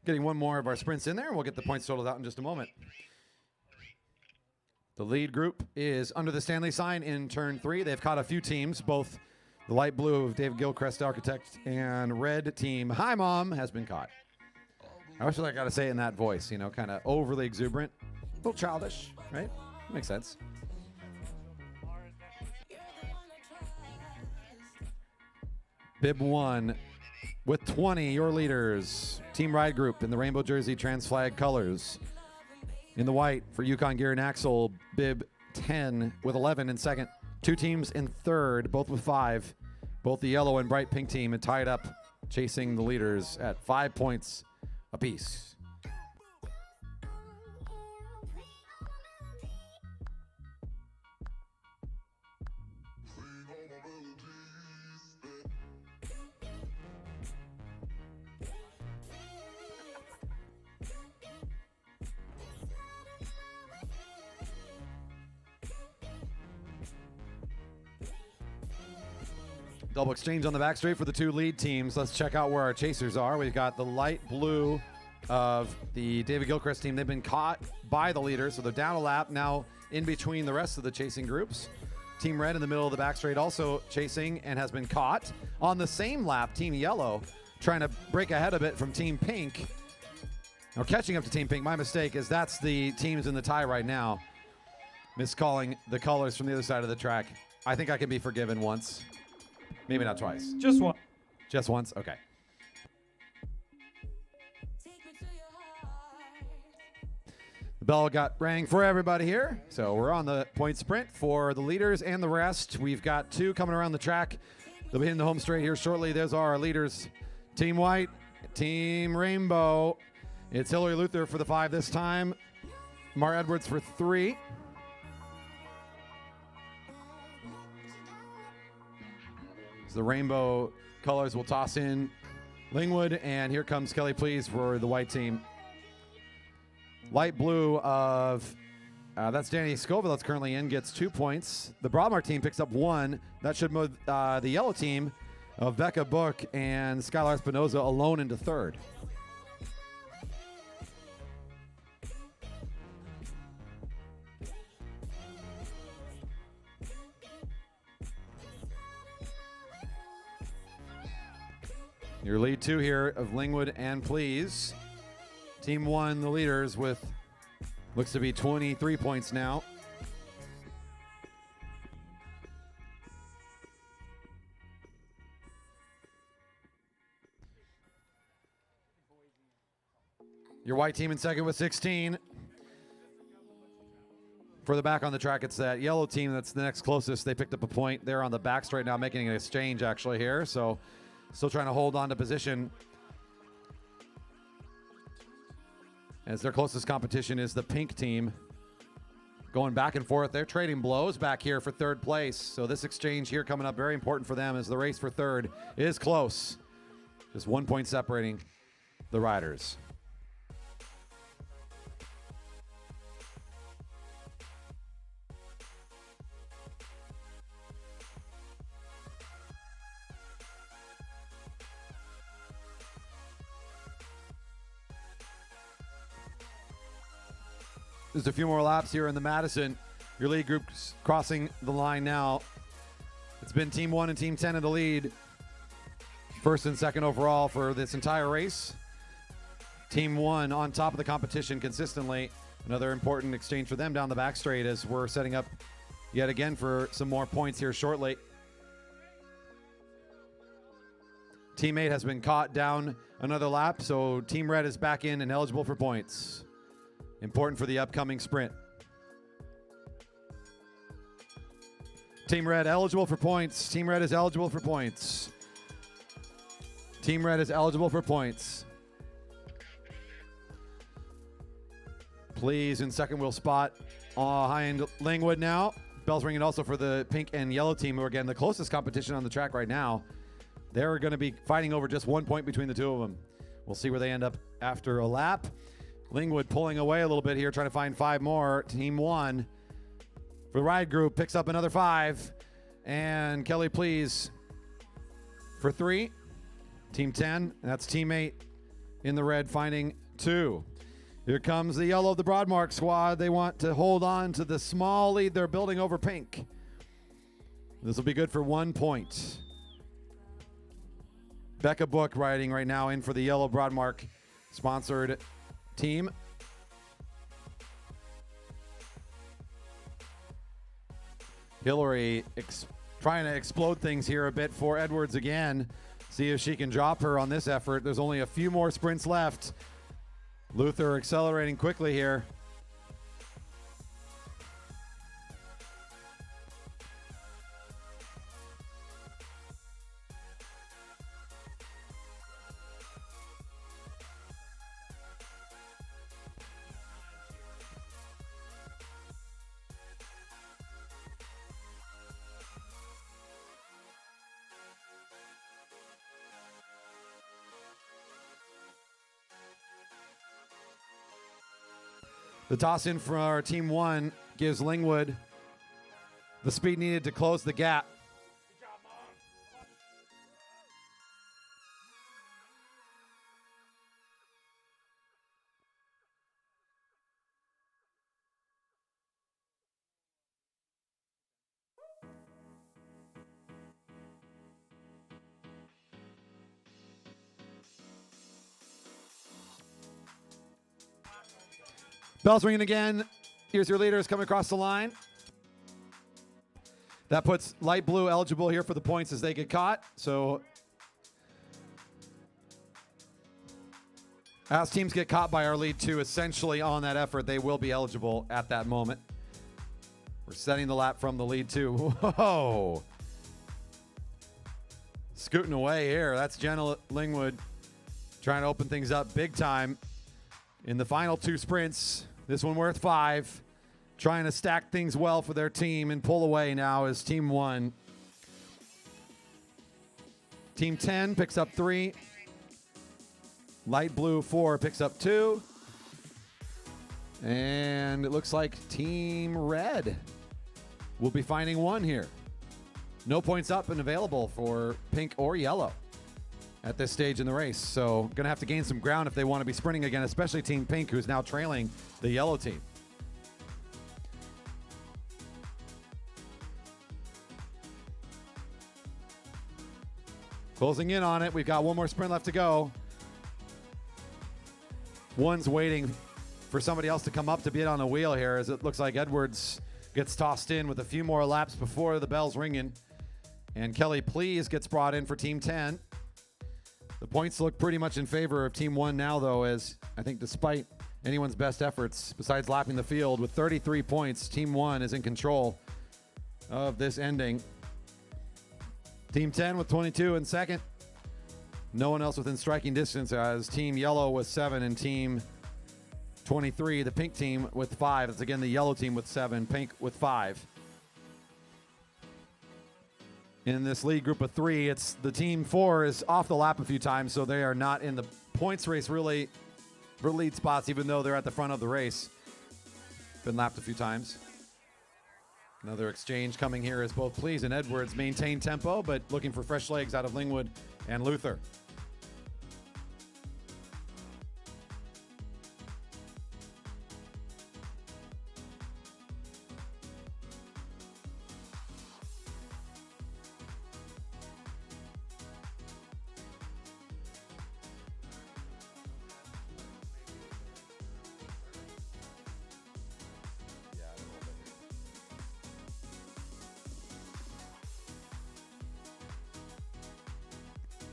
Getting one more of our sprints in there, and we'll get the points totaled out in just a moment. The lead group is under the Stanley sign in turn 3. They've caught a few teams. Both the light blue of David Gilchrist, Architect, and red team Hi Mom has been caught. I wish I got to say it in that voice, you know, kind of overly exuberant. A little childish, right? Makes sense. Bib 1 with 20, your leaders. Team Ride Group in the rainbow jersey trans flag colors. In the white for Yukon Gear and Axle, Bib 10 with 11 in second. 2 teams in third, both with 5. Both the yellow and bright pink team are tied up, chasing the leaders at 5 points apiece. Double exchange on the back straight for the 2 lead teams. Let's check out where our chasers are. We've got the light blue of the David Gilchrist team. They've been caught by the leaders, so they're down a lap now in between the rest of the chasing groups. Team red in the middle of the back straight also chasing and has been caught. On the same lap, Team yellow trying to break ahead a bit from Team pink. Or catching up to Team pink. My mistake is that's the teams in the tie right now. Miscalling the colors from the other side of the track. I think I can be forgiven once. Maybe not twice. Just one. Just once? Okay. The bell rang for everybody here. So we're on the point sprint for the leaders and the rest. We've got 2 coming around the track. They'll be hitting the home straight here shortly. There's our leaders. Team White, Team Rainbow. It's Hillary Luther for the 5 this time. Mar Edwards for 3. The rainbow colors will toss in Lingwood, and here comes Kelly Please for the white team. Light blue of, that's Danny Scoville that's currently in, gets 2 points. The Broadmark team picks up 1. That should move the yellow team of Becca Book and Skylar Espinoza alone into 3rd. Your lead 2 here of Lingwood and Please. Team 1, the leaders with looks to be 23 points now. Your white team in second with 16. Further back on the track, it's that yellow team that's the next closest. They picked up a point. They're on the back straight now, making an exchange actually here. So still trying to hold on to position. As their closest competition is the pink team. Going back and forth. They're trading blows back here for third place. So this exchange here coming up very important for them as the race for third is close. Just 1 point separating the riders. There's a few more laps here in the Madison. Your lead group's crossing the line now. It's been Team 1 and Team 10 in the lead. First and second overall for this entire race. Team 1 on top of the competition consistently. Another important exchange for them down the back straight as we're setting up yet again for some more points here shortly. Teammate has been caught down another lap, so Team Red is back in and eligible for points. Important for the upcoming sprint. Team Red eligible for points. Team Red is eligible for points. Team Red is eligible for points. Please in second wheel spot behind Lingwood now. Bell's ringing also for the pink and yellow team, who are again the closest competition on the track right now. They're going to be fighting over just 1 point between the two of them. We'll see where they end up after a lap. Lingwood pulling away a little bit here, trying to find 5 more. Team 1 for the ride group picks up another 5. And Kelly, please, for 3. Team 10, that's teammate in the red finding 2. Here comes the yellow of the Broadmark squad. They want to hold on to the small lead they're building over pink. This will be good for 1 point. Becca Book riding right now in for the yellow Broadmark sponsored team. Hillary trying to explode things here a bit for Edwards again. See if she can drop her on this effort. There's only a few more sprints left. Luther accelerating quickly here. The toss in for our Team 1 gives Lingwood the speed needed to close the gap. Bell's ringing again. Here's your leaders coming across the line. That puts light blue eligible here for the points as they get caught. So as teams get caught by our lead 2 essentially on that effort, they will be eligible at that moment. We're setting the lap from the lead 2. Whoa. Scooting away here. That's Jenna Lingwood trying to open things up big time in the final 2 sprints. This one worth 5. Trying to stack things well for their team and pull away now is Team 1. Team 10 picks up 3. Light blue 4 picks up 2. And it looks like Team Red will be finding 1 here. No points up and available for pink or yellow at this stage in the race. So going to have to gain some ground if they want to be sprinting again, especially Team Pink, who's now trailing the yellow team. Closing in on it. We've got 1 more sprint left to go. One's waiting for somebody else to come up to be on the wheel here, as it looks like Edwards gets tossed in with a few more laps before the bell's ringing. And Kelly Please gets brought in for Team 10. The points look pretty much in favor of Team 1 now, though, as I think despite anyone's best efforts, besides lapping the field, with 33 points, Team 1 is in control of this ending. Team 10 with 22 in second. No one else within striking distance as Team Yellow with 7 and Team 23, the pink team with 5. It's again the yellow team with 7, pink with 5. In this lead group of 3, it's the Team 4 is off the lap a few times, so they are not in the points race really for lead spots, even though they're at the front of the race. Been lapped a few times. Another exchange coming here as both Please and Edwards maintain tempo, but looking for fresh legs out of Lingwood and Luther.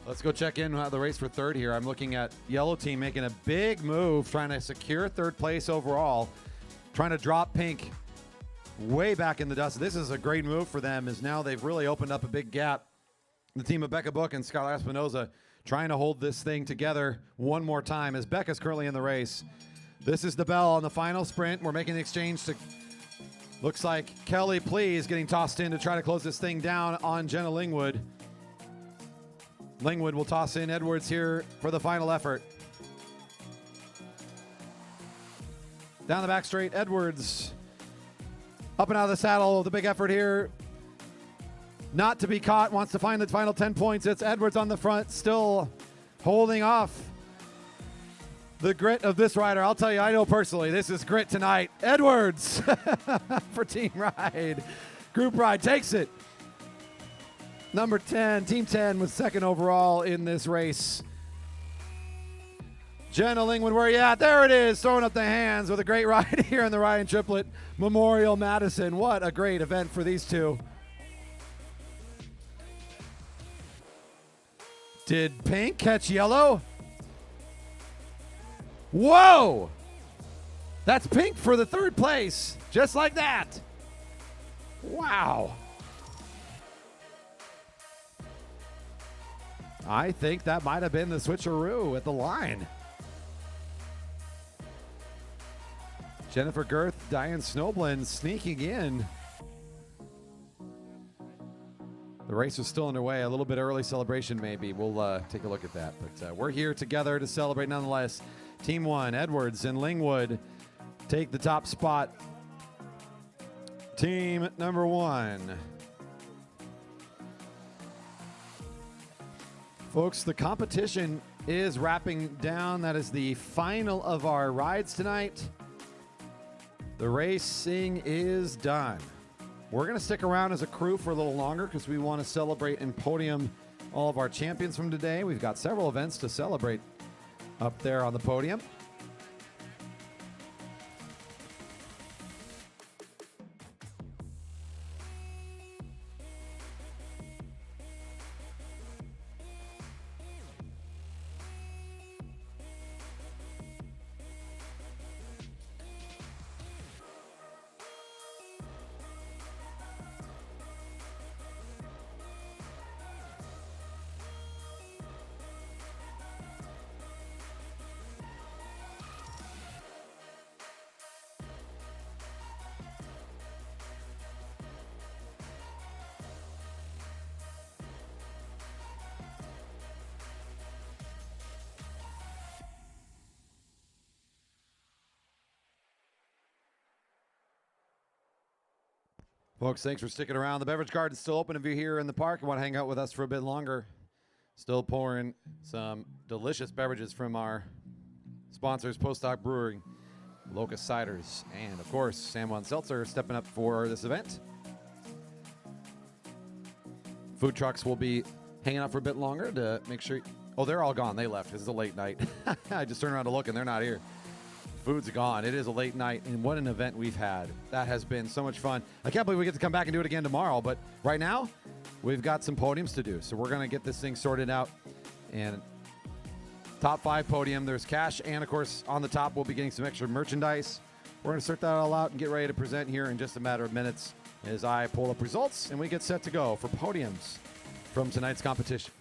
Let's go check in the race for third here. I'm looking at yellow team making a big move, trying to secure third place overall, trying to drop pink way back in the dust. This is a great move for them, as now they've really opened up a big gap. The team of Becca Book and Skylar Espinoza trying to hold this thing together one more time, as Becca's currently in the race. This is the bell on the final sprint. We're making the exchange to, looks like Kelly Please getting tossed in to try to close this thing down on Jenna Lingwood. Lingwood will toss in Edwards here for the final effort. Down the back straight, Edwards up and out of the saddle. The big effort here. Not to be caught, wants to find the final 10 points. It's Edwards on the front, still holding off the grit of this rider. I'll tell you, I know personally, this is grit tonight. Edwards for Team Ride. Group Ride takes it. Number 10, Team 10 was second overall in this race. Jenna Lingwood, where you at? There it is, throwing up the hands with a great ride here in the Ryan Triplett Memorial Madison. What a great event for these two. Did pink catch yellow? Whoa! That's pink for the third place, just like that. Wow. I think that might have been the switcheroo at the line. Jennifer Girth, Diane Snowblin sneaking in. The race is still underway. A little bit early celebration maybe. We'll take a look at that. But we're here together to celebrate nonetheless. Team 1, Edwards and Lingwood take the top spot. Team number 1. Folks, the competition is wrapping down. That is the final of our rides tonight. The racing is done. We're going to stick around as a crew for a little longer because we want to celebrate and podium all of our champions from today. We've got several events to celebrate up there on the podium. Folks, thanks for sticking around. The beverage garden's still open if you're here in the park and want to hang out with us for a bit longer. Still pouring some delicious beverages from our sponsors, Postdoc Brewing, Locust Ciders, and, of course, San Juan Seltzer stepping up for this event. Food trucks will be hanging out for a bit longer to make sure. Oh, they're all gone. They left. This is a late night. I just turned around to look, and they're not here. Food's gone. It is a late night, and what an event we've had. That has been so much fun. I can't believe we get to come back and do it again tomorrow, but right now, we've got some podiums to do, so we're going to get this thing sorted out and top 5 podium. There's cash, and of course, on the top, we'll be getting some extra merchandise. We're going to sort that all out and get ready to present here in just a matter of minutes as I pull up results and we get set to go for podiums from tonight's competition.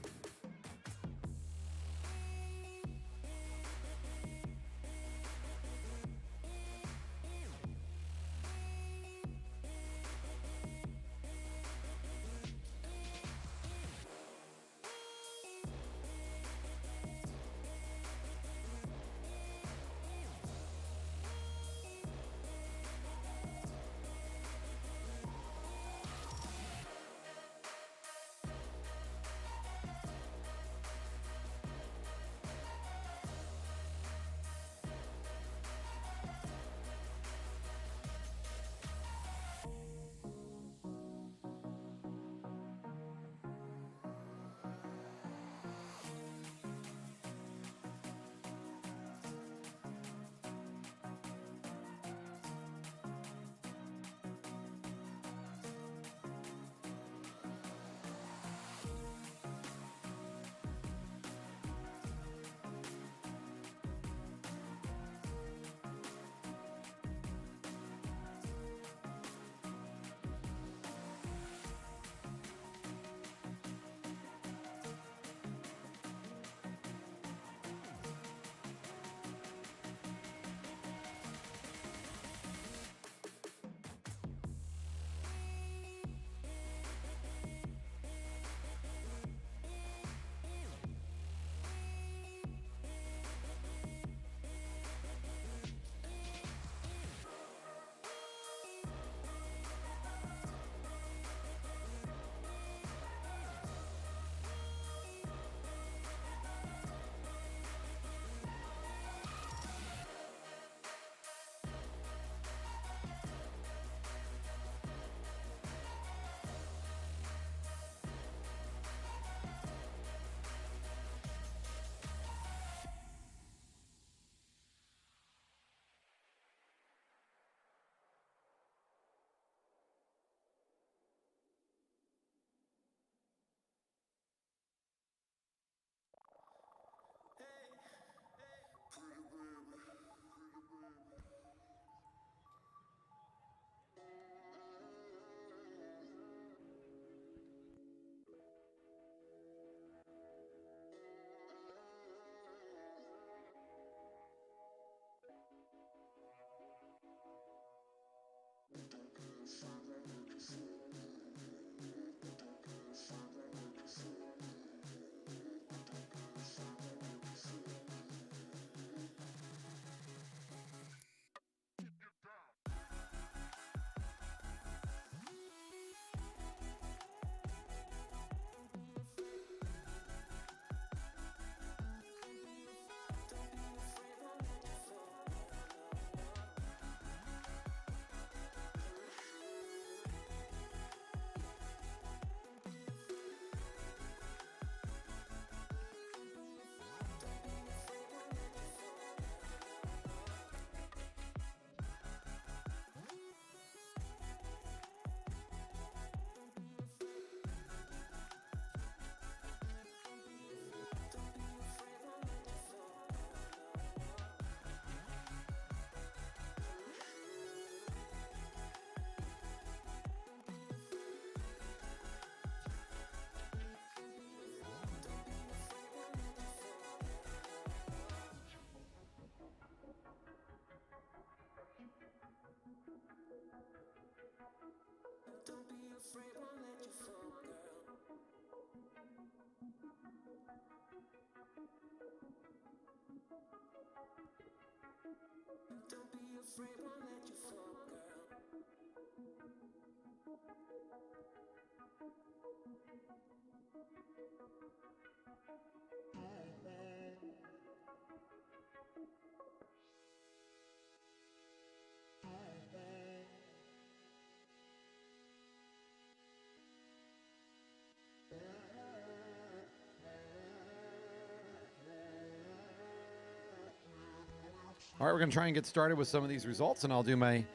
All right, we're going to try and get started with some of these results, and I'll do my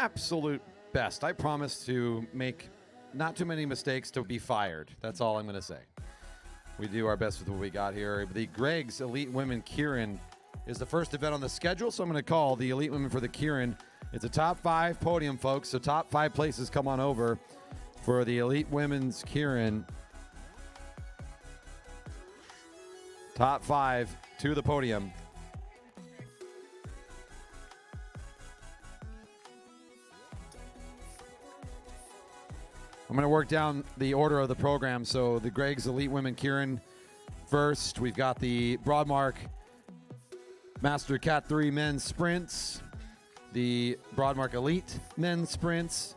absolute best. I promise to make not too many mistakes to be fired. That's all I'm going to say. We do our best with what we got here. The Gregg's Elite Women Keirin is the first event on the schedule, so I'm going to call the Elite Women for the Keirin. It's a top 5 podium, folks, so top 5 places come on over for the Elite Women's Keirin. Top 5 to the podium. I'm going to work down the order of the program. So the Gregg's Elite Women Keirin first. We've got the Broadmark Master Cat 3 Men's Sprints. The Broadmark Elite Men's Sprints.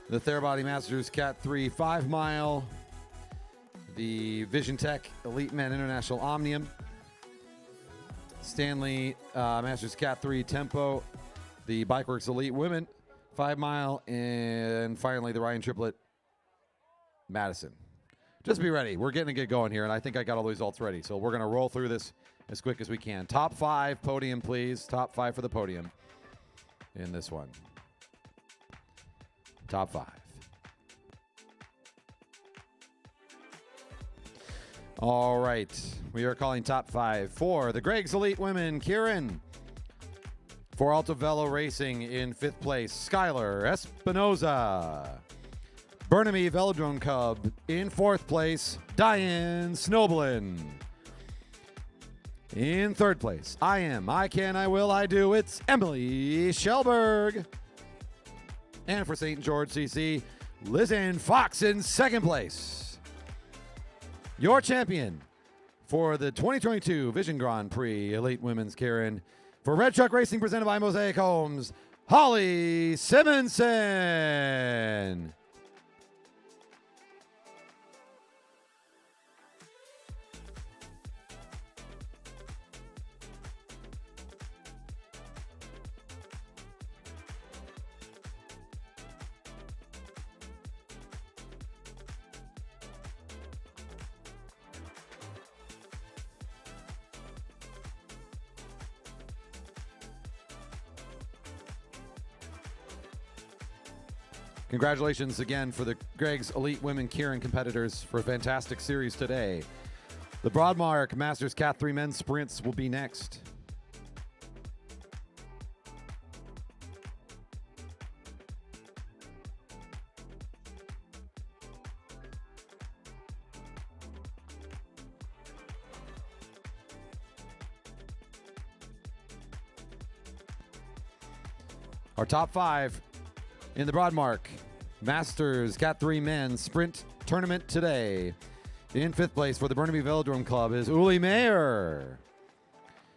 The Therabody Masters Cat 3 5 Mile. The Vision Tech Elite Men International Omnium. Stanley Masters Cat 3 Tempo. The BikeWorks Elite Women 5 Mile, and finally the Ryan Triplett Madison. Just be ready. We're getting to get going here, and I think I got all the results ready. So we're going to roll through this as quick as we can. Top 5 podium, please. Top 5 for the podium in this one. Top 5. All right. We are calling top 5 for the Gregg's Elite Women Keirin. For Alta Velo Racing in 5th place, Skylar Espinoza. Burnaby Velodrome Cub in 4th place, Diane Snoblin. In 3rd place, I Am, I Can, I Will, I Do, it's Emily Shellberg. And for St. George CC, Lizanne Fox in 2nd place. Your champion for the 2022 Vision Grand Prix Elite Women's Keirin, for Red Truck Racing presented by Mosaic Homes, Holly Simonson. Congratulations again for the Gregg's Elite Women Keirin competitors for a fantastic series today. The Broadmark Masters Cat 3 Men's Sprints will be next. Our top 5 in the Broadmark Masters Cat 3 Men's Sprint Tournament today. In 5th place for the Burnaby Velodrome Club is Uli Mayer.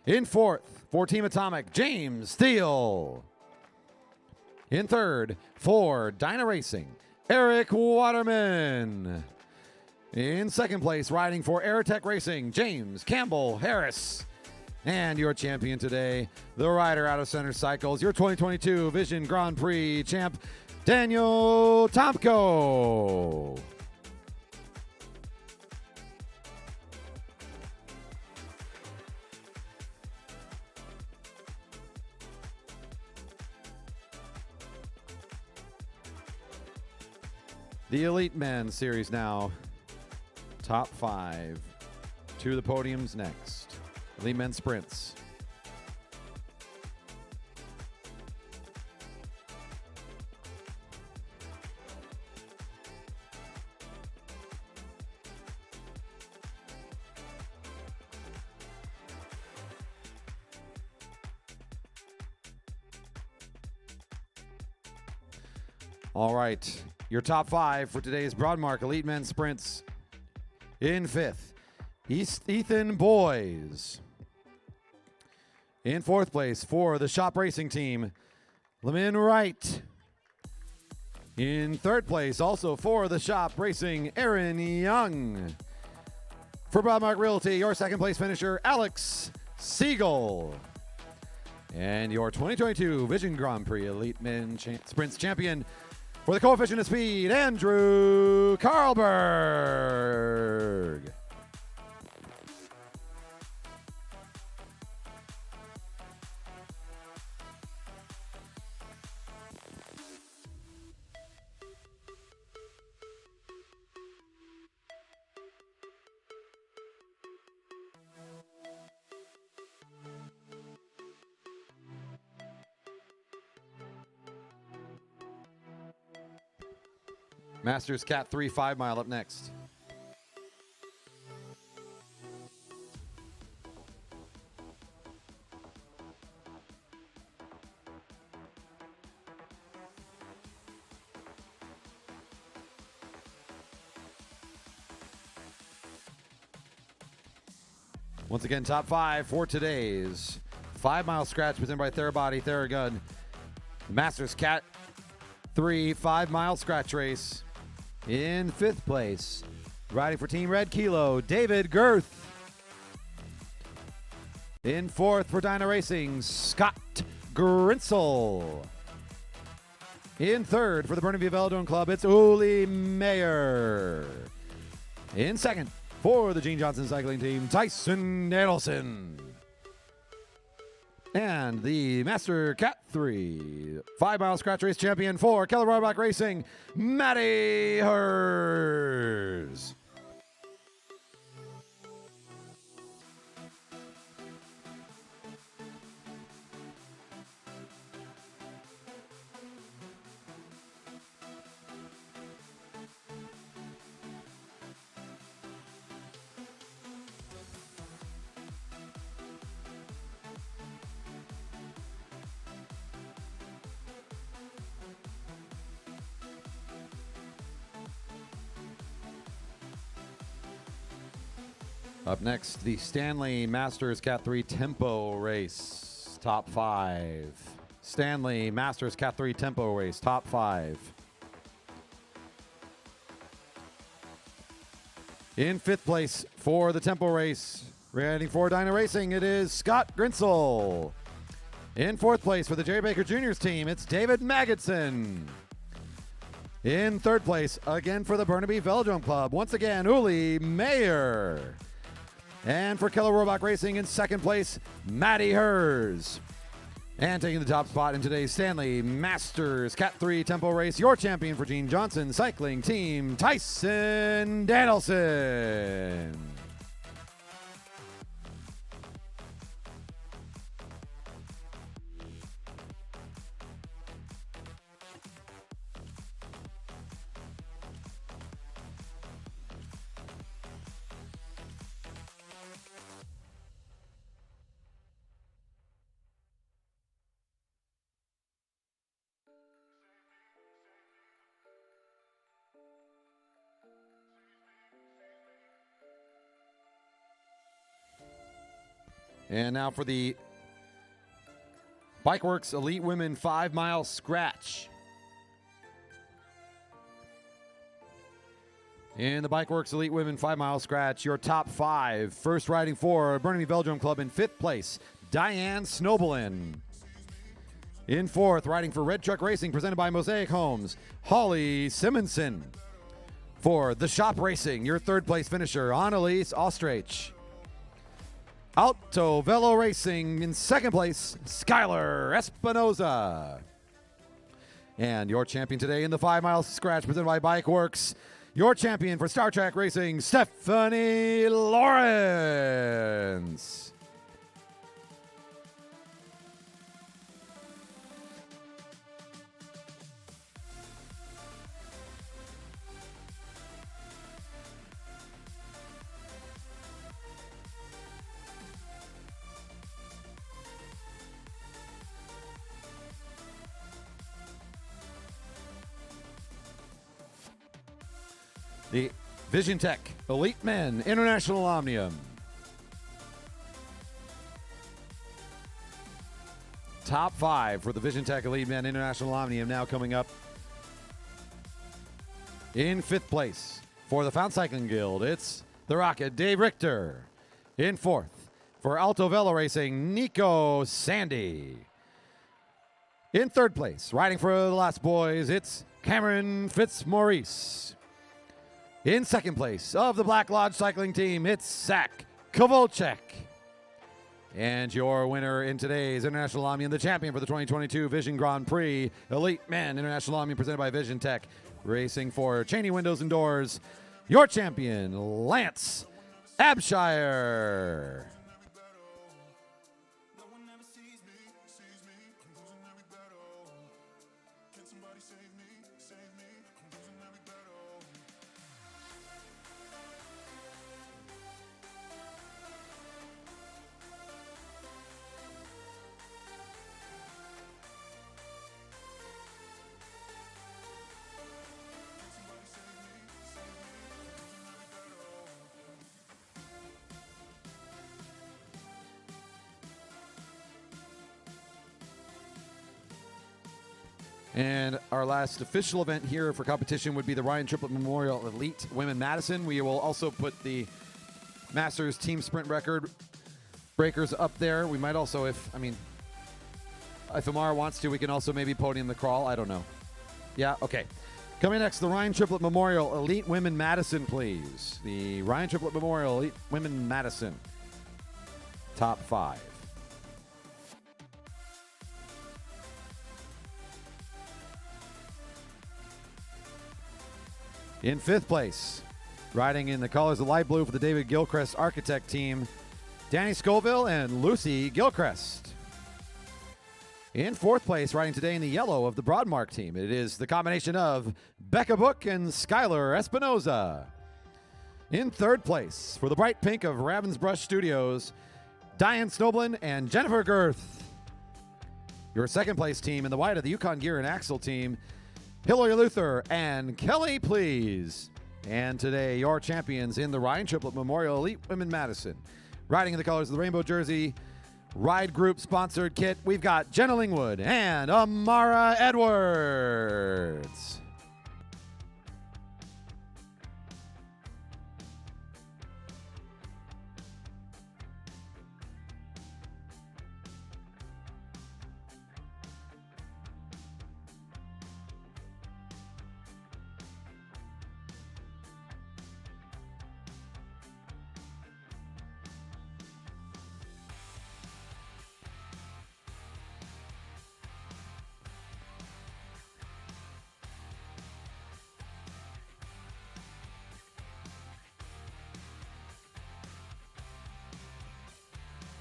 In 4th for Team Atomic, James Steele. In 3rd for Dyna Racing, Eric Waterman. In 2nd place, riding for Aerotech Racing, James Campbell Harris. And your champion today, the rider out of Center Cycles, your 2022 Vision Grand Prix champ, Daniel Tomko. The Elite Men Series now. Top 5 to the podiums next. Elite Men Sprints. All right, your top 5 for today's Broadmark Elite Men Sprints. In 5th, Ethan Boys. In 4th place for the Shop Racing Team, Lemin Wright. In 3rd place, also for the Shop Racing, Aaron Young. For Broadmark Realty, your 2nd place finisher, Alex Seigel. And your 2022 Vision Grand Prix Elite Men Sprints champion, for the Coefficient of Speed, Andrew Carlberg. Masters Cat 3 5 mile up next. Once again, top 5 for today's 5 mile scratch presented by Therabody, Theragun. Masters Cat 3 5 mile scratch race. In 5th place, riding for Team Red Kilo, David Girth. In 4th for Dyna Racing, Scott Grinsel. In 3rd for the Burnaby Velodrome Club, it's Uli Mayer. In 2nd for the Gene Johnson cycling team, Tyson Adelson. And the Master Cat 3 5 mile scratch race champion for Keller Broadmark Racing, Matty Hers. Up next, the Stanley Masters Cat 3 Tempo Race, top 5. Stanley Masters Cat 3 Tempo Race, top 5. In 5th place for the Tempo Race, riding for Dyna Racing, it is Scott Grinsel. In 4th place for the Jerry Baker Jr.'s team, it's David Magidson. In 3rd place, again for the Burnaby Velodrome Club, once again, Uli Mayer. And for Keller Roebuck Racing in 2nd place, Matty Hers. And taking the top spot in today's Stanley Masters Cat 3 Tempo Race, your champion for Gene Johnson cycling team, Tyson Danielson. And now for the BikeWorks Elite Women 5 mile scratch. In the BikeWorks Elite Women 5 mile scratch, your top 5. First riding for Burnaby Velodrome Club in 5th place, Diane Snobelin. In 4th, riding for Red Truck Racing, presented by Mosaic Homes, Holly Simonson. For The Shop Racing, your 3rd place finisher, Annalise Ostrich. Alto Velo Racing in 2nd place, Skylar Espinoza. And your champion today in the 5 mile scratch presented by BikeWorks, your champion for Star Trek Racing, Stephanie Lawrence. The Vision Tech Elite Men International Omnium. Top 5 for the Vision Tech Elite Men International Omnium now coming up. In 5th place for the Fountain Cycling Guild, it's the Rocket, Dave Richter. In 4th for Alto Velo Racing, Nico Sandy. In 3rd place, riding for the Last Boys, it's Cameron Fitzmaurice. In 2nd place of the Black Lodge Cycling Team, it's Zak Kovalcic. And your winner in today's International Omnium, the champion for the 2022 Vision Grand Prix Elite Men International Omnium presented by Vision Tech, racing for Cheney Windows and Doors, your champion, Lance Abshire. And our last official event here for competition would be the Ryan Triplett Memorial Elite Women Madison. We will also put the Masters team sprint record breakers up there. We might also, if Amara wants to, we can also maybe podium the crawl. I don't know. Yeah, okay. Coming next, the Ryan Triplett Memorial Elite Women Madison, please. The Ryan Triplett Memorial Elite Women Madison. Top 5. In 5th place, riding in the colors of light blue for the David Gilchrist Architect team, Danny Scoville and Lucy Gilchrist. In 4th place, riding today in the yellow of the Broadmark team, it is the combination of Becca Book and Skylar Espinoza. In 3rd place, for the bright pink of Ravensbrush Studios, Diane Snoblin and Jennifer Girth. Your 2nd place team in the white of the Yukon Gear and Axle team, Hillary Luther and Kelly Please. And today, your champions in the Ryan Triplett Memorial Elite Women Madison. Riding in the colors of the rainbow jersey, Ride Group sponsored kit, we've got Jenna Lingwood and Amara Edwards.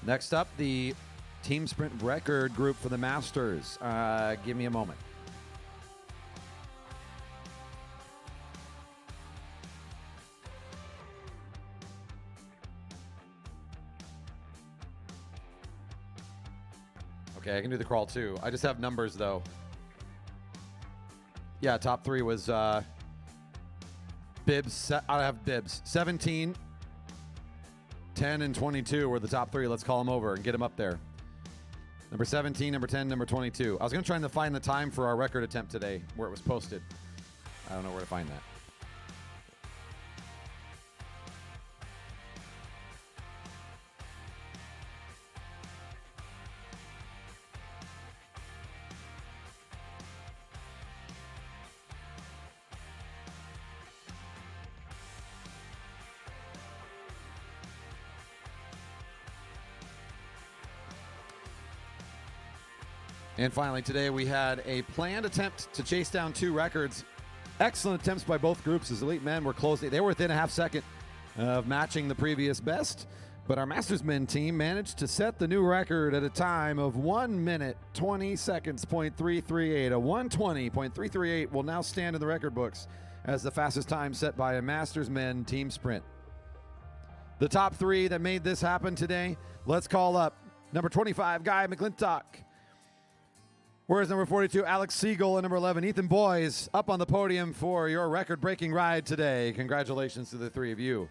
Next up, the team sprint record group for the Masters. Give me a moment. Okay, I can do the crawl too. I just have numbers though. Yeah, top 3 was bibs. I have bibs. 17. 10 and 22 were the top 3. Let's call them over and get them up there. Number 17, number 10, number 22. I was going to try to find the time for our record attempt today where it was posted. I don't know where to find that. And finally, today we had a planned attempt to chase down 2 records. Excellent attempts by both groups as elite men were close. They were within a half second of matching the previous best. But our Masters men team managed to set the new record at a time of 1 minute, 20 seconds, .338. A 1:20.338 will now stand in the record books as the fastest time set by a Masters men team sprint. The top 3 that made this happen today, let's call up number 25, Guy McClintock. Whereas number 42, Alex Seigel, and number 11, Ethan Boyes, up on the podium for your record-breaking ride today. Congratulations to the 3 of you.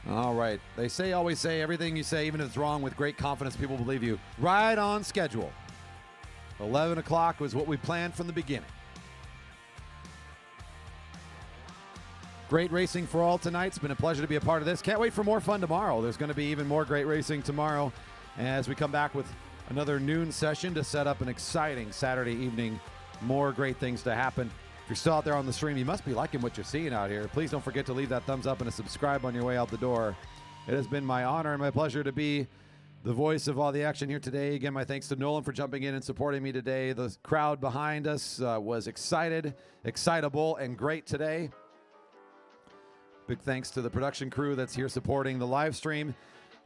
All right. They always say, everything you say, even if it's wrong, with great confidence, people believe you. Right on schedule. 11 o'clock was what we planned from the beginning. Great racing for all tonight. It's been a pleasure to be a part of this. Can't wait for more fun tomorrow. There's going to be even more great racing tomorrow as we come back with another noon session to set up an exciting Saturday evening. More great things to happen. If you're still out there on the stream, you must be liking what you're seeing out here. Please don't forget to leave that thumbs up and a subscribe on your way out the door. It has been my honor and my pleasure to be the voice of all the action here today. Again, my thanks to Nolan for jumping in and supporting me today. The crowd behind us was excited, excitable, and great today. Big thanks to the production crew that's here supporting the live stream,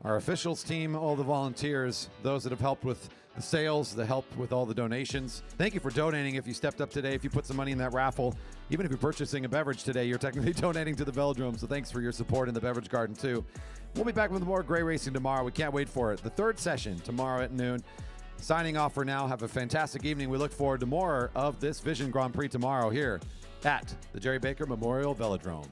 our officials team, all the volunteers, those that have helped with the sales, the help with all the donations. Thank you for donating if you stepped up today, if you put some money in that raffle. Even if you're purchasing a beverage today, you're technically donating to the Velodrome, so thanks for your support in the beverage garden too. We'll be back with more great racing tomorrow. We can't wait for it. The 3rd session tomorrow at noon. Signing off for now. Have a fantastic evening. We look forward to more of this Vision Grand Prix tomorrow here at the Jerry Baker Memorial Velodrome.